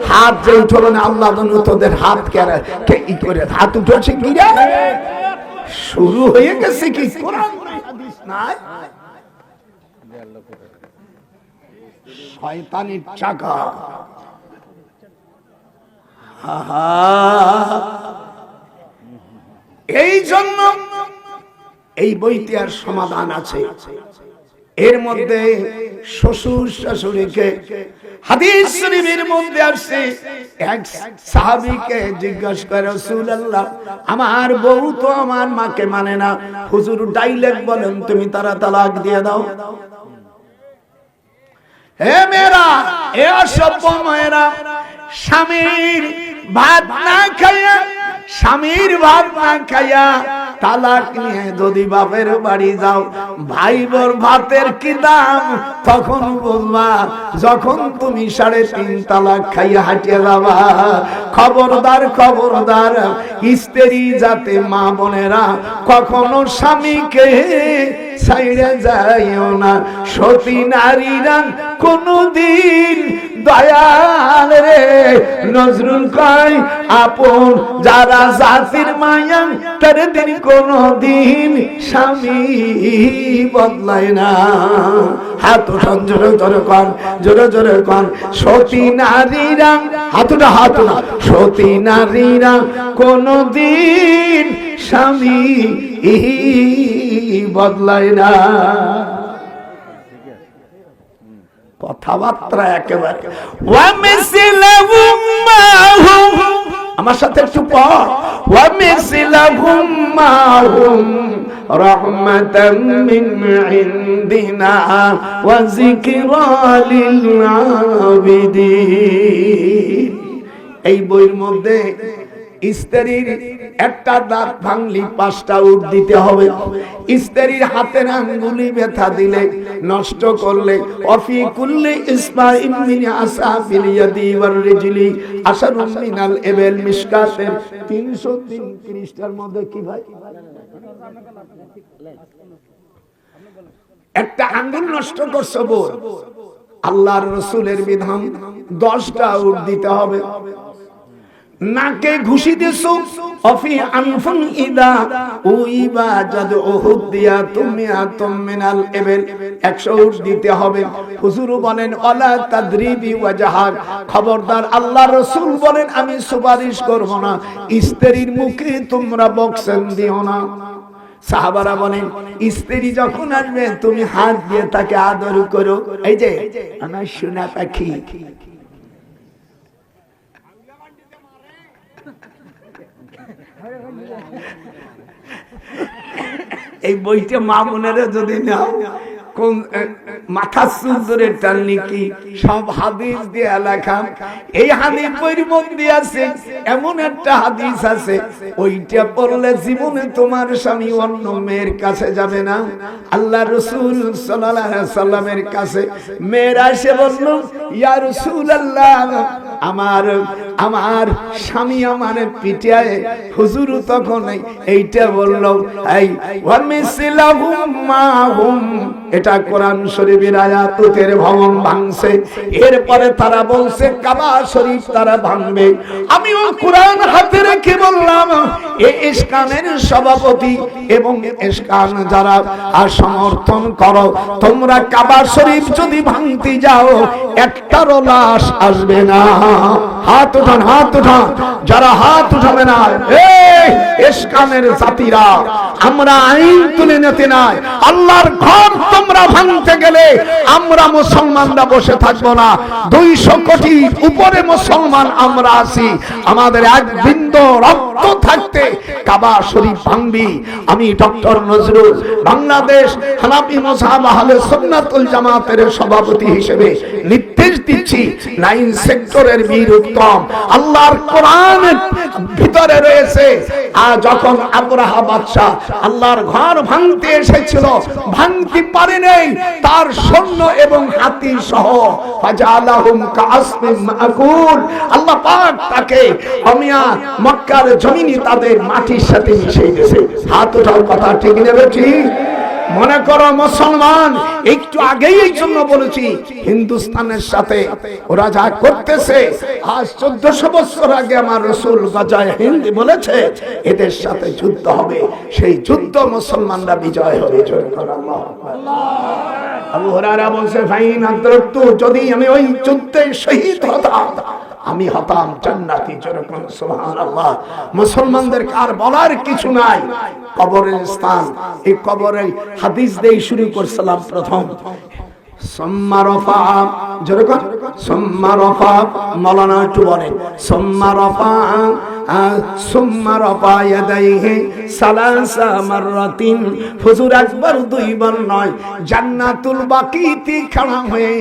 হাত যে উঠলো না আল্লাহ তোদের হাত কে করে হাত উঠেছে কি রে? শুরু হয়ে গেছে কি কোরআন হাদিস নাই, শয়তানের চাকা। এই জন্য এই বইতে আর সমাধান আছে। এর মধ্যে শ্বশুর শাশুড়িকে হাদিস শরীফের মধ্যে আসছে, এক সাহাবীকে জিজ্ঞাসা করে রাসূলুল্লাহ আমার বউ তো আমার মাকে মানে না, হুজুর ডাইরেক্ট বলেন তুমি তারা তালাক দিয়ে দাও। হে মেয়েরা, এ অসভ্য মেয়েরা, স্বামীর ভাত না খাইয়া, স্বামীর ভাত না খাইয়া তালাক নিয়ে যদি বাপের বাড়ি যাও, ভাই বোর ভাতের কি দাম তখন বুঝবা যখন তুমি 3.5 তালাক খাইয়া হাঁটিয়ে যাবা। খবরদার খবরদার, স্ত্রী যাতে মা বোনেরা কখনো স্বামীকে ছাইড়ে যাইও না। সতী নারীরা কোনদিন দয়াল রে নজরুল কয় আপন যারা জাতির মায়া তার দিন কোনদিন স্বামী বদলায় না। হাত উঠান জোরে জোরে কন, জোরে জোরে কন। সতী নারীরা হাতুটা হাত না, সতী নারীরা কোনদিন স্বামী বদলায় না। কথাবার্তা একেবারে আমার সাথে একটু পর রহমাতাম মিন ইনদিনা ওয়া যিকরা লিল আবিদিন। এই বইয়ের মধ্যে স্ত্রীর একটা দাঁত ভাঙলি 5টা উট দিতে হবে, স্ত্রীর হাতের আঙ্গুলি ব্যথা দিলে নষ্ট করলে অফি কুল্লি ইসমাইন মিন আসাফিল ইয়াদি ওয়ার রিজলি আশারুম মিনাল ইবেল। মিশকাতের 303 পৃষ্ঠার মধ্যে কি ভাই একটা আঙ্গুল নষ্ট করছো বল, আল্লাহর রাসূলের বিধান 10টা উট দিতে হবে। নাকে ঘুষি দিছো অফি আনফুন ইদা উইবা জাদ উহুদ দিয়া তুমি আতম মিনাল ইবেল 100 উট দিতে হবে। হুজুর বলেন ওয়ালা তাদরিবি ওয়াজহাক, খবরদার আল্লাহ রাসূল বলেন আমি সুপারিশ করব না, স্ত্রীর মুখে তোমরা বক্সেন দিও না। সাহাবারা বলেন স্ত্রী যখন আসবে তুমি হাত দিয়ে তাকে আদর করো। এই যে আমার সোনা পাখি, এই বইটা মা বোনেরা যদি নাও কোন মাথা সুন্দরের টাননি কি সব হাদিস দিয়ে লেখা। এই হাদিস বইয়ের মধ্যে আছে এমন একটা হাদিস আছে ওইটা পড়লে জীবনে তোমার স্বামী অন্য মেয়ের কাছে যাবে না। আল্লাহ রাসূল সাল্লাল্লাহু আলাইহি সাল্লামের কাছে মেয়েরা এসে বলল ইয়া রাসূলুল্লাহ আমার স্বামী আমারে পিটায়। হুজুর তখন এইটা বলল এই ওয়া মিসলাহুম মাহুম, এটা কোরআন শরীফের আয়াত, উটের ভবন ভাঙছে। এরপরে তারা বলছে কাবা শরীফ তারা ভাঙবে। আমিও কোরআন হাতে রেখে বললাম এই ইসকানের সভাপতি এবং ইসকান যারা আর সমর্থন করো, তোমরা কাবা শরীফ যদি ভাঙতে যাও একটারও লাশ আসবে না। হাত উঠান, হাত উঠান, যারা হাত উঠাবে না এই ইসকানের জাতিরা, আমরা আইন তুলে নিতে নাই। আল্লাহর ঘর তোমরা ভাঙতে গেলে আমরা মুসলমানরা বসে থাকবো না। 200 কোটি উপরে মুসলমান আমরা আছি, আমাদের এক বিন্দু রক্ত থাকতে কাবা শরীফ ভাঙবি। আমি ডক্টর নজরুল বাংলাদেশ হানাফি মাযহাব আহলে সুন্নাতুল জামাতের সভাপতি হিসেবে নির্দেশ দিচ্ছি 9 সেক্টরের বীর উত্তম আল্লাহর কোরআনের ভিতরে রয়েছে। আর যখন আব্রাহা বাদশা আল্লাহর ঘর ভাঙতে এসেছিল, ভাঙতে পারে নাই, তার সৈন্য এবং হাতি সহ ফাজালাহুম কাসমিন মাকুল, আল্লাহ পাক তাকে আমিয়া মক্কার জমিনে তাদের মাটির সাথে মিশিয়ে দিয়েছে। হাত উঠাও, কথা ঠিক নেবে ঠিক। মনে করো মুসলমান, একটু আগেই এই জন্য বলেছি হিন্দুস্তানের সাথে ওরা যা করতেছে, আজ 1400 বছর আগে আমার রাসূল গজায়ে হিন্দ বলেছে এদের সাথে যুদ্ধ হবে, সেই যুদ্ধ মুসলমানরা বিজয় হবে। জোরে করে আল্লাহু আকবার। আবু হুরায়রা বলছে ফাইন আদরাতু, যদি আমি ওই যুদ্ধে শহীদ হতাম আমি হতাম জান্নাতি। জোরে করে সুবহানাল্লাহ। মুসলমানদের আর বলার কিছু নাই, কবরের স্থান, এই কবরে হাদিস দিয়ে শুরু করছিলাম প্রথম। সুম্মা রাফা, জোরে কর, সুম্মা রাফা, মাওলানা একটু বলেন, সুম্মা রাফা সুম্মা রাফা ইয়াদাইহি সালাসা মাররাতিন, হুজুর একবার দুইবার নয়, জান্নাতুল বাকিতে খাড়া হয়ে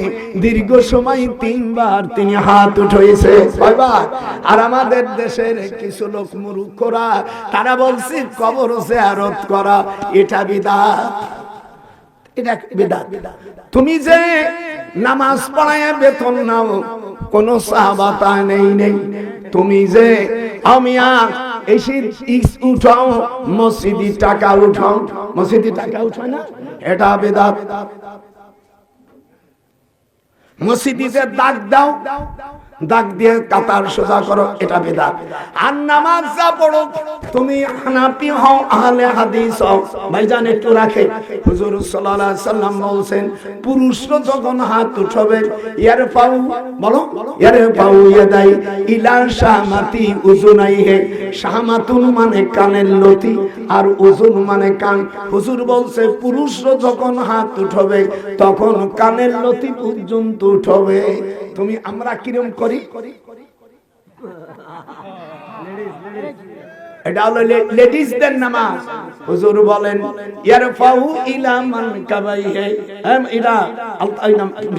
দীর্ঘ সময় 3 বার তিনি হাত উঠাইছে। কয়বার? আর আমাদের দেশের কিছু লোক মূর্খরা তারা বলছে কবর জিয়ারত করা এটা বিদআত, এটা বিদআত। তুমি যে নামাজ পড়ায় বেতন নাও, কোন সাহাবাতা নেই। তুমি যে আমিয়া এসে উঠাও, মসজিদে টাকা উঠাও, মসজিদে টাকা উঠায় না, এটা বিদআত। মসজিদে দাগ দাও, দাগ দিয়ে কাতার সোজা করো, এটা বিদআত। আর নামাজ যা পড়ো, তুমি হানাফি হও, আহলে হাদিস হও, ভাইজান একটু রাখে। হুজুর সাল্লাল্লাহু আলাইহি সাল্লাম বলেন পুরুষরা যখন হাত উঠাবে, ইয়ারফাউ, বলো ইয়ারফাউ ইয়াদাই ইলা শামাতি উযুনাইহি, শামাতুন মানে কানের লতি আর উযুন মানে কান। হুজুর বলছে পুরুষরা যখন হাত উঠাবে তখন কানের লতি পর্যন্ত উঠাবে। তুমি আমরা কিরম করি? এটা হলো লেডিসদের নামাজ। হুজুর বলেন ইয়ারফাউ ইলা মান কাবাইহি, এটা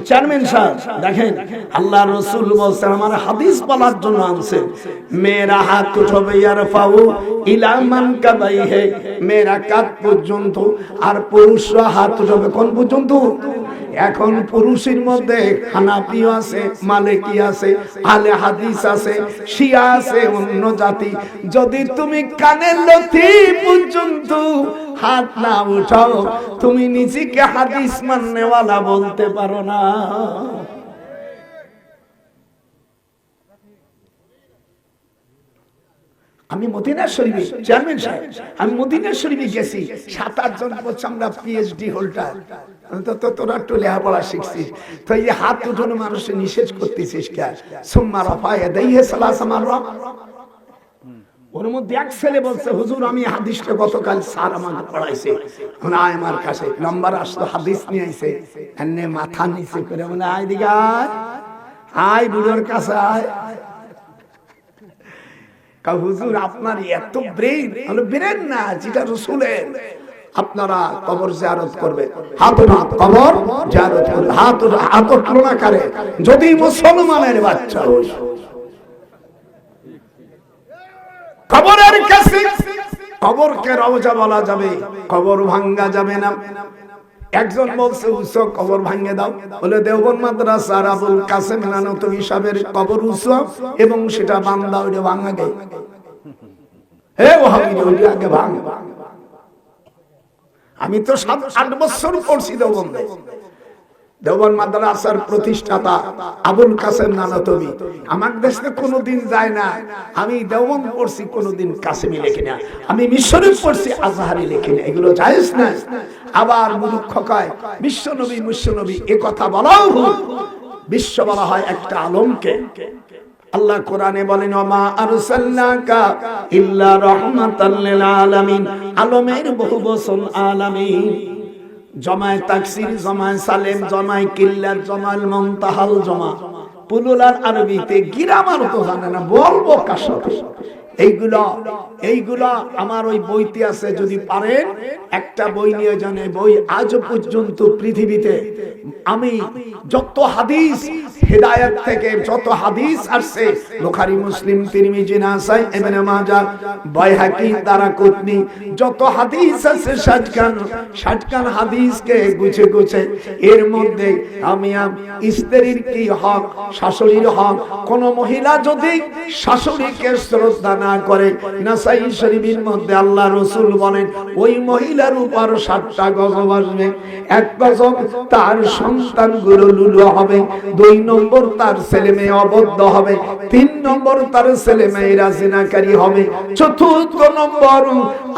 চেয়ারম্যান সাহেব দেখেন আল্লাহ রাসূল বলেন, আমার হাদিস বলার জন্য আনছেন, মেয়েরা হাত উঠাবে ইয়ারফাউ ইলা মান কাবাইহি, মেয়েরা কাঁধ পর্যন্ত, আর পুরুষরা হাত উঠাবে কোন পর্যন্ত? এখন পুরুষের মধ্যে হানাফি আছে, মালিকি আছে, আহলে হাদিস আছে, শিয়া আছে, অন্য জাতি। যদি তুমি কানের লতি পর্যন্ত হাত না উঠাও, তুমি নিজেকে হাদিস মাননেওয়ালা বলতে পারো না। আমি মদিনা শরীফে, চেয়ারম্যান সাহেব, আমি মদিনা শরীফে গেছি, 7-8 জন বলছে আমরা পিএইচডি হোল্ডার, তো তোরা একটু লেখাপড়া শিখছিস, তো এই হাত উঠানো মানুষের নিষেধ করতেছিস কেন? সুম্মা রাফা ইয়াদাইহি সালাসা মাররা। ওর মধ্যে এক ছেলে বলছে হুজুর আমি হাদিসটা গতকাল স্যার আমাকে পড়াইছে, মানে আয় আমার কাছে নাম্বার আসতো, হাদিস নিয়ে আইছে, এনে মাথা নিচে করে মানে আয় দিগা আয় বুড়োর কাছে আয়। হুজুর আপনার এত ব্রেন, ব্রেন না যেটা রাসূলের, আপনারা কবর জিয়ারত করবে, হাত উঠা কবর জিয়ারত করবে, হাত উঠা, হাত উঠলো না কারে? যদি মুসলমানের বাচ্চা হয়। কবরের কাছে কবরকে রওজা বলা যাবে, কবর ভাঙ্গা যাবে না। একজন বলছে উৎসব কবর ভাঙে দাও, বলে দেওবন্দ মাদ্রাসার আবুল কাসেম নানতুবি সাহেবের কবর উৎসব এবং সেটা বান্দা ওইটা ভাঙা গে, হে ওহাবি ওইটা আগে ভাঙ। আমি তো 7-8 বছর পড়ছি দেওবন্দে। দেওবন্দ মাদ্রাসার প্রতিষ্ঠাতা আবুল কাসেম নানতুবি আমার দেশে কোনোদিন যায় না। আমি দেওবন্দ পড়ছি, কোনোদিন কাসেমি লেখি না। আমি মিশরে পড়ছি, আজহারি লেখি না। এগুলো জায়েজ না। আবার মূর্খ কয় বিশ্বনবী মুশ্বনবী, এ কথা বলাও ভুল। বিশ্ব বলা হয় একটা আলমকে। আল্লাহ কোরআনে বলেন ওমা আরসালনাকা ইল্লা রাহমাতাল লিল আলামিন, আলমের বহুবচন আলামিন। জমায় তাকসির, জমায় সালেম, জমায় কিল্লাত, জমাল মুনতাহাল, জমা পুলুলার আরবিতে গিরামার তো জানে না, বলবো কার সাথে? এইগুলা আমার ওই বইতে আছে, যদি পারেন একটা বই নিয়ে যান। বই আজ পর্যন্ত পৃথিবীতে আমি যত হাদিস হেদায়েত থেকে যত হাদিস আসছে, বুখারী, মুসলিম, তিরমিজি, নাসাই, ইবনে মাজাহ, বাইহাকি, দারাকুতনি, যত হাদিস আছে 60 খান হাদিসকে গুছে গুছে এর মধ্যে আমি স্ত্রীর কি হক, শাশুড়ির হক, কোন মহিলা যদি শাশুড়িকে শ্রদ্ধা না করে, না নাসাই শরীফের মধ্যে আল্লাহ রাসূল বলেন ওই মহিলার উপর 7টা গজব আসবে। এক গজব তার সন্তানগুলো লুলো হবে, 2 নম্বর তার ছেলে মেয়ে অবদ্ধ হবে, 3 নম্বর তার ছেলে মেয়েরা জিনাকারী হবে, 4 নম্বর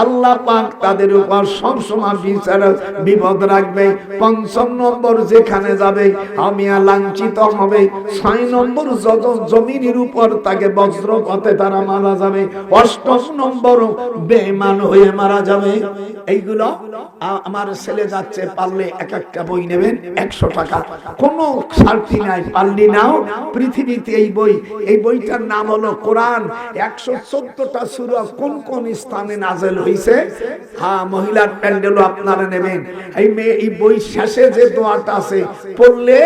আল্লাহ পাক তাদের উপর সবসময় বিচার বিপদ রাখবে, 5 নম্বর যেখানে যাবে আমিয়া লাঞ্ছিত হবে, 6 নম্বর জমিনের উপর তাকে বজ্রপাতে তারা মারা যাবে, 8 নম্বর বেঈমান হয়ে মারা যাবে। এইগুলো আমার ছেলে যাচ্ছে, পারলে এক একটা বই নেবেন 100 টাকা, কোনো ছাড়তি নাই, পারলি নাও। পৃথিবীতে এই বইটার নাম হলো কোরআন। 114টা সূরা কোন কোন স্থানে নাযিল হয়েছে, হ্যাঁ মহিলার প্যান্ডেলও আপনারা নেবেন। এই বই শেষে যে দোয়াটা আছে পড়লে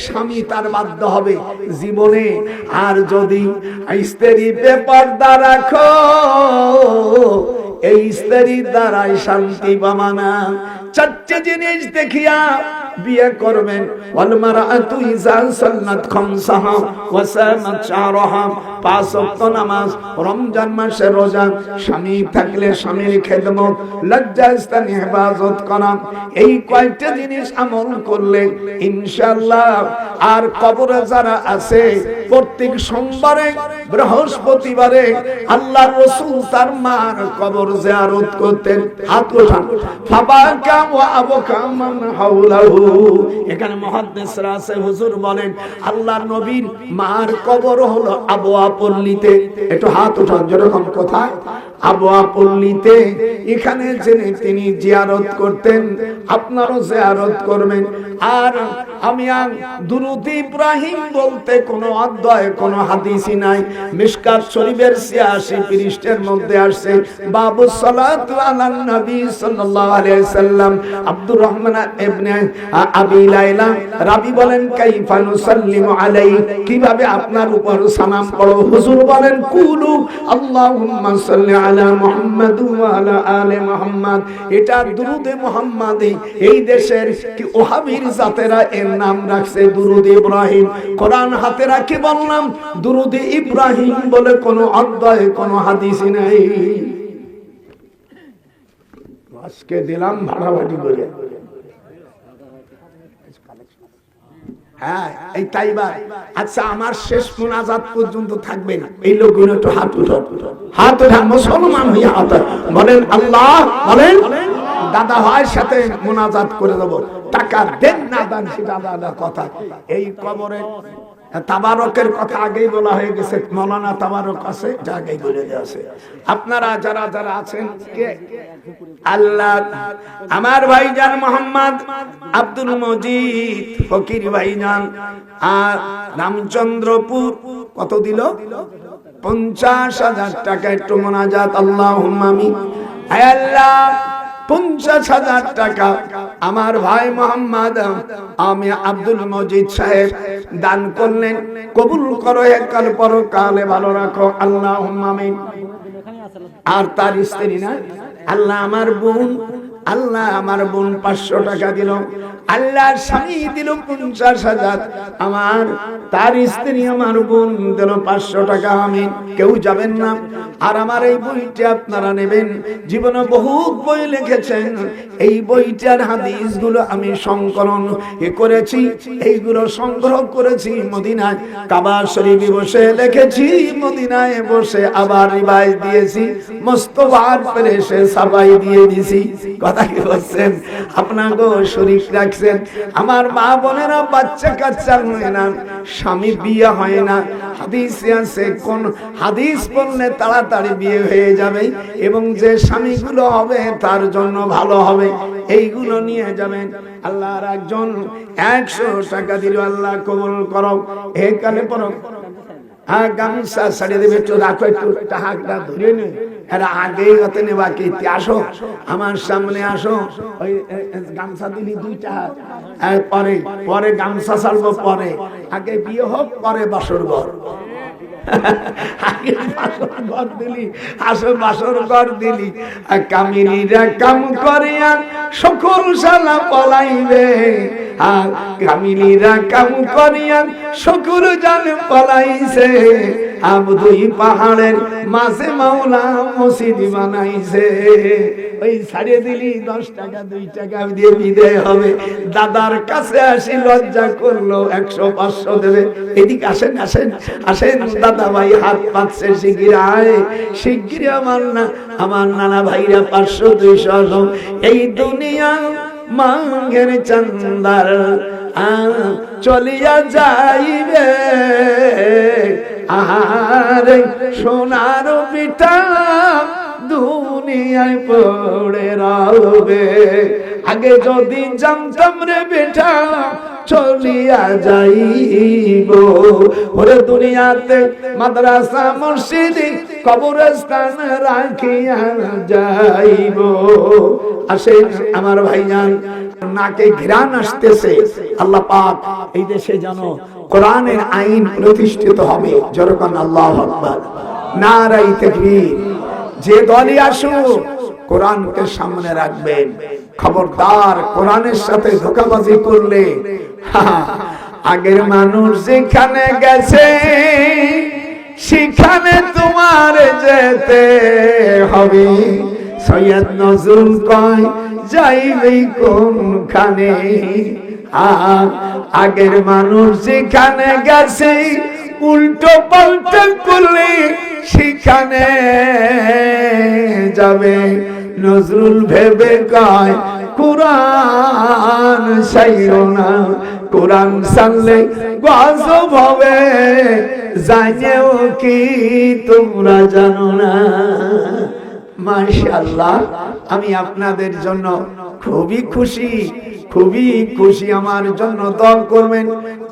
স্বামী তার বাধ্য হবে জীবনে। আর যদি স্ত্রী বেপরদা রাখো, এই স্ত্রীর দ্বারাই শান্তি পাবা না। 4টে জিনিস দেখিয়া বিয়ে করবেন। ওয়াল মারআতু ইযা সাল্লাত খামসাহা ওয়া সামাত শাহরাহা, 5 ওয়াক্ত নামাজ, রমজান মাসে রোজা, স্বামী থাকলে স্বামীর খেদমত, লজ্জাস্থানে হেফাজত করা, এই কয়টা জিনিস আমল করলে ইনশাআল্লাহ। আর কবরে যারা আছে প্রত্যেক সোমবারে বৃহস্পতিবারে আল্লাহর রাসূল তার মার কবর জিয়ারত করতেন। হাত ওঠান। ফাবাকা ওয়া আবকা মান হাওলাহু। এখানে মুহাদ্দিসরা আছে, হুজুর বলেন আল্লাহর নবীর মার কবর হলো আবওয়া পল্লীতে। একটু হাত উঠান যেরকম কোথায় আবওয়া পল্লীতে। এখানে জেনে তিনি জিয়ারত করতেন, আপনারও জিয়ারত করবেন। আর আমি দুরূদ ইব্রাহিম বলতে কোনো অধ্যায় কোনো হাদিসই নাই। মিশকাত শরীফের 86 পৃষ্ঠার মধ্যে আসছে বাবু সালাতু আলান নবী সাল্লাল্লাহু আলাইহি সাল্লাম। আব্দুর রহমান ইবনে আবি লাইলা রাবি বলেন কাইফা নুসাল্লিমু আলাইহি, কিভাবে আপনার উপর সালাম পড়ো। হুজুর বলেন কুলু আল্লাহুম্মা সাল্লি আলা মুহাম্মাদ ওয়া আলা আলি মুহাম্মাদ। এটা দুরূদে মুহাম্মাদি। এই দেশের কি ওহাবীর জাতেরা এর নাম রাখছে দুরূদ ইব্রাহিম। কোরআন হাতে রাখি বললাম দুরূদ ইব্রাহিম বলে কোনো অধ্যায় কোনো হাদিসই নাই। আজকে দিলাম ভাড়াবাড়ি করে। হ্যাঁ এই তাইবা। আচ্ছা আমার শেষ মুনাজাত পর্যন্ত থাকবেন এই লোকগুলো একটু হাত উঠান, হাত উঠান মুসলমান হইয়া হাত বলেন আল্লাহ, বলেন দাদা ভাইয়ের সাথে মুনাজাত করে দেব। টাকা দেন না দেন সেটা আলাদা কথা। এই কবরে তাবারকের কথা আগেই বলা হয়ে গেছে, মৌলানা তাবারক আছে, যা আগেই বলে দেওয়া আছে। আপনারা যারা যারা আছেন কে আল্লাহ আমার ভাইজান মোহাম্মদ আব্দুল মজিদ ফকির ভাইজান আর রামচন্দ্রপুর কত দিল 50,000 টাকা। একটু মুনাজাত আল্লাহুম্মা আমিন। হে আল্লাহ 50,000 টাকা আমার ভাই মোহাম্মদ আমি আব্দুল মজিদ সাহেব দান করলেন, কবুল করো, এককাল পরকালে ভালো রাখো আল্লাহুম্মা আমিন। আর তার স্ত্রী না আল্লাহ আমার বোন, আল্লাহ আমার বোন 500 টাকা দিল, আল্লাহর স্বামী দিল 50,000, আমার তার স্ত্রী আমার বোন দিল 500 টাকা। আমিন। কেউ যাবেন না। আর আমার এই বইটা আপনারা নেবেন। জীবনে বহুত বই লিখেছেন, এই বইটার হাদিসগুলো আমি সংকলন করেছি, এইগুলো সংগ্রহ করেছি মদিনায় কাবা শরীফে বসে লিখেছি, মদিনায় বসে আবার রিভাইজ দিয়েছি, মোস্তফার প্রেসে ছাপাই দিয়ে দিয়েছি। কথা কি বলছেন? আপনাকে শরীফ রাখছেন। আমার মা বোনেরা বাচ্চা কাচ্চা হয় না, স্বামী বিয়ে হয় না, হাদিসে আছে কোন হাদিস পড়লে তাড়াতাড়ি বিয়ে হয়ে যাবে এবং যে স্বামীগুলো হবে তার জন্য ভালো হবে, এইগুলো নিয়ে যাবেন। আল্লাহর একজন 100 টাকা দিল, আল্লাহ কবুল করো। এই কালে পড়ো গামছা ছাড়িয়ে দেবে, একটু রাখো, একটু টাকা ধরে নে। এরা আগেই হতে নেবা কি আসো আমার সামনে আসো। ওই গামছা দিলি 2 টাকা, পরে পরে গামছা ছাড়বো, পরে আগে বিয়ে হোক, পরে বাসর ঘর। আগে বাসর ঘর দিলি, আসো বাসর ঘর দিলি। কামিনীরা কাম করিয়া সকল শালা পলাইবে, আর কামিনীরা কাম করিয়া সকল জান পলাইছে। দুই পাহাড়ের মাঝে মাওলা মসজিদ বানাইছে। ওই ছাড়িয়ে দিলি 10 টাকা 2 টাকা দিয়ে বিদায় হবে। দাদার কাছে আসি লজ্জা করলো, 100-500 দেবে। এদিকে আসেন আসেন আসেন দাদা ভাই, হাত পাচ্ছে শিগগিরায় শিগগির। আমার নানা ভাইরা 500-200 এই দুনিয়া মাঙ্গের চন্দার চলিয়া যাইবে, আহারে সোনার পিঠা দুনিয়ায় পড়ে রবে। আগে যদি জানতাম রে বেটা চলিয়া যাইব, ওরে দুনিয়াতে মাদ্রাসা মসজিদ কবরস্থান রাখিয়া যাইব। আসেন আমার ভাইজান, নাকে ঘ্রাণ আসতেছে। আল্লাহ পাক এই দেশে যেন কোরআনের আইন প্রতিষ্ঠিত হবে। যেরকম আল্লাহু আকবার, নারায়ে তাকবীর। যে দলই আসুক কোরআনকে সামনে রাখবেন। খবরদার কোরআনের সাথে ধোঁকাবাজি করলে আগের মানুষ যেখানে গেছে সেখানে তোমার যেতে হবে। সৈয়দ নজরুল কয় যাইবে কোনখানে, আগের মানুষ যেখানে গেছে উল্টো পাল্টা করলে সেখানে যাবে। নজরুল ভেবে কয় কোরআন ছাইরো না, কোরআন ছাড়লে গজব হবে, জানেও কি তোমরা জানো না। মাশাআল্লাহ, আমি আপনাদের জন্য খুবই খুশি, খুবই খুশি। আমার জন্য দোয়া করবেন,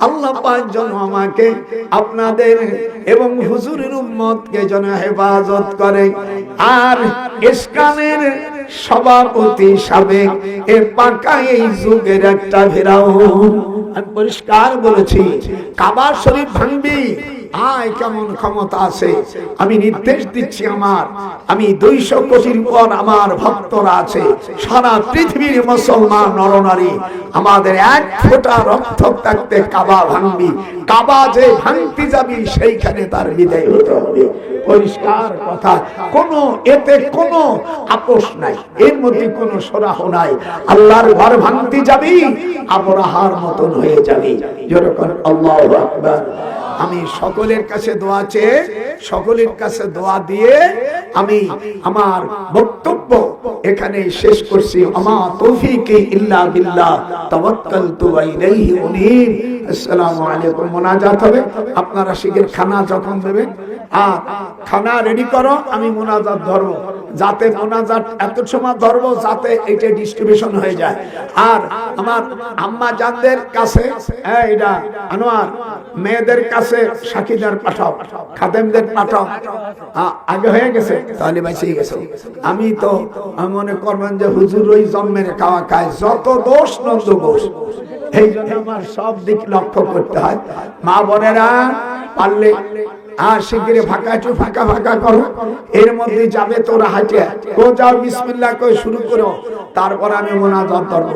আল্লাহ পাক যেন আমাকে আপনাদের এবং হুজুরের উম্মতকে যেন হেফাজত করে। আর ইসকানের সভাপতি সাবেক এ পাকা এই যুগের একটা ফেরাউন, আমি পরিষ্কার বলেছি কাবা শরীফ ভাঙবি, আয় কেমন ক্ষমতা আছে। আমি নির্দেশ দিচ্ছি, আমি 200 কোটির পর আমার ভক্তরা আছে, সারা পৃথিবীর মুসলমান নরনারী, আমাদের এক ফোঁটা রক্ত থাকতে কাবা ভাঙবি। কাবা যে ভাঙতে যাবি সেইখানে তার বিদায় হতে হবে। পরিষ্কার কথা, এতে কোনো আপোষ নাই, এর মধ্যে কোনো সরাহ নাই। আল্লাহর ঘর ভাঙতে যাবি, আবরাহার মতন হয়ে যাবি। যেরকম আল্লাহু আকবার। আমি সকলের কাছে দোয়া চেয়ে, সকলের কাছে দোয়া দিয়ে আমি আমার বক্তব্য এখানে শেষ করছি। আমা তৌফিকি ইল্লা বিল্লাহ, তাওয়াক্কালতু ওয়া ইলাইহি উনীব। আসসালামু আলাইকুম। মোনাজাত হবে, আপনারা শিগগির খানা যখন দেবেন আর খানা রেডি করো, আমি মোনাজাত ধরবো। যাতে মোনাজাত এত সময় ধরবো যাতে এটা ডিস্ট্রিবিউশন হয়ে যায়। আর আমার আম্মা জানদের কাছে এইটা আনোয়ার, মেয়েদের কাছে সাকিদার পাঠাও, খাদেমদের পাঠাও। আগে হয়ে গেছে তাহলে বেঁচে গেছে। আমি তো মনে করবেন যে হুজুর ওই জন্মের খাওয়া খায়, যত দোষ নন্দ দোষ। এই জন্য আমার সব দিক লক্ষ্য করতে হয়। মা বোনেরা পারলে শিগগির ফাঁকা ফাঁকা করো, এর মধ্যে যাবে তোরা হাঁটে কো যাও, বিসমিল্লাহ কই শুরু করো, তারপর আমি মোনাজাত করব।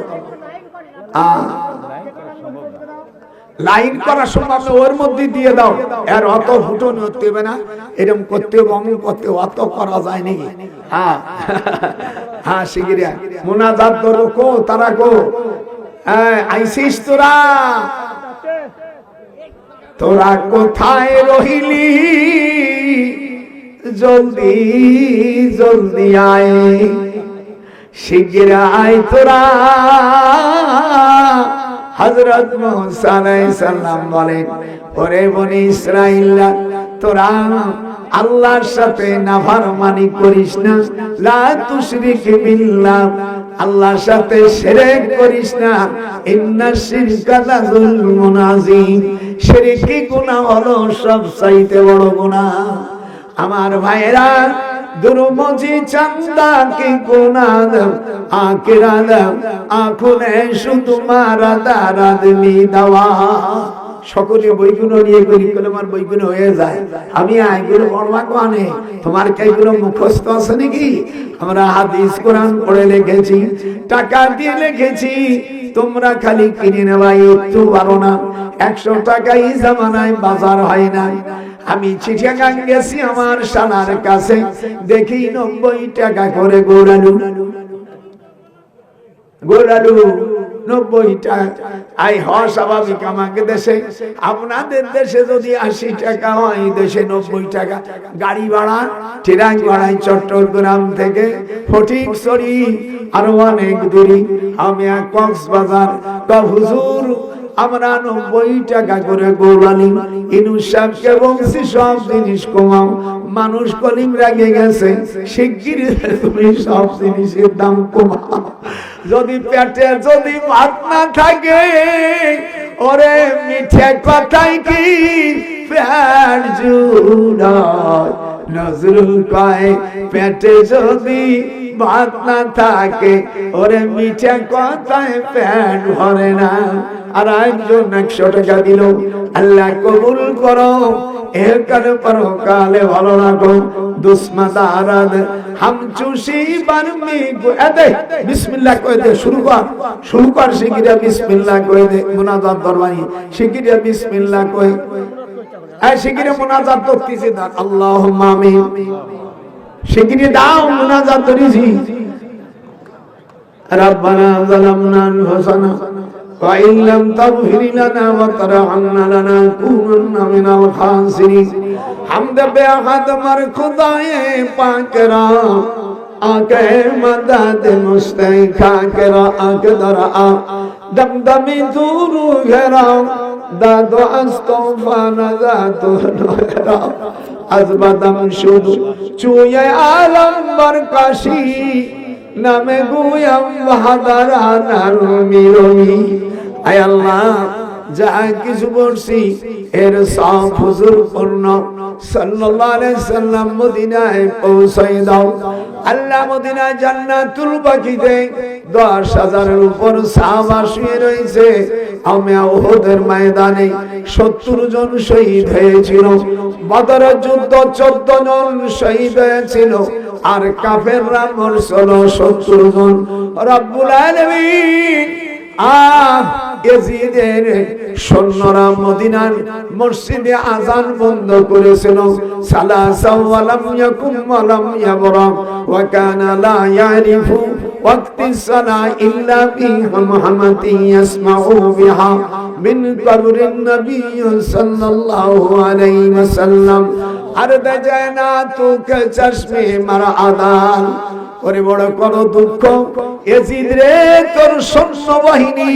লাইন করা সম্ভব না, ওর মধ্যে দিয়ে দাও। এর অত হুটন হতে হবে না, এরকম করতে হবে, অমুক করতে অত করা যায় নাকি? হ্যাঁ শিগগির মোনাজাত করো। কো তারা কো আইসিস তোরা, তোরা কোথায় রহিলি, জলদি জলদি আয়, শিগগির আয় তোরা। হযরত মুসা আলাইহিস সালাম বলেন, ওরে বনি ইসরাইল, তোরা আল্লাহর সাথে নাফরমানি করিস না, লা তুশরিক বিল্লাহ, আল্লাহর সাথে শিরক করিস না, ইন্নাশ শিরকা লাযুলমুন আযীম, শিরকি গুনাহ হলো সবচাইতে বড় গুনাহ। আমার ভাইরা দুরমজি চান্দা কি গুনাহ আকিরা আঁখনে শুধু মারা দারাদ মি দাওয়া। সকলে বইগুলো নিয়ে করি করলে আমার বইগুলো হয়ে যায়। আমি আইগুলো পড়বা কোয়ানে, তোমার কাইগুলো মুখস্থ আছে নাকি? আমরা হাদিস কোরআন পড়ে লিখেছি, টাকা দিয়ে লিখেছি, তোমরা খালি কিনে নেওয়া একটু পারো না। 100 টাকা এই জামানায় বাজার হয় না। আমি চিটাগাং গেছি আমার শালার কাছে, দেখি 90 টাকা করে গোড়ালু 90 টাকা। আই হওয়া স্বাভাবিক আমাকে দেশে, আপনাদের দেশে যদি 80 টাকা হয়, দেশে 90 টাকা। গাড়ি ভাড়া ট্রেন ভাড়ায় চট্টগ্রাম থেকে ফটিকছড়ি আরো অনেক দূরে, আমি কক্সবাজার। হুজুর আমরা 90 টাকা করে গোড়ালি। ইনুস সাহেবকে বলছি সব জিনিস কমাও, মানুষ কলিং রাগে গেছে, শিগগিরই তুমি সব জিনিসের দাম কমাও। যদি পেটে যদি ভাত না থাকে, ওরে মিঠে কথাই কি পেট জুড়ায়। নজরুল কয় পেটে যদি ভাত না থাকে, ওরে মিঠে কথায় পেট ভরে না। আর একজন 100 টাকা দিল, আল্লাহ কবুল করো, এর কালে পরকালে ভালো রাখো। দুসমাদারাদ হাম চুষি বারমি এদে বিসমিল্লাহ কই দে, শুরু কর শিগগিরা বিসমিল্লাহ কই দে। মুনাজাত দরবারি শিগগিরা বিসমিল্লাহ কই, এই শিগগিরা মুনাজাত করতেছি। আল্লাহুম্মা আমিন, শিগগিরা দাও মুনাজাত করিছি। রব্বানা যালামনা আনফুসানা ওয়া ইন লাম তাগফির লানা ওয়া তারহামনা লানাকুনান্না মিনাল খাসিরিন। হামদ বেআহাদ মার খুদায়ে পাকরা, আকে মদদ মুস্তাইখা করা, আকে দরা দমদমি দুরু ঘেরা, দাদো আস্তফা নাজাতু নয়রা, আজবাদম শুধু চুয়ে আলম বরকাশি, নামে গুয়াম বাহাদারা নারমি রমি। আয় আল্লাহ, যা কিছু বলছি এর সব হুজুর পূর্ণ সাল্লাল্লাহু আলাইহি সাল্লাম মদিনায় পৌঁছাই দাও। আল্লাহ মদিনায় জান্নাতুল বাকিতে 10,000-এর উপর সাহাবা শুয়ে রয়েছে। আমি উহুদের ময়দানে 70 জন শহীদ হয়েছিল, বদরের যুদ্ধ 14 জন শহীদ হয়েছিল, আর কাফেররা মরছিল 70 জন। রব্বুল আলামিন ইয়াজিদের সৈন্যরা মদিনার মসজিদে আযান বন্ধ করেছিল। সালাসা ওয়া লাম ইয়াকুম ওয়া লাম ইয়াবরা ওয়া কানা লা ইয়ারিফু ওয়াক্তি সালাহ ইল্লা বিহামহামাতি ইয়াসমাউ বিহা মিন কবরিন নবী সাল্লাল্লাহু আলাইহি ওয়াসাল্লাম। আরদ জানাতুকা চশমে মারআদান। ওরে বড় কর দুঃখ ইয়াজিদ রে, তোর সৈন্যবাহিনী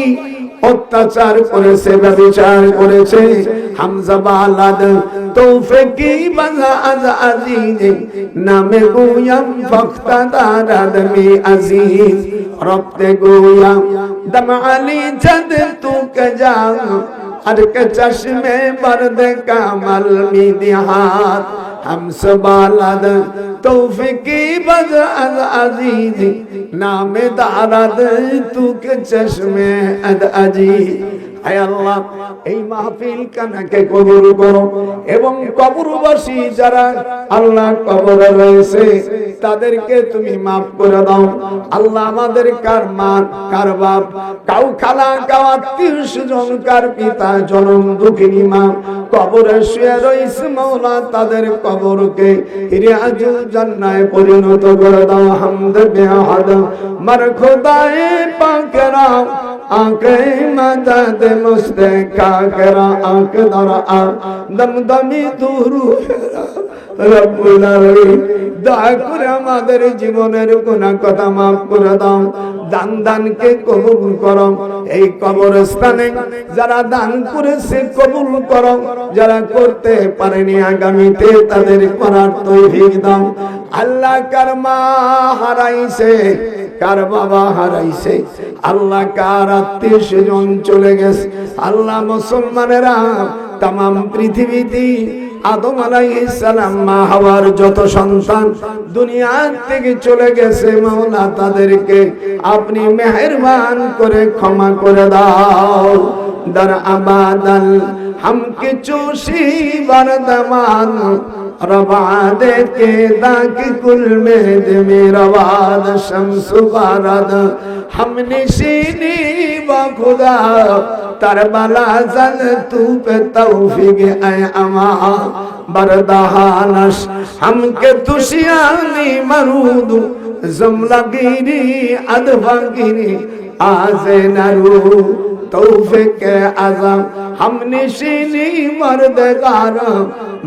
অত্যাচার করেছে, ব্যভিচার করেছে। হামজা বালাদ তৌফিকি বাজা আজিজ, নামে গুয়াম ফখতাদারাদ মে আজিজ। রব্তে গুয়াম দম আলী চদ তু কে যা, আর কে চশমে বরদ কামাল মিদিহাত। হামস বালাদ তৌফিকি বাজা আজিজ, নামে দারাদ তু কে চশমে আদ আজিজ। আয় আল্লাহ, এই মাহফিল কানাকে কবুল করো, এবং কবরবাসী যারা আল্লাহ কবরে রয়েছে তাদেরকে তুমি মাফ করে দাও। আল্লাহ, আমাদের কার মা, কার বাপ, কাউ খালা, কাউ আত্মীয় স্বজন, কার পিতা জনম দুঃখিনী মা কবরে শুয়ে রয়েছে, মাওলা তাদের কবরকে রিয়াজুল জান্নাতে পরিণত করে দাও। হামদ বেআহাদ মার খোদায়ে পাকেরা, আকে মদদ মুস্তাকা করা, আকে দরা দমদমি দুরু রব্বুল আলামিন। দয়া করে আমাদের জীবনের গুনাহ কথা মাফ করে দাও। দানকে কবুল করো। এই কবরস্থানে যারা দান করেছে কবুল করো, যারা করতে পারেনি আগামীতে তাদের করার তৌফিক দাও। আল্লাহ, কার মা হারাইছে, কার বাবা হারাইছে, আল্লাহ কার আত্মীয় স্বজন চলে গেছে, আল্লাহ মুসলমানেরা তামাম পৃথিবীতে আদম আলাইহিস সালাম মা হাওয়ার যত সন্তান দুনিয়া থেকে চলে গেছে, মাওলা তাদেরকে আপনি মেহেরবান করে ক্ষমা করে দাও। در ابدل ہم کی چوشی بردمان رواد کے داک کل مہد میں رواد شمس بارد ہم نشینی با خدا کربلا زل تو پہ توفیق اے اما بردہانش ہم کے تشیانی مرود زملہ گیری ادفا گیری آزے نرو توفیق اعظم ہم نشینی مردگار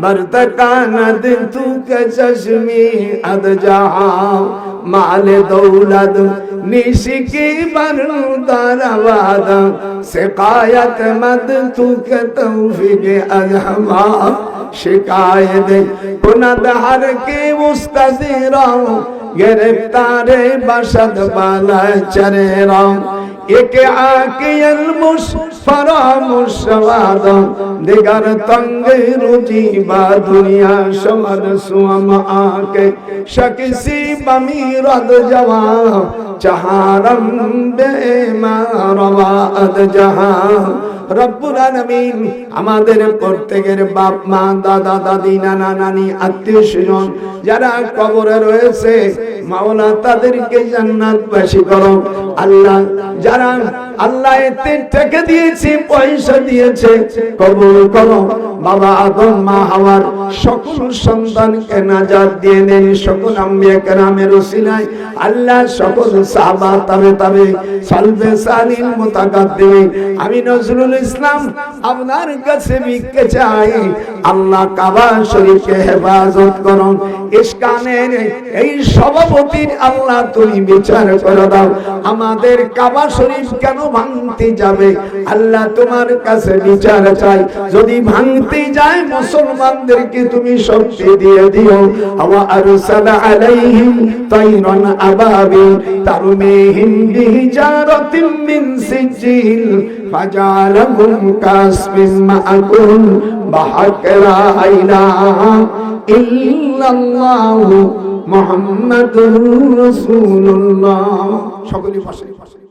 بردکاند تو کے چشمی اد جہاں مال دولت نیشی کی بردار واد سقایت مد تو کے توفیق اعظم شکایت کند ہر کے مستذیروں گرفتار بشد بالا چرے راؤں ایک آکی المشفرا مشواد دیگر تنگ رجی با دنیا شمر سوام آکے شکسی بمیرد جوان چہارم بے مارواد جہاں রব্বুল আলামিন আমাদের প্রত্যেকের বাপ মা দাদা দাদি নানা নানি আত্মীয় স্বজন যারা কবরে রয়েছে মাওলা তাদেরকে জান্নাতবাসী করো আল্লাহ যারা আল্লাহ এতে টাকা দিয়েছে পয়সা দিয়েছে কবুল করো বাবা আদম মা হাওয়ার সকল সন্তানকে নাজাত দিয়ে দেন সকল আম্বিয়া কেরামের ওসিলায় আল্লাহ সকল সাহাবা তাবে সালফে সালিন মুতাকাদ্দিমিন আমি নজরুল ইসলাম আপনার কাছে ভিক্ষা চাই আল্লাহ কাবা শরীফকে হেফাজত করুন ইসকানের এই সভাপতির আল্লাহ তুমি বিচার করে দাও আমাদের কাবা শরীফ কেন ভাঙতে যাবে আল্লাহ তোমার কাছে বিচার চাই যদি ভাঙতে যায় মুসলমানদেরকে তুমি শক্তি দিয়ে দিও ওয়া আরসালা আলাইহিম তাইরান আবাবিল তারমিহিম বিহিজারাতিন মিন সিজিল ফাজালাহুম কাসফিন মাআকুল বাহাক লা ইলাহা ইল্লাল্লাহু মুহাম্মাদুর রাসূলুল্লাহ সকলে বসে